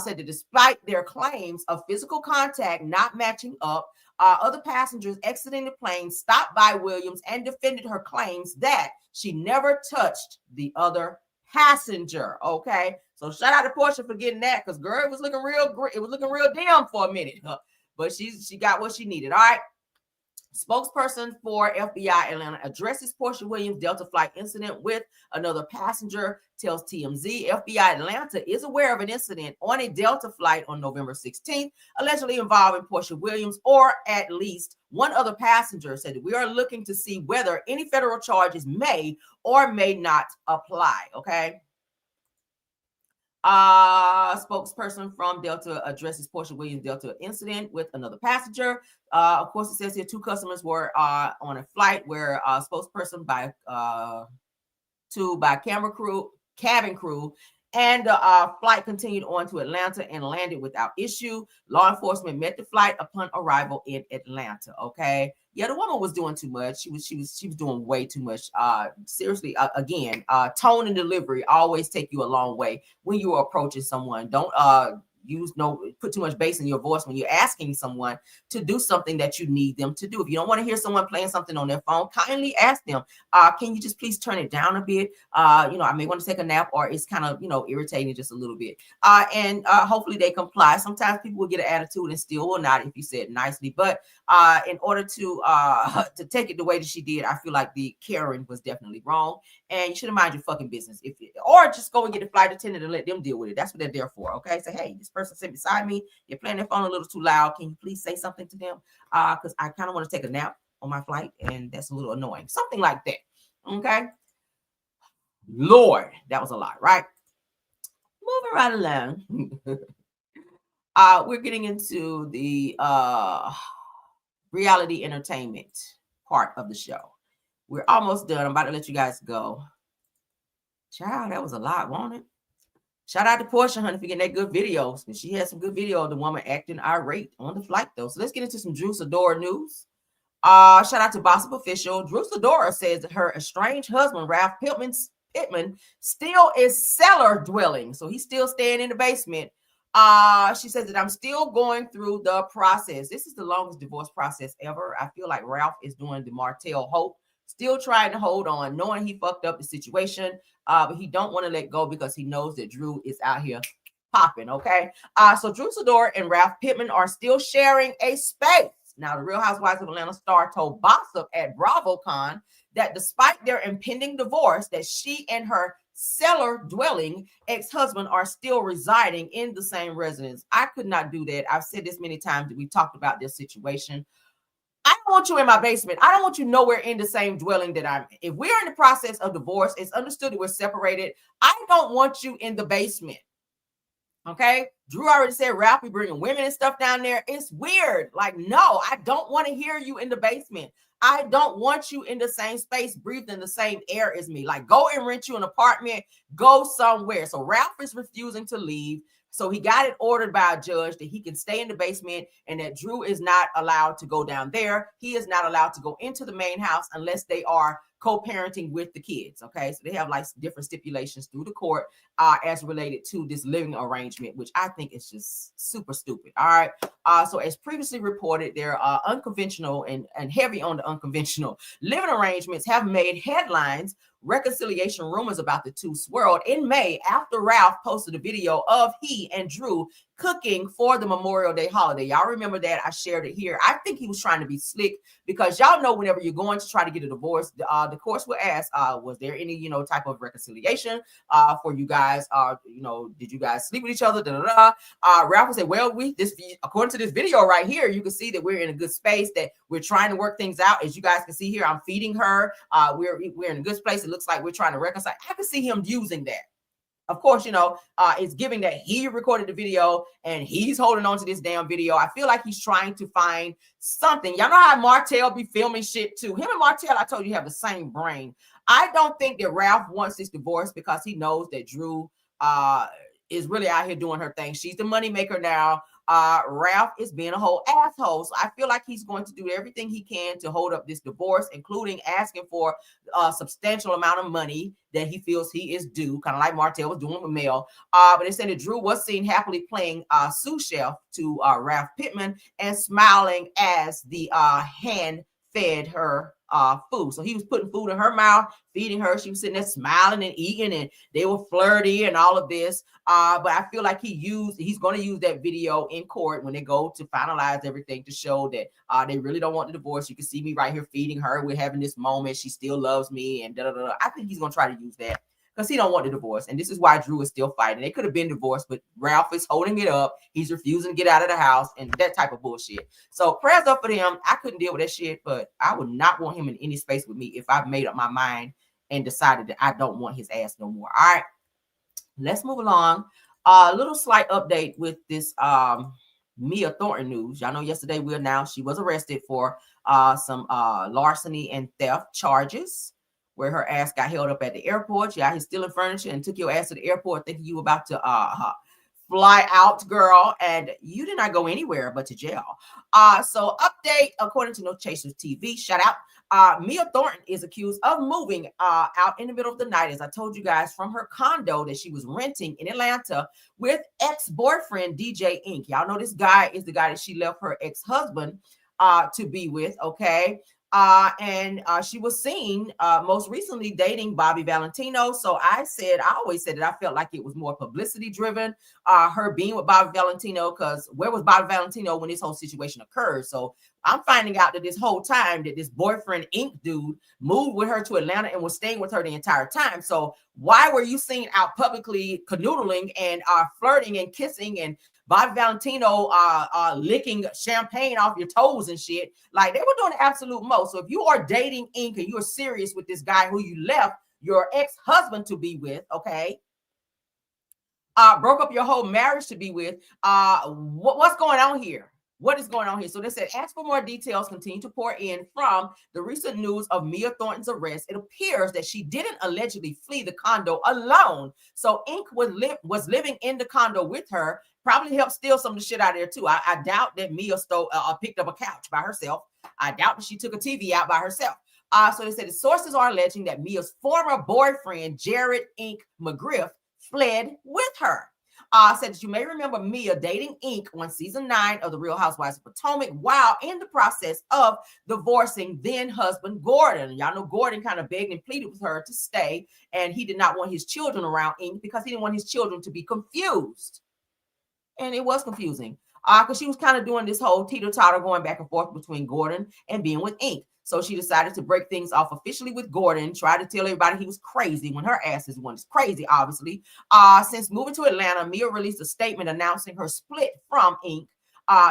Said that despite their claims of physical contact not matching up, other passengers exiting the plane stopped by Williams and defended her claims that she never touched the other passenger. Okay, so shout out to Portia for getting that, because girl, it was looking real great. It was looking real damn for a minute, but she got what she needed. All right. Spokesperson for FBI Atlanta addresses Portia Williams' Delta flight incident with another passenger, tells TMZ FBI Atlanta is aware of an incident on a Delta flight on November 16th, allegedly involving Portia Williams or at least one other passenger. Said we are looking to see whether any federal charges may or may not apply. Okay. Spokesperson from Delta addresses Portia Williams' Delta incident with another passenger. Of course, it says here 2 customers were on a flight where spokesperson by cabin crew, and the flight continued on to Atlanta and landed without issue. Law enforcement met the flight upon arrival in Atlanta. Okay. Yeah, the woman was doing too much. She was doing way too much. Seriously, again, tone and delivery always take you a long way when you are approaching someone. Don't put too much bass in your voice when you're asking someone to do something that you need them to do. If you don't want to hear someone playing something on their phone, kindly ask them, can you just please turn it down a bit? I may want to take a nap, or it's kind of, irritating just a little bit. And hopefully they comply. Sometimes people will get an attitude and still will not if you say it nicely. But in order to take it the way that she did, I feel like the Karen was definitely wrong. And you should have mind your fucking business. Or just go and get a flight attendant and let them deal with it. That's what they're there for. Okay. Say, hey, this person sitting beside me, they're playing their phone a little too loud. Can you please say something to them? Because I kind of want to take a nap on my flight, and that's a little annoying. Something like that. Okay. Lord, that was a lot, right? Moving right along. We're getting into the reality entertainment part of the show. We're almost done. I'm about to let you guys go. Child, that was a lot, wasn't it? Shout out to Portia, honey, for getting that good videos. And she had some good video of the woman acting irate on the flight, though. So let's get into some Drew Sidora news. Shout out to Gossip Official. Drew Sidora says that her estranged husband, Ralph Pittman, still is cellar dwelling. So he's still staying in the basement. She says that I'm still going through the process. This is the longest divorce process ever. I feel like Ralph is doing the Martell Hope, still trying to hold on, knowing he fucked up the situation, but he don't want to let go because he knows that Drew is out here popping. Okay. So Drew Sidora and Ralph Pittman are still sharing a space. Now, the Real Housewives of Atlanta star told Gossip at BravoCon that despite their impending divorce, that she and her cellar dwelling ex-husband are still residing in the same residence. I could not do that. I've said this many times that we talked about this situation. I don't want you in my basement. I don't want you nowhere in the same dwelling that I'm in. If we're in the process of divorce, it's understood that we're separated. I don't want you in the basement. Okay. Drew already said, Ralph, we bringing women and stuff down there. It's weird. Like, no, I don't want to hear you in the basement. I don't want you in the same space, breathing the same air as me. Like, go and rent you an apartment, go somewhere. So Ralph is refusing to leave. So he got it ordered by a judge that he can stay in the basement and that Drew is not allowed to go down there. He is not allowed to go into the main house unless they are co-parenting with the kids. Okay. So they have like different stipulations through the court as related to this living arrangement, which I think is just super stupid. All right. So as previously reported, there are unconventional and heavy on the unconventional living arrangements have made headlines. Reconciliation rumors about the two swirled in May after Ralph posted a video of he and Drew cooking for the Memorial Day holiday. Y'all remember that? I shared it here. I think he was trying to be slick because y'all know whenever you're going to try to get a divorce, the courts will ask, was there any, type of reconciliation for you guys? Did you guys sleep with each other? Ralph will say, well, according to this video right here, you can see that we're in a good space, that we're trying to work things out. As you guys can see here, I'm feeding her. We're in a good place. It looks like we're trying to reconcile. I can see him using that. Of course, it's giving that he recorded the video and he's holding on to this damn video. I feel like he's trying to find something. Y'all know how Martell be filming shit too. Him and Martell, I told you, have the same brain. I don't think that Ralph wants this divorce because he knows that Drew is really out here doing her thing. She's the moneymaker now. Ralph is being a whole asshole. So I feel like he's going to do everything he can to hold up this divorce, including asking for a substantial amount of money that he feels he is due, kind of like Martell was doing with Mel. But they said that Drew was seen happily playing sous chef to Ralph Pittman and smiling as the hand fed her food. So he was putting food in her mouth, feeding her. She was sitting there smiling and eating, and they were flirty and all of this. But I feel like he's going to use that video in court when they go to finalize everything to show that they really don't want the divorce. You can see me right here feeding her. We're having this moment. She still loves me, and I think he's going to try to use that because he don't want the divorce. And this is why Drew is still fighting. They could have been divorced, but Ralph is holding it up. He's refusing to get out of the house and that type of bullshit. So prayers up for him. I couldn't deal with that shit, but I would not want him in any space with me if I've made up my mind and decided that I don't want his ass no more. All right, let's move along. A little slight update with this Mia Thornton news. Y'all know yesterday we announced she was arrested for some larceny and theft charges, where her ass got held up at the airport. You out here stealing furniture and took your ass to the airport thinking you were about to fly out, girl, and you did not go anywhere but to jail. So update, according to No Chasers TV, shout out, Mia Thornton is accused of moving out in the middle of the night, as I told you guys, from her condo that she was renting in Atlanta with ex-boyfriend DJ Ink. Y'all know this guy is the guy that she left her ex-husband to be with, okay? And she was seen most recently dating Bobby Valentino. So I always said that I felt like it was more publicity driven, her being with Bobby Valentino, because where was Bobby Valentino when this whole situation occurred? So I'm finding out that this whole time that this boyfriend Ink dude moved with her to Atlanta and was staying with her the entire time. So why were you seen out publicly canoodling and flirting and kissing and Bobby Valentino licking champagne off your toes and shit? Like, they were doing the absolute most. So if you are dating Ink and you're serious with this guy who you left your ex-husband to be with, okay, broke up your whole marriage to be with, what's going on here? What is going on here? So they said, ask for more details continue to pour in from the recent news of Mia Thornton's arrest. It appears that she didn't allegedly flee the condo alone. So Ink was living in the condo with her, probably helped steal some of the shit out of there too. I doubt that Mia picked up a couch by herself. I doubt that she took a TV out by herself. So they said the sources are alleging that Mia's former boyfriend, Jared Ink McGriff, fled with her. Said that you may remember Mia dating Ink on season 9 of The Real Housewives of Potomac while in the process of divorcing then husband Gordon. Y'all know Gordon kind of begged and pleaded with her to stay, and he did not want his children around Ink because he didn't want his children to be confused. And it was confusing because she was kind of doing this whole teeter-totter going back and forth between Gordon and being with Ink. So she decided to break things off officially with Gordon, try to tell everybody he was crazy when her ass is one is crazy, obviously. Since moving to Atlanta, Mia released a statement announcing her split from Ink.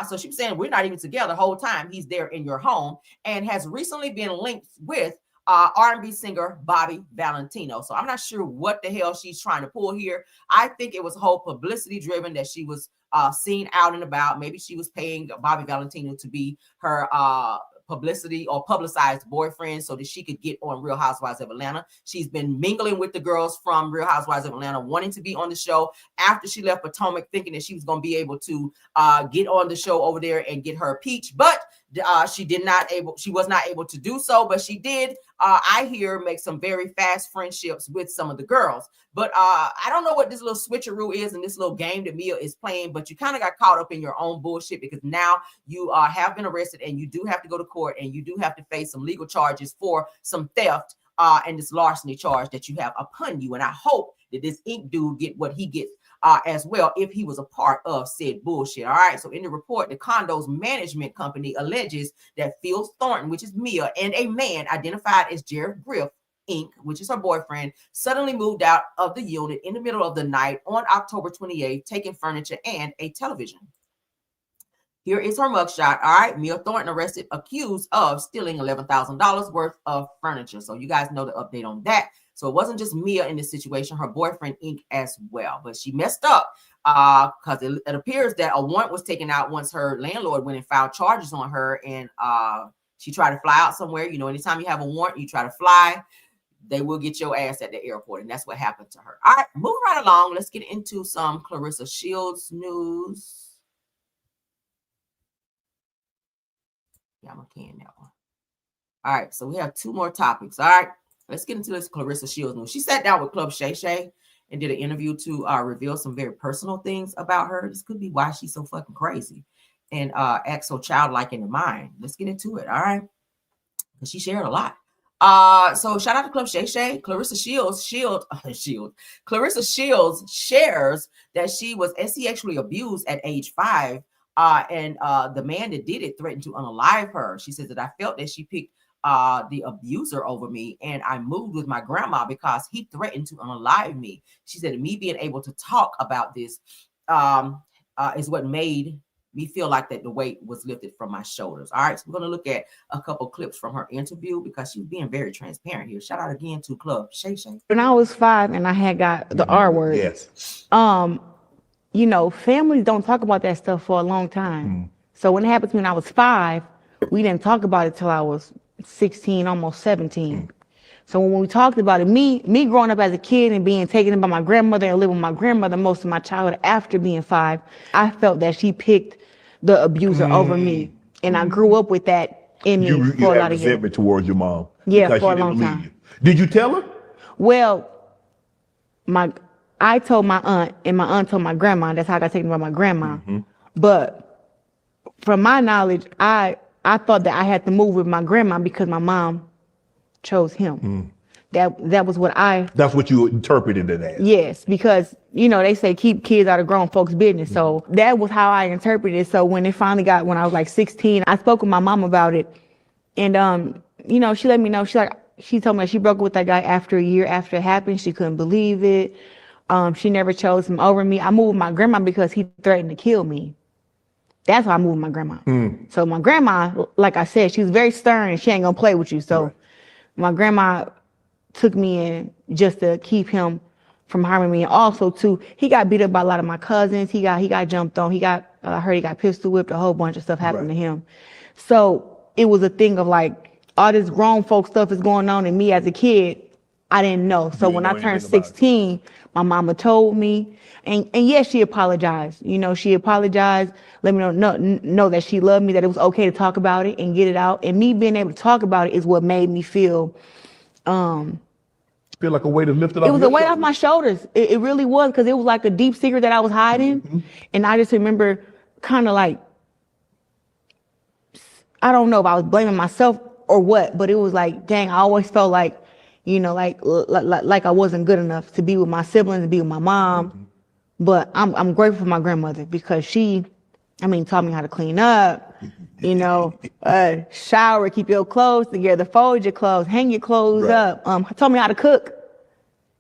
So she was saying, we're not even together the whole time. He's there in your home, and has recently been linked with R&B singer Bobby Valentino. So I'm not sure what the hell she's trying to pull here. I think it was a whole publicity driven, that she was seen out and about. Maybe she was paying Bobby Valentino to be her publicity or publicized boyfriend so that she could get on Real Housewives of Atlanta. She's been mingling with the girls from Real Housewives of Atlanta, wanting to be on the show after she left Potomac, thinking that she was going to be able to get on the show over there and get her peach, but she was not able to do so. But she did, I hear, make some very fast friendships with some of the girls. But I don't know what this little switcheroo is and this little game that Mia is playing, but you kind of got caught up in your own bullshit, because now you have been arrested and you do have to go to court and you do have to face some legal charges for some theft and this larceny charge that you have upon you. And I hope that this Ink dude get what he gets as well, if he was a part of said bullshit. All right. So in the report, the condo's management company alleges that Phil Thornton, which is Mia, and a man identified as Jared Griff, Inc., which is her boyfriend, suddenly moved out of the unit in the middle of the night on October 28th, taking furniture and a television. Here is her mugshot. All right. Mia Thornton arrested, accused of stealing $11,000 worth of furniture. So you guys know the update on that. So it wasn't just Mia in this situation, her boyfriend Ink as well. But she messed up because it appears that a warrant was taken out once her landlord went and filed charges on her, and she tried to fly out somewhere. You know, anytime you have a warrant, you try to fly, they will get your ass at the airport. And that's what happened to her. All right, moving right along. Let's get into some Clarissa Shields news. Yeah, I'm going to can that one. All right, so we have two more topics. All right, let's get into this Clarissa Shields news. She sat down with Club Shay Shay and did an interview to reveal some very personal things about her. This could be why she's so fucking crazy and acts so childlike in the mind. Let's get into it. All right, because she shared a lot. So shout out to Club Shay Shay. Clarissa Shields shares that she was sexually abused at age 5. And the man that did it threatened to unalive her. She says that I felt that she picked the abuser over me, and I moved with my grandma because he threatened to unalive me. She said me being able to talk about this is what made me feel like that the weight was lifted from my shoulders. All right, so we're going to look at a couple clips from her interview because she's being very transparent here. Shout out again to Club Shay Shay. When I was 5 and I had got the R word, Yes. you know, families don't talk about that stuff for a long time. So when it happened to me when I was 5, we didn't talk about it till I was 16, almost 17. So when we talked about it, me growing up as a kid and being taken in by my grandmother and living with my grandmother most of my childhood after being 5, I felt that she picked the abuser over me. And I grew up with that in me for a lot of years. Resentment towards your mom. Yeah, for a long time. You. Did you tell her? Well, I told my aunt, and my aunt told my grandma. That's how I got taken by my grandma. But from my knowledge, I thought that I had to move with my grandma because my mom chose him. That was what That's what you interpreted it as. Yes, because you know they say keep kids out of grown folks' business. So that was how I interpreted it. So when I was like 16, I spoke with my mom about it, and you know, she let me know. She told me that she broke up with that guy after a year after it happened. She couldn't believe it. She never chose him over me. I moved with my grandma because he threatened to kill me. That's why I moved with my grandma. So my grandma, like I said, she was very stern and she ain't gonna play with you. So my grandma took me in just to keep him from harming me. And also too, he got beat up by a lot of my cousins. He got jumped on. I heard he got pistol whipped. A whole bunch of stuff happened to him. So it was a thing of like all this grown folk stuff is going on, and me as a kid, I didn't know. So when I turned 16, my mama told me, and yes, she apologized. You know, she apologized, let me know that she loved me, that it was okay to talk about it and get it out. And me being able to talk about it is what made me feel like a weight is lifted off. It was a weight off my shoulders. It really was, because it was like a deep secret that I was hiding. And I just remember kind of like, I don't know if I was blaming myself or what, but it was like, dang, I always felt like, you know, like I wasn't good enough to be with my siblings and be with my mom. But I'm grateful for my grandmother because she, taught me how to clean up, you know, shower, keep your clothes together, fold your clothes, hang your clothes up. Taught me how to cook,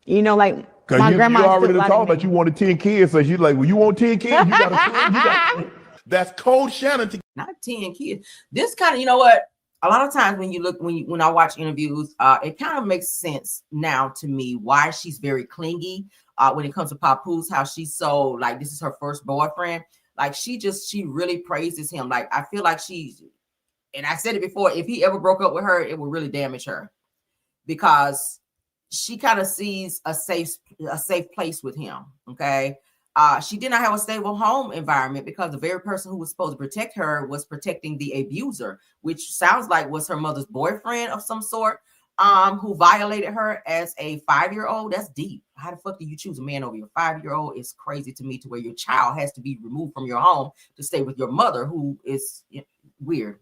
you know, like my grandma. You already talked about you wanted 10 kids, so she's like, well, you want 10 kids? You gotta cook. That's Cold Shannon. Not 10 kids. This kind of, you know what? A lot of times when I watch interviews, it kind of makes sense now to me why she's very clingy when it comes to Papoose, how she's so like, this is her first boyfriend. Like she really praises him. Like I feel like and I said it before, if he ever broke up with her, it would really damage her because she kind of sees a safe place with him. Okay. She did not have a stable home environment because the very person who was supposed to protect her was protecting the abuser, which sounds like was her mother's boyfriend of some sort, who violated her as a 5-year-old. That's deep. How the fuck do you choose a man over your 5-year-old? It's crazy to me to where your child has to be removed from your home to stay with your mother, who is weird.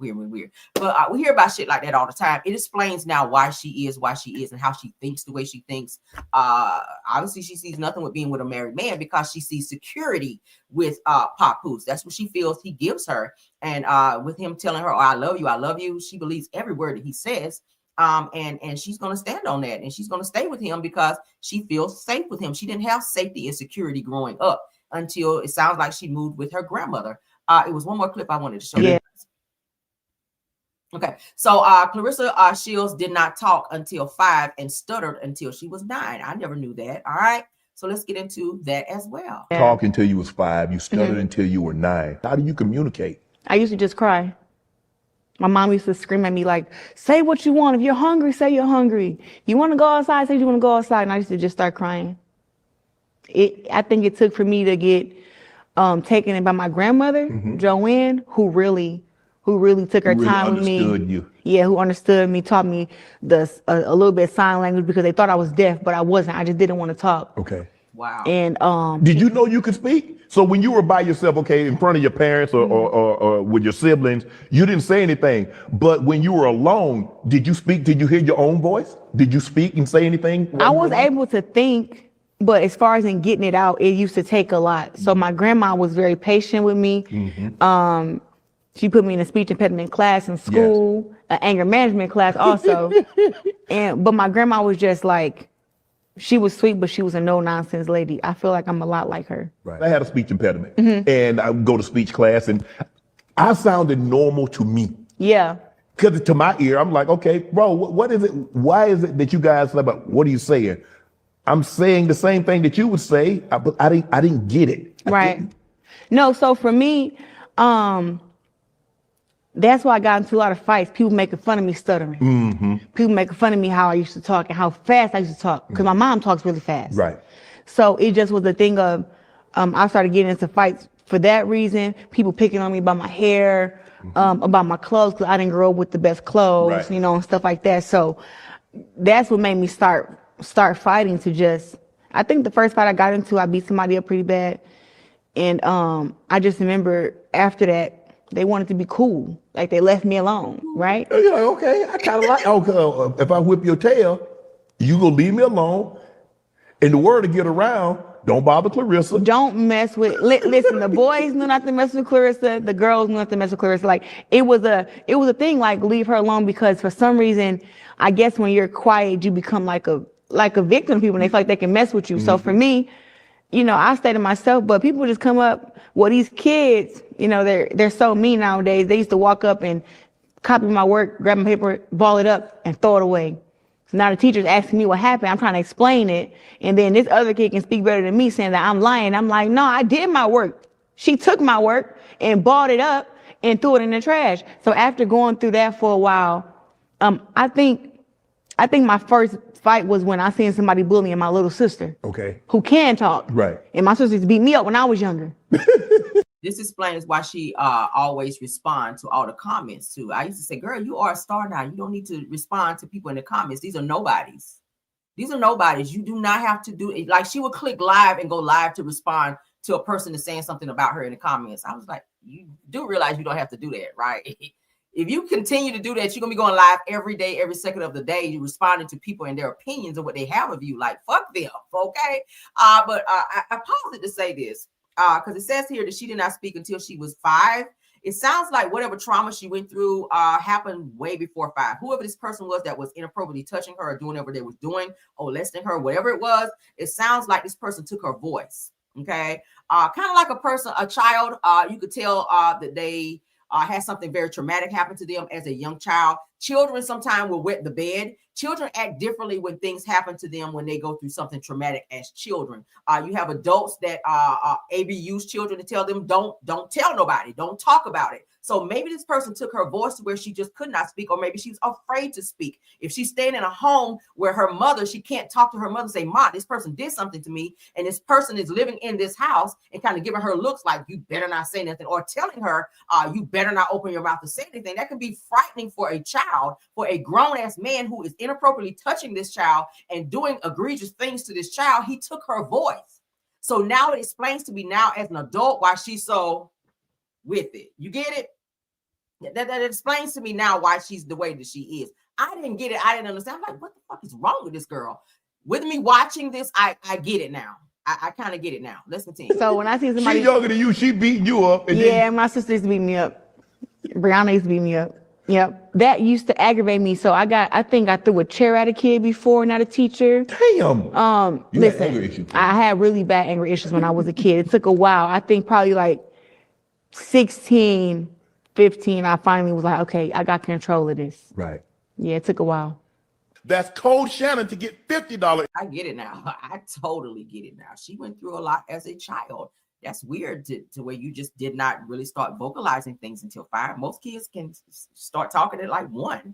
But we hear about shit like that all the time. It explains now why she is, and how she thinks the way she thinks. Obviously, she sees nothing with being with a married man because she sees security with Papoose. That's what she feels he gives her. And with him telling her, "Oh, I love you," she believes every word that he says. And she's going to stand on that, and she's going to stay with him because she feels safe with him. She didn't have safety and security growing up until it sounds like she moved with her grandmother. It was one more clip I wanted to show you. Okay, so Clarissa Shields did not talk until 5 and stuttered until she was 9. I never knew that. All right, so let's get into that as well. Talk until you was 5. You stuttered until you were 9. How do you communicate? I used to just cry. My mom used to scream at me like, say what you want. If you're hungry, say you're hungry. You want to go outside, say you want to go outside. And I used to just start crying. I think it took for me to get taken in by my grandmother, Joanne, who really took her time with me. You. Yeah, who understood me, taught me a little bit of sign language because they thought I was deaf, but I wasn't. I just didn't want to talk. Okay. Wow. And did you know you could speak? So when you were by yourself, okay, in front of your parents or with your siblings, you didn't say anything. But when you were alone, did you speak? Did you hear your own voice? Did you speak and say anything? I was able to think, but as far as in getting it out, it used to take a lot. So my grandma was very patient with me. She put me in a speech impediment class in school, an anger management class also. But my grandma was just like, she was sweet, but she was a no-nonsense lady. I feel like I'm a lot like her. Right. I had a speech impediment, and I would go to speech class, and I sounded normal to me. Yeah. Because to my ear, I'm like, okay, bro, what is it? Why is it that you guys say about what are you saying? I'm saying the same thing that you would say, but I didn't get it. Right. No, so for me, that's why I got into a lot of fights. People making fun of me stuttering. People making fun of me how I used to talk and how fast I used to talk because my mom talks really fast. Right. So it just was a thing of I started getting into fights for that reason. People picking on me about my hair, about my clothes because I didn't grow up with the best clothes, you know, and stuff like that. So that's what made me start fighting to just. I think the first fight I got into, I beat somebody up pretty bad, and I just remember after that. They wanted to be cool. Like they left me alone, right? You're like, okay, I kind of like, okay, if I whip your tail, you gonna leave me alone. And the word to get around, don't bother Clarissa. Don't mess with, listen, the boys knew not to mess with Clarissa. The girls knew not to mess with Clarissa. Like it was a thing like leave her alone because for some reason, I guess when you're quiet, you become like a victim to people and they feel like they can mess with you. So for me, you know, I stay to myself, but people just come up, well, these kids, you know, they're so mean nowadays. They used to walk up and copy my work, grab my paper, ball it up and throw it away. So now the teacher's asking me what happened. I'm trying to explain it. And then this other kid can speak better than me saying that I'm lying. I'm like, no, I did my work. She took my work and balled it up and threw it in the trash. So after going through that for a while, I think my first fight was when I seen somebody bullying my little sister. Okay. Who can talk. Right. And my sister used to beat me up when I was younger. This explains why she always responds to all the comments too. I used to say, girl, you are a star now. You don't need to respond to people in the comments. These are nobodies. These are nobodies. You do not have to do it. Like she would click live and go live to respond to a person that's saying something about her in the comments. I was like, you do realize you don't have to do that, right? If you continue to do that, you're going to be going live every day, every second of the day. You're responding to people and their opinions of what they have of you. Like, fuck them, okay? But I paused it to say this because it says here that she did not speak until she was 5. It sounds like whatever trauma she went through happened way before 5. Whoever this person was that was inappropriately touching her or doing whatever they was doing or molesting her, whatever it was, it sounds like this person took her voice. Okay. Kind of like a child, you could tell that they had something very traumatic happen to them as a young child. Children sometimes will wet the bed. Children act differently when things happen to them when they go through something traumatic as children. You have adults that use children to tell them, don't tell nobody, don't talk about it. So maybe this person took her voice to where she just could not speak, or maybe she's afraid to speak. If she's staying in a home where her mother, she can't talk to her mother and say, Ma, this person did something to me, and this person is living in this house, and kind of giving her looks like, you better not say nothing, or telling her, you better not open your mouth to say anything. That can be frightening for a child, for a grown-ass man who is inappropriately touching this child and doing egregious things to this child. He took her voice. So now it explains to me now as an adult why she's so with it. You get it? That explains to me now why she's the way that she is. I didn't get it. I didn't understand. I'm like, what the fuck is wrong with this girl? With me watching this, I get it now. I kind of get it now. Let's continue. So when I see somebody, She younger than you, she beating you up. And yeah, my sister used to beat me up. Brianna used to beat me up. Yep, that used to aggravate me. So I think I threw a chair at a kid before, not a teacher. Damn. Listen, I had really bad anger issues when I was a kid. It took a while. I think probably like 16, 15, I finally was like, okay, I got control of this. Right. Yeah, it took a while. That's Cold Shannon to get $50. I get it now. I totally get it now. She went through a lot as a child. That's weird to where you just did not really start vocalizing things until 5. Most kids can start talking at like 1.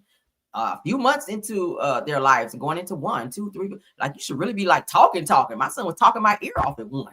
A few months into their lives and going into 1, 2, 3. Like you should really be like talking. My son was talking my ear off at 1.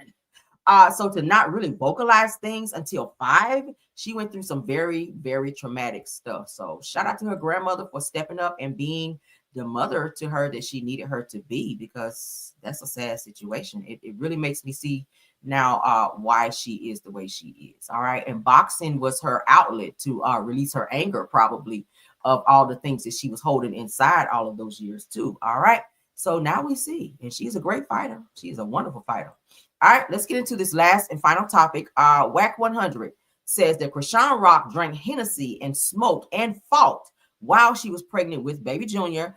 So to not really vocalize things until 5, she went through some very, very traumatic stuff. So shout out to her grandmother for stepping up and being the mother to her that she needed her to be, because that's a sad situation. It really makes me see now why she is the way she is. All right. And boxing was her outlet to release her anger, probably, of all the things that she was holding inside all of those years too. All right. So now we see, and she's a great fighter. She is a wonderful fighter. All right, let's get into this last and final topic. WAC 100 says that Krishan Rock drank Hennessy and smoked and fought while she was pregnant with baby Junior.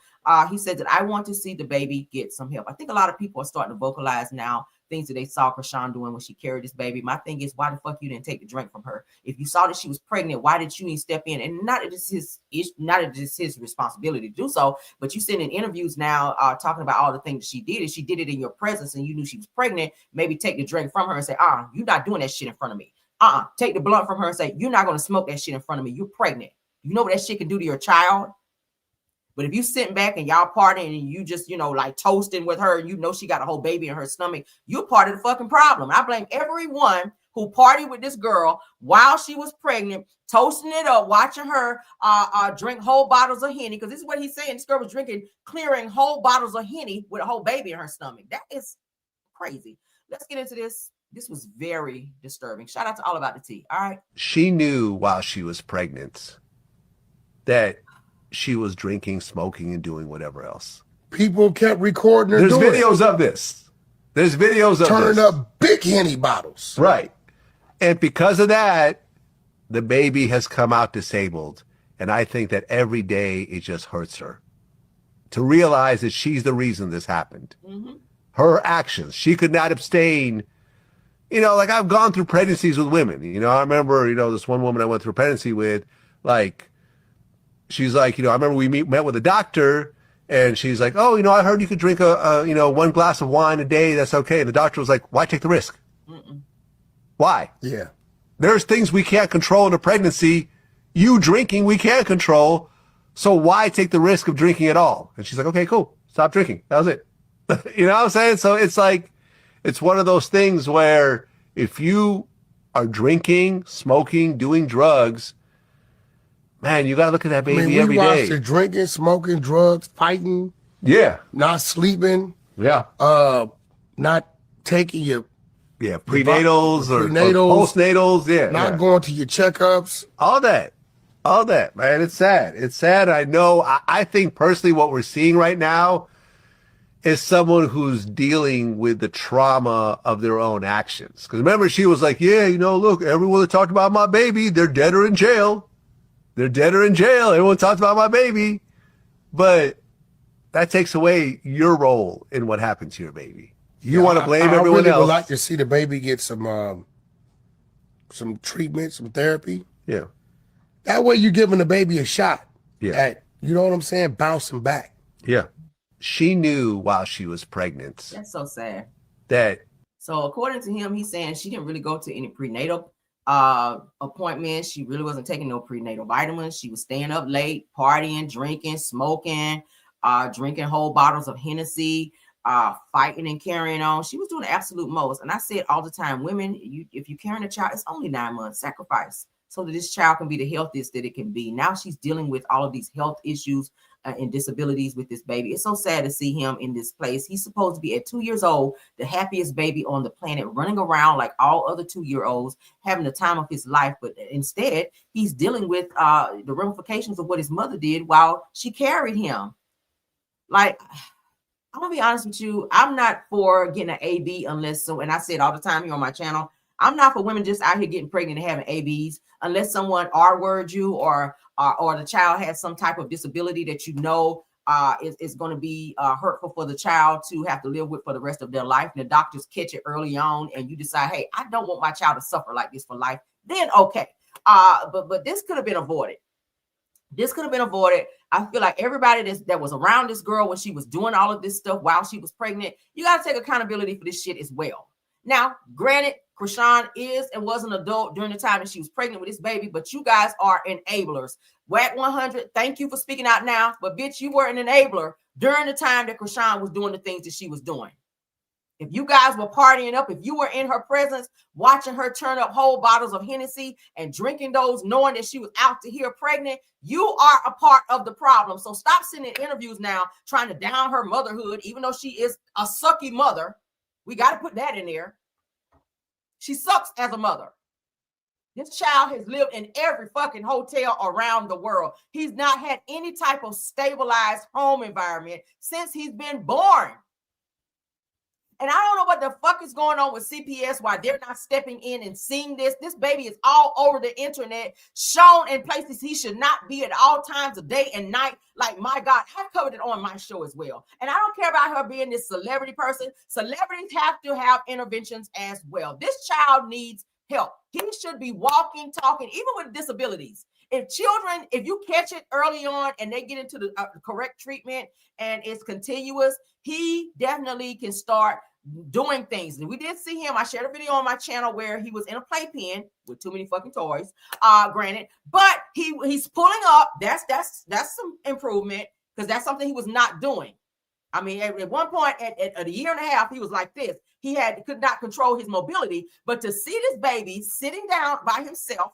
He said that I want to see the baby get some help. I think a lot of people are starting to vocalize now things that they saw Krishan doing when she carried this baby. My thing is, why the fuck you didn't take the drink from her? If you saw that she was pregnant, why did you even step in? And not that it's his responsibility to do so, but you sitting in interviews now talking about all the things that she did, and she did it in your presence, and you knew she was pregnant. Maybe take the drink from her and say, you're not doing that shit in front of me. Take the blunt from her and say, you're not going to smoke that shit in front of me. You're pregnant. You know what that shit can do to your child? But if you sitting back and y'all partying and you just, like toasting with her, and you know she got a whole baby in her stomach, you're part of the fucking problem. I blame everyone who partied with this girl while she was pregnant, toasting it up, watching her drink whole bottles of Henny, because this is what he's saying. This girl was clearing whole bottles of Henny with a whole baby in her stomach. That is crazy. Let's get into this. This was very disturbing. Shout out to All About the Tea. All right. She knew while she was pregnant that she was drinking, smoking, and doing whatever else. People kept recording her. There's videos of this. There's videos of turning this. up big Henny bottles. Right. And because of that, the baby has come out disabled. And I think that every day it just hurts her to realize that she's the reason this happened. Mm-hmm. Her actions. She could not abstain. Like I've gone through pregnancies with women. I remember, this one woman I went through a pregnancy with, like, she's like, I remember we met with a doctor, and she's like, oh, I heard you could drink a 1 glass of wine a day. That's okay. And the doctor was like, why take the risk? Mm-mm. Why? Yeah. There's things we can't control in a pregnancy. You drinking, we can't control. So why take the risk of drinking at all? And she's like, okay, cool. Stop drinking. That was it. You know what I'm saying? So it's like, it's one of those things where if you are drinking, smoking, doing drugs, man, you got to look at that baby every day. We watched her drinking, smoking, drugs, fighting. Yeah. Not sleeping. Yeah. Not taking your prenatals or postnatals. Yeah. Not going to your checkups. All that, man. It's sad. It's sad. I know. I think personally what we're seeing right now is someone who's dealing with the trauma of their own actions. Because remember, she was like, yeah, look, everyone that talked about my baby, they're dead or in jail. They're dead or in jail. Everyone talks about my baby. But that takes away your role in what happened to your baby. You want to blame I everyone really else. would like to see the baby get some treatment, some therapy. Yeah. That way you're giving the baby a shot Yeah. at, you know what I'm saying, bouncing back. Yeah. She knew while she was pregnant That's so sad. that. So according to him, he's saying she didn't really go to any prenatal appointments. She really wasn't taking no prenatal vitamins. She was staying up late, partying, drinking, smoking, drinking whole bottles of Hennessy, fighting and carrying on. She was doing the absolute most. And I said all the time, women, if you're carrying a child, it's only 9 months sacrifice so that this child can be the healthiest that it can be. Now she's dealing with all of these health issues and disabilities with this baby. It's so sad to see him in this place. He's supposed to be at 2 years old, the happiest baby on the planet, running around like all other 2-year-olds, having the time of his life. But instead, he's dealing with the ramifications of what his mother did while she carried him. Like, I'm gonna be honest with you, I'm not for getting an AB unless so, and I say it all the time here on my channel, I'm not for women just out here getting pregnant and having ABs unless someone R-words you or the child has some type of disability that you know is going to be hurtful for the child to have to live with for the rest of their life. And the doctors catch it early on and you decide, hey, I don't want my child to suffer like this for life. Then okay. But this could have been avoided. This could have been avoided. I feel like everybody that was around this girl when she was doing all of this stuff while she was pregnant, you got to take accountability for this shit as well. Now, granted, Krishan is and was an adult during the time that she was pregnant with this baby, but you guys are enablers. WAC 100, thank you for speaking out now, but bitch, you were an enabler during the time that Krishan was doing the things that she was doing. If you guys were partying up, if you were in her presence, watching her turn up whole bottles of Hennessy and drinking those, knowing that she was out to here pregnant, you are a part of the problem. So stop sending interviews now trying to down her motherhood, even though she is a sucky mother. We got to put that in there. She sucks as a mother. This child has lived in every fucking hotel around the world. He's not had any type of stabilized home environment since he's been born. And I don't know what the fuck is going on with CPS, why they're not stepping in and seeing this. This baby is all over the internet, shown in places he should not be at all times of day and night. Like, my God, I've covered it on my show as well. And I don't care about her being this celebrity person. Celebrities have to have interventions as well. This child needs help. He should be walking, talking, even with disabilities. If children, if you catch it early on and they get into the correct treatment and it's continuous, he definitely can start doing things. And we did see him. I shared a video on my channel where he was in a playpen with too many fucking toys, granted, but he's pulling up. That's some improvement because that's something he was not doing. I mean, at one point, at a year and a half, he was like this. He could not control his mobility, but to see this baby sitting down by himself,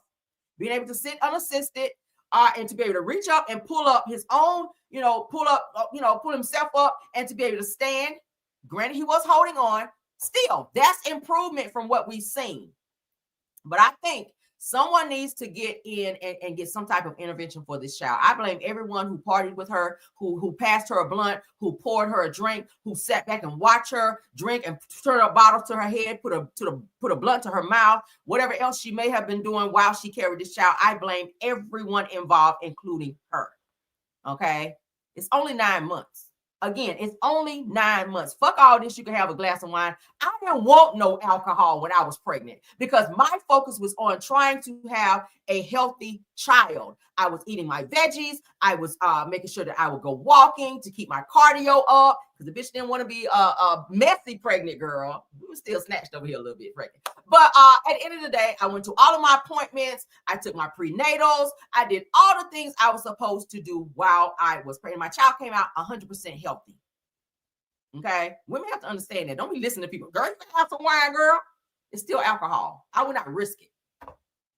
being able to sit unassisted, and to be able to reach up and pull up his own, pull himself up and to be able to stand. Granted, he was holding on. Still, that's improvement from what we've seen. But I think someone needs to get in and get some type of intervention for this child. I blame everyone who partied with her, who passed her a blunt, who poured her a drink, who sat back and watched her drink and turn a bottle to her head, put a blunt to her mouth, whatever else she may have been doing while she carried this child. I blame everyone involved, including her. Okay? It's only 9 months. Again, it's only 9 months. Fuck all this. You can have a glass of wine. I didn't want no alcohol when I was pregnant because my focus was on trying to have a healthy child. I was eating my veggies. I was making sure that I would go walking to keep my cardio up because the bitch didn't want to be a messy pregnant girl. We were still snatched over here a little bit pregnant. But at the end of the day, I went to all of my appointments. I took my prenatals. I did all the things I was supposed to do while I was pregnant. My child came out 100% healthy. Okay? Women have to understand that. Don't be listening to people. Girl, you can have some wine, girl. It's still alcohol. I would not risk it.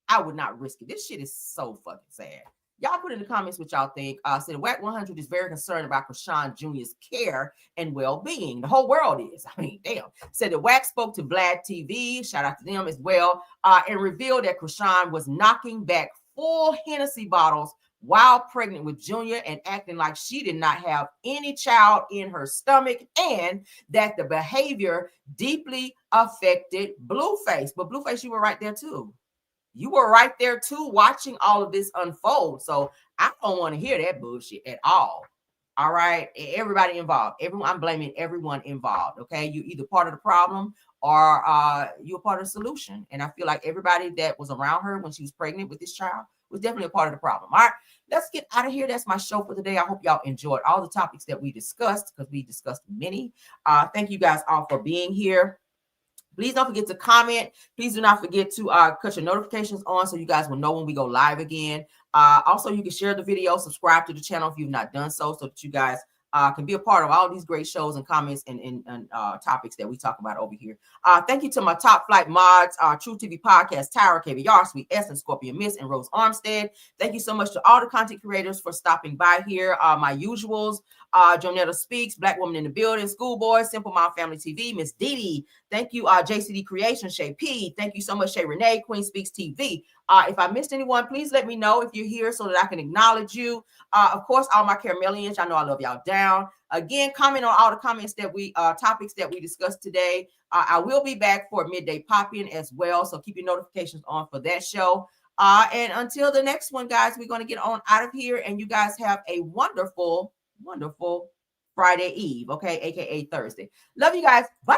I would not risk it. This shit is so fucking sad. Y'all put in the comments what y'all think. Said WAC 100 is very concerned about Krishan Jr.'s care and well-being. The whole world is. I mean, damn. Said the WAC spoke to Vlad TV, shout out to them as well, and revealed that Krishan was knocking back full Hennessy bottles while pregnant with Junior and acting like she did not have any child in her stomach, and that the behavior deeply affected Blueface. But Blueface, you were right there too. You were right there too, watching all of this unfold. So I don't want to hear that bullshit at all. All right, everybody involved. Everyone, I'm blaming everyone involved. Okay, you either part of the problem or you're part of the solution. And I feel like everybody that was around her when she was pregnant with this child was definitely a part of the problem. All right, let's get out of here. That's my show for today. I hope y'all enjoyed all the topics that we discussed, because we discussed many. Thank you guys all for being here. Please don't forget to comment. Please do not forget to cut your notifications on so you guys will know when we go live again. Also, you can share the video, subscribe to the channel if you've not done so that you guys can be a part of all these great shows and comments and topics that we talk about over here. Thank you to my top flight mods, True TV Podcast, Tyra, KVR, Sweet S, and Scorpion Miss, and Rose Armstead. Thank you so much to all the content creators for stopping by here. My usuals, Jonetta Speaks, Black Woman in the Building, Schoolboy, Simple Mom Family TV, Miss Dee Dee. Thank you, JCD Creation, Shay P. Thank you so much, Shay Renee, Queen Speaks TV. If I missed anyone, please let me know if you're here so that I can acknowledge you. Of course, all my Caramelians, I know I love y'all down. Again, comment on all the comments that we, topics that we discussed today. I will be back for Midday Pop-In as well, so keep your notifications on for that show. And until the next one, guys, we're going to get on out of here, and you guys have a wonderful, wonderful Friday Eve, okay, aka Thursday. Love you guys. Bye.